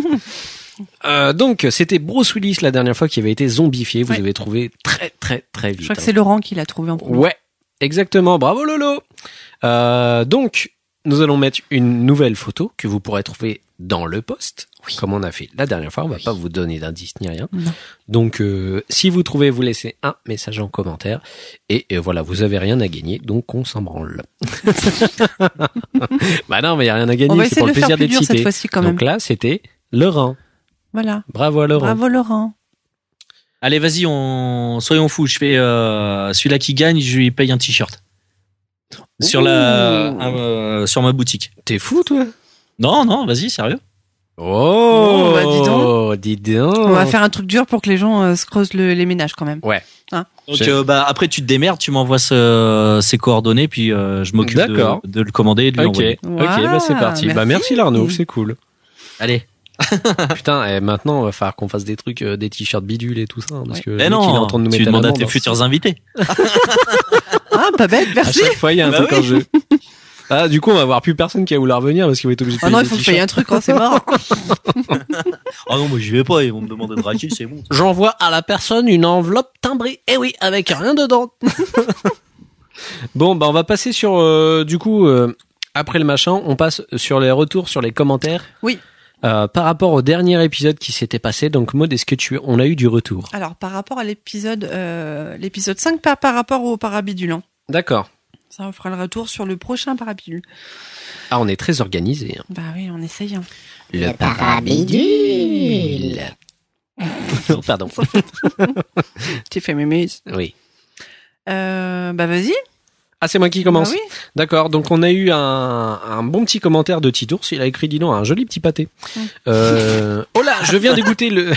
ça. Donc, c'était Bruce Willis la dernière fois qui avait été zombifié. Vous Ouais. avez trouvé très, très, très vite. Je crois que c'est Laurent qui l'a trouvé en premier. Ouais, exactement. Bravo, Lolo. Donc, nous allons mettre une nouvelle photo que vous pourrez trouver dans le post. Comme on a fait la dernière fois. On va pas vous donner d'indice ni rien. Non. Donc, si vous trouvez, vous laissez un message en commentaire. Et voilà, vous avez rien à gagner. Donc, on s'en branle. Bah non, mais il y a rien à On gagner. va C'est essayer pour de le le faire plaisir plus d'être dur cité. cette fois-ci quand même. Donc là, c'était Laurent. Voilà. Bravo à Laurent. Bravo Laurent. Allez, vas-y, soyons fous. Je fais celui-là qui gagne, je lui paye un t-shirt sur sur ma boutique. T'es fou, toi? Non, vas-y, sérieux. Oh, bah, dis donc. dis donc. On va faire un truc dur pour que les gens se creusent les ménages quand même. Ouais. Hein? Donc après tu te démerdes, tu m'envoies ses coordonnées, puis je m'occupe de le commander et de lui envoyer. Ok, bah c'est parti. Bah merci Larnaud, c'est cool. Allez. Putain, et maintenant il va falloir qu'on fasse des trucs, des t-shirts bidules et tout ça, hein, parce que le Eh mec, il est en train de nous tu mettre demandes à l'amende, tes hein. futurs invités. Ah, pas bête, À merci. chaque fois il y a un Bah truc oui. en jeu. Ah, du coup on va avoir plus personne qui va vouloir venir parce qu'il va être obligé de Ah payer non, il des faut que je paye t-shirts. un truc, hein, c'est mort. Ah non, moi j'y vais pas, ils vont me demander de raquer, c'est bon. J'envoie à la personne une enveloppe timbrée. Eh oui, avec rien dedans. Bon, bah on va passer sur du coup après le machin, on passe sur les retours, sur les commentaires. Oui. Par rapport au dernier épisode qui s'était passé, donc Maud, est-ce que on a eu du retour? Alors, par rapport à l'épisode 5, par rapport au parabidulant. D'accord. Ça, on fera le retour sur le prochain parabidule. Ah, on est très organisé. Hein. Bah oui, on essaye. Hein. Le parabidule. Oh, pardon. T'es fait mémuse. Oui. Bah vas-y. Ah, c'est moi qui commence. Bah oui. D'accord. Donc, on a eu un bon petit commentaire de Titours. Il a écrit, dis donc, un joli petit pâté. Oh là, je viens de goûter le...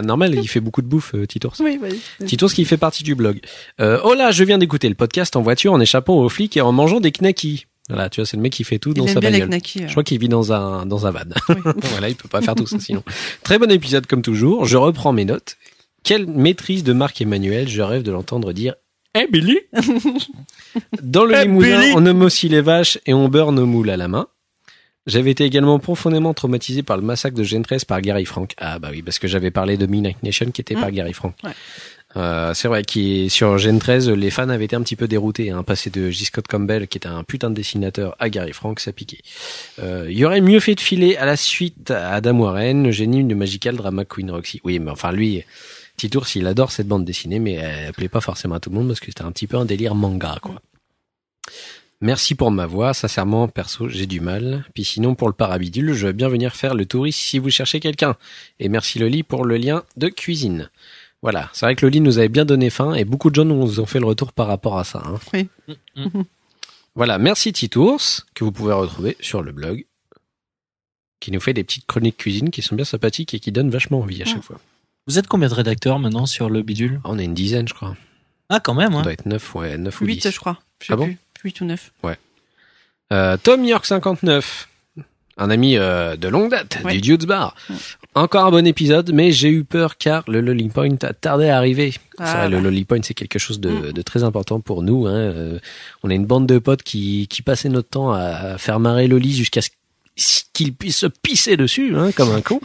Normal, il fait beaucoup de bouffe, Titours. Oui, vas-y. Titours qui fait partie du blog. Oh là, je viens d'écouter le podcast en voiture en échappant aux flics et en mangeant des knackis. Voilà, tu vois, c'est le mec qui fait tout dans Il sa aime bien les bagnole. knackis. Je crois qu'il vit dans un van. Oui. Voilà, il peut pas faire tout ça sinon. Très bon épisode comme toujours. Je reprends mes notes. Quelle maîtrise de Marc-Emmanuel. Je rêve de l'entendre dire « Eh Billy !» Dans le Limousin, Billy on homme aussi les vaches et on beurre nos moules à la main. J'avais été également profondément traumatisé par le massacre de Gen 13 par Gary Frank. Ah bah oui, parce que j'avais parlé de Midnight Nation qui était par Gary Frank. Ouais. C'est vrai qu'il sur Gen 13, les fans avaient été un petit peu déroutés. Hein, passer de J. Scott Campbell, qui était un putain de dessinateur, à Gary Frank, ça piquait. Il y aurait mieux fait de filer à la suite à Adam Warren, le génie de Magical Drama Queen Roxy. Oui, mais enfin lui, Titours, il adore cette bande dessinée, mais elle plaît pas forcément à tout le monde parce que c'était un petit peu un délire manga, quoi. Merci pour ma voix, sincèrement, perso, j'ai du mal. Puis sinon, pour le parabidule, je veux bien venir faire le touriste si vous cherchez quelqu'un. Et merci Loli pour le lien de cuisine. Voilà, c'est vrai que Loli nous avait bien donné faim et beaucoup de gens nous ont fait le retour par rapport à ça. Hein. Oui. Voilà, merci Titours, que vous pouvez retrouver sur le blog, qui nous fait des petites chroniques cuisine qui sont bien sympathiques et qui donnent vachement envie à chaque fois. Vous êtes combien de rédacteurs maintenant sur le bidule? On est une dizaine, je crois. Ah, quand même, On hein. doit être 9, ouais, 9 ou 8, 10. je crois. Je sais Ah bon plus. 8 ou 9. Tom York 59, un ami de longue date Ouais. du Dudes Bar. Encore un bon épisode, mais j'ai eu peur car le Lolly Point a tardé à arriver. Ah, c'est vrai, le bah. Lolly Point, c'est quelque chose de très important pour nous. Hein. On a une bande de potes qui passait notre temps à faire marrer Lolly jusqu'à ce qu'il puisse se pisser dessus, hein, comme un con.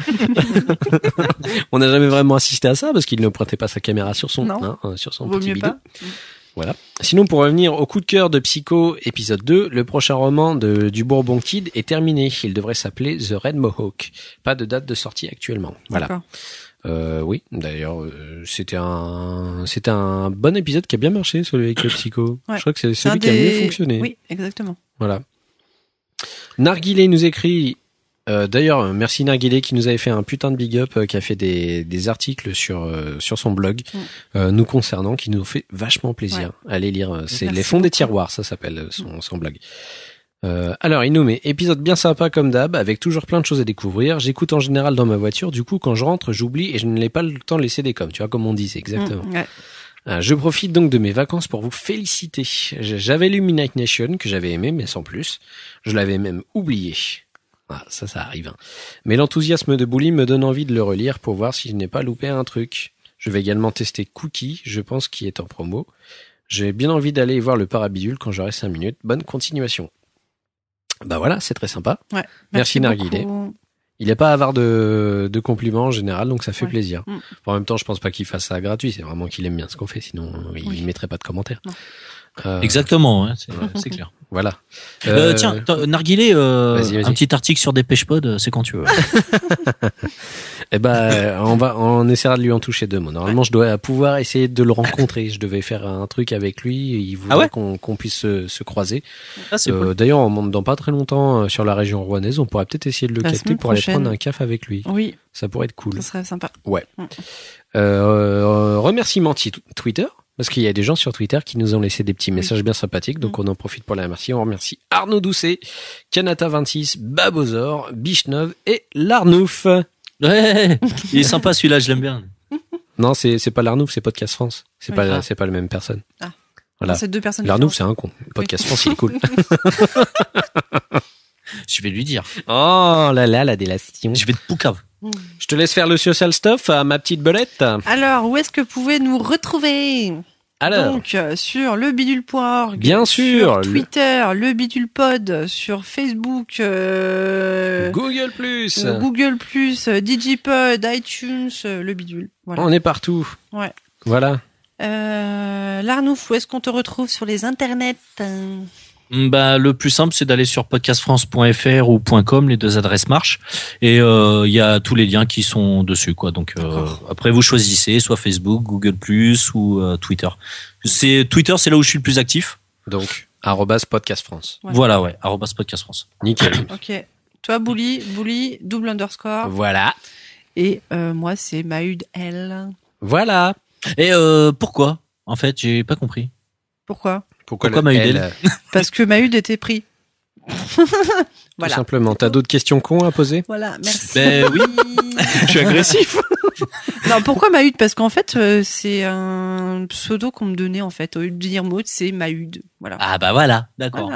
On n'a jamais vraiment assisté à ça parce qu'il ne prêtait pas sa caméra sur son, Non. sur son Vaut petit mieux bidon. pas. Voilà. Sinon, pour revenir au coup de cœur de Psycho, épisode 2, le prochain roman du Bourbon Kid est terminé. Il devrait s'appeler The Red Mohawk. Pas de date de sortie actuellement. Voilà. Oui, d'ailleurs, c'était un bon épisode qui a bien marché, celui avec le Psycho. Je crois que c'est celui qui a mieux fonctionné. Oui, exactement. Voilà. Narguilé nous écrit... d'ailleurs, merci Narguilé qui nous avait fait un putain de big up, qui a fait des articles sur son blog nous concernant, qui nous ont fait vachement plaisir. Allez lire, c'est Les Fonds des Tiroirs, ça s'appelle son blog. Alors il nous met épisode bien sympa comme d'hab, avec toujours plein de choses à découvrir. J'écoute en général dans ma voiture, du coup quand je rentre j'oublie et je ne l'ai pas le temps de laisser des coms, tu vois, comme on disait exactement. Je profite donc de mes vacances pour vous féliciter. J'avais lu Midnight Nation que j'avais aimé mais sans plus. Je l'avais même oublié. Ah, ça arrive. Hein. Mais l'enthousiasme de Bouli me donne envie de le relire pour voir si je n'ai pas loupé un truc. Je vais également tester Cookie, je pense qu'il est en promo. J'ai bien envie d'aller voir le Parabidule quand j'aurai 5 minutes. Bonne continuation. Bah voilà, c'est très sympa. Merci Narguilé. Il est pas avare de compliments en général, donc ça fait plaisir. En même temps, je pense pas qu'il fasse ça gratuit, c'est vraiment qu'il aime bien ce qu'on fait, sinon il mettrait pas de commentaires. Exactement, c'est clair. Voilà. Tiens, Narguilé, vas-y. un petit article sur Dépêche-Pod, c'est quand tu veux. Eh ben, on essaiera de lui en toucher 2 mots. Normalement, je dois pouvoir essayer de le rencontrer. Je devais faire un truc avec lui. Il voudrait qu'on puisse se croiser. Cool. D'ailleurs, dans pas très longtemps, sur la région rouennaise, on pourrait peut-être essayer de le capter pour aller prendre un café avec lui. Oui. Ça pourrait être cool. Ça serait sympa. Ouais. Remerciements Twitter. Parce qu'il y a des gens sur Twitter qui nous ont laissé des petits messages bien sympathiques, donc on en profite pour les remercier. On remercie Arnaud Doucet, Kanata26, Babozor, Bichnov et Larnouf. Ouais, il est sympa celui-là, je l'aime bien. Non, c'est pas Larnouf, c'est Podcast France. C'est pas la même personne. Ah. Voilà. C'est 2 personnes. Larnouf, c'est un con. Podcast France, il est cool. Je vais lui dire. Oh là là, la délation. Je vais te poucave. Je te laisse faire le social stuff, ma petite belette. Alors, où est-ce que vous pouvez nous retrouver ? Alors, donc, sur leBidule.org. Bien sûr. Sur Twitter, leBidulePod. Sur Facebook, Google+. Google+, Digipod, iTunes, le Bidule. Voilà. On est partout. Ouais. Voilà. Larnouf, où est-ce qu'on te retrouve sur les internets ? Bah, le plus simple, c'est d'aller sur podcastfrance.fr ou .com, les 2 adresses marchent. Et il y a tous les liens qui sont dessus, quoi. Donc après, vous choisissez soit Facebook, Google+, ou Twitter. Twitter, c'est là où je suis le plus actif. Donc @podcastfrance. Voilà, ouais, @podcastfrance. Nickel. Ok. Toi, Bouli, _. Voilà. Et moi, c'est Mahud L. Voilà. Et pourquoi ? En fait, j'ai pas compris. Pourquoi Mahud L ? Parce que Mahud était pris. Voilà. Tout simplement. T'as d'autres questions cons à poser ? Voilà, merci. Ben oui. Je suis agressif. Non, pourquoi Mahud ? Parce qu'en fait, c'est un pseudo qu'on me donnait, en fait. Au lieu de dire Maud, c'est Mahud. Voilà. Ah bah voilà, d'accord.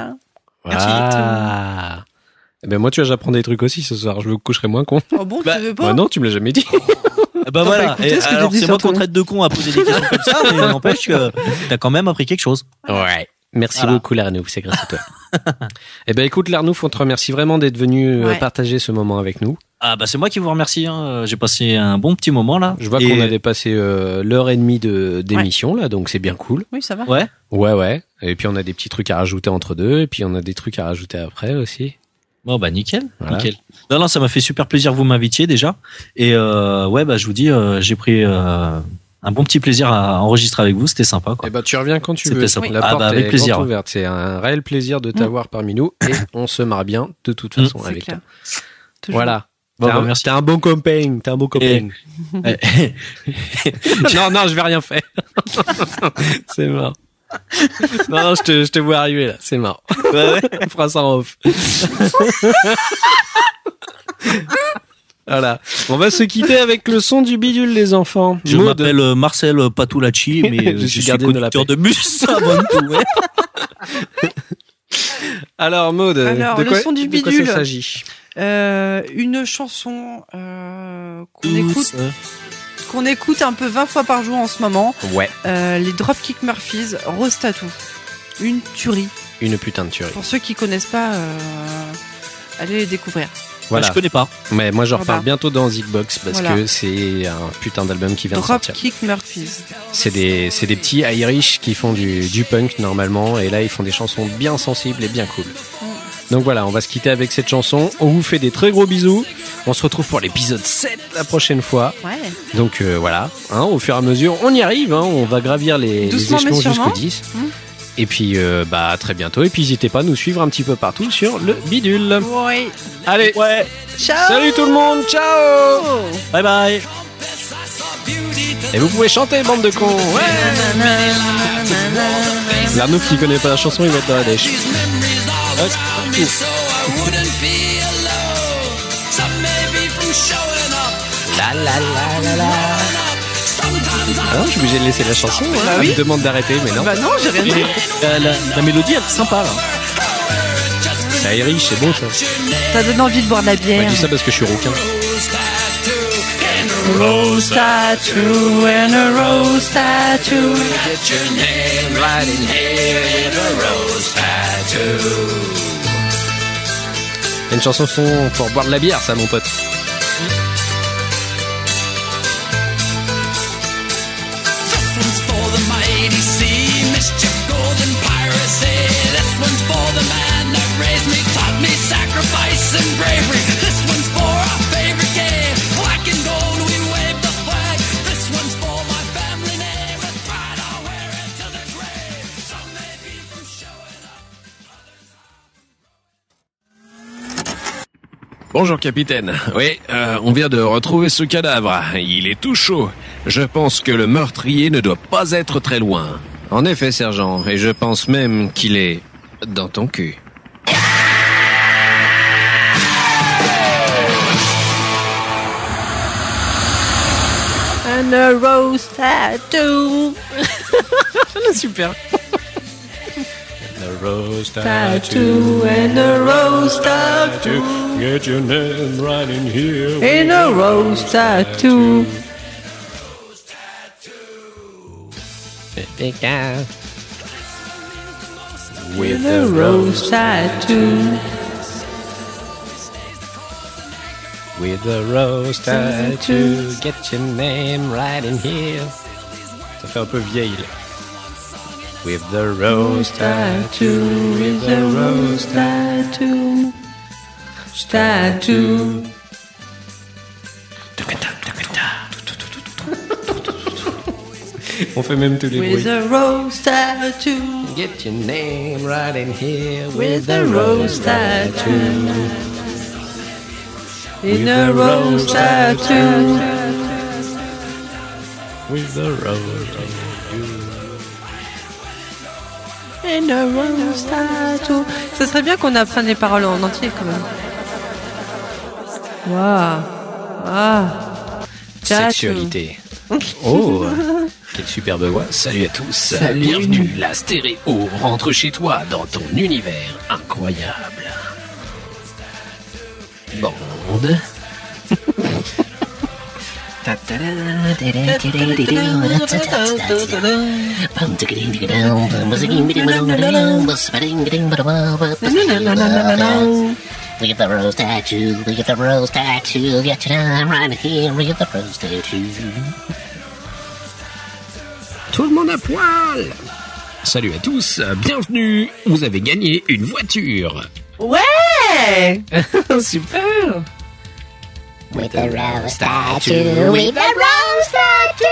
Voilà. Ah. Eh ben moi, tu vois, j'apprends des trucs aussi ce soir. Je me coucherai moins con. Oh bon, tu veux pas ? Bah non, tu me l'as jamais dit. Bah voilà. Écoutez, alors c'est moi qu'on traite de con à poser des questions comme ça, mais n'empêche que t'as quand même appris quelque chose. Ouais. Merci beaucoup Larnouf, c'est grâce à toi. Eh ben écoute Larnouf, on te remercie vraiment d'être venu partager ce moment avec nous. Ah bah c'est moi qui vous remercie. Hein. J'ai passé un bon petit moment là. Je vois qu'on a dépassé l'heure et demie d'émission là, donc c'est bien cool. Oui, ça va. Ouais. Et puis on a des petits trucs à rajouter entre deux, et puis on a des trucs à rajouter après aussi. Bon bah nickel, voilà. Nickel. Non, ça m'a fait super plaisir que vous m'invitiez déjà. Et bah je vous dis, j'ai pris un bon petit plaisir à enregistrer avec vous, c'était sympa quoi. Et bah tu reviens quand tu veux. La porte avec est plaisir. grande ouverte. C'est un réel plaisir de t'avoir parmi nous et on se marre bien de toute façon avec toi. Toujours. Voilà. Bon, merci. T'es un bon copain. Non, je vais rien faire. C'est marrant. Non, je te vois arriver là. C'est marrant. Ouais. On fera ça en off. Voilà. On va se quitter avec le son du bidule, les enfants. Je m'appelle Marcel Patulacci, mais je suis conducteur de bus avant tout. Ouais. Alors, Maud, le son du bidule. De quoi ça s'agit ? Une chanson qu'on écoute un peu 20 fois par jour en ce moment. Ouais. Les Dropkick Murphys, Rose Tattoo. Une tuerie. Une putain de tuerie. Pour ceux qui connaissent pas, allez les découvrir. Voilà. Je connais pas. Mais moi, j'en reparle bientôt dans Zigbox parce Voilà. que c'est un putain d'album qui vient de sortir. Dropkick Murphys. C'est des petits Irish qui font du punk normalement, et là ils font des chansons bien sensibles et bien cool. Donc voilà, on va se quitter avec cette chanson. On vous fait des très gros bisous. On se retrouve pour l'épisode 7 la prochaine fois. Ouais. Donc voilà, hein, au fur et à mesure, on y arrive. Hein, on va gravir les échelons jusqu'au 10. Et puis à très bientôt. Et puis n'hésitez pas à nous suivre un petit peu partout sur le bidule. Ouais. Allez, Ouais. Ciao. salut tout le monde, ciao. Bye bye. Et vous pouvez chanter, bande de cons. Ouais. L'arnouf qui connaît pas la chanson, il va être dans la dèche. La la la la la. Ah non, je suis obligé de laisser la chanson. Hein. Bah oui. Elle me demande d'arrêter, mais non. Bah non, j'ai rien dit. La mélodie, elle est sympa, là. C'est Irish, c'est bon ça. Ça donne envie de boire de la On m'a bière. dit ça parce que je suis rouquin. Rose tattoo and a rose tattoo. C'est une chanson pour boire de la bière, ça, mon pote. Bonjour capitaine. Oui, on vient de retrouver ce cadavre. Il est tout chaud. Je pense que le meurtrier ne doit pas être très loin. En effet, sergent, et je pense même qu'il est dans ton cul. And a rose tattoo. Super. The rose Tattoo and a rose tattoo. Get your name right in here. And a rose tattoo. With a rose tattoo. With a rose tattoo, get your name right in here. Ça fait un peu vieille là. With the rose tattoo, with the rose tattoo. Tattoo. On fait même tous les With bruits. a rose tattoo. Get your name right in here. With a rose tattoo. In a rose tattoo. With the rose tattoo. In a rose tattoo. Ça serait bien qu'on apprenne les paroles en entier quand même. Waouh. Ah. Sexualité. Oh, quelle superbe voix. Salut à tous. Salut. Bienvenue, la stéréo. Rentre chez toi dans ton univers incroyable. Bande. We get the rose tattoo, we get the rose tattoo, get your name right here, we get the rose tattoo. Tout le monde à poil. Salut à tous, bienvenue. Vous avez gagné une voiture. Ouais. Super. With the rose tattoo, with the rose tattoo.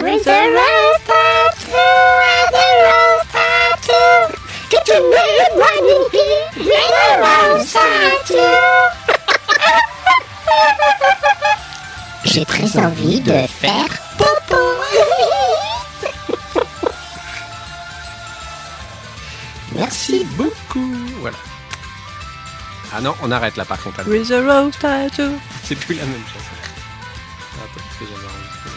With the rose tattoo, with the rose tattoo. Get your name right in here, with the rose tattoo. J'ai très envie de faire popo. Merci beaucoup. Voilà. Ah non, on arrête là par contre. With a rose tattoo. C'est plus la même chanson. Attends, parce que j'avais enregistré.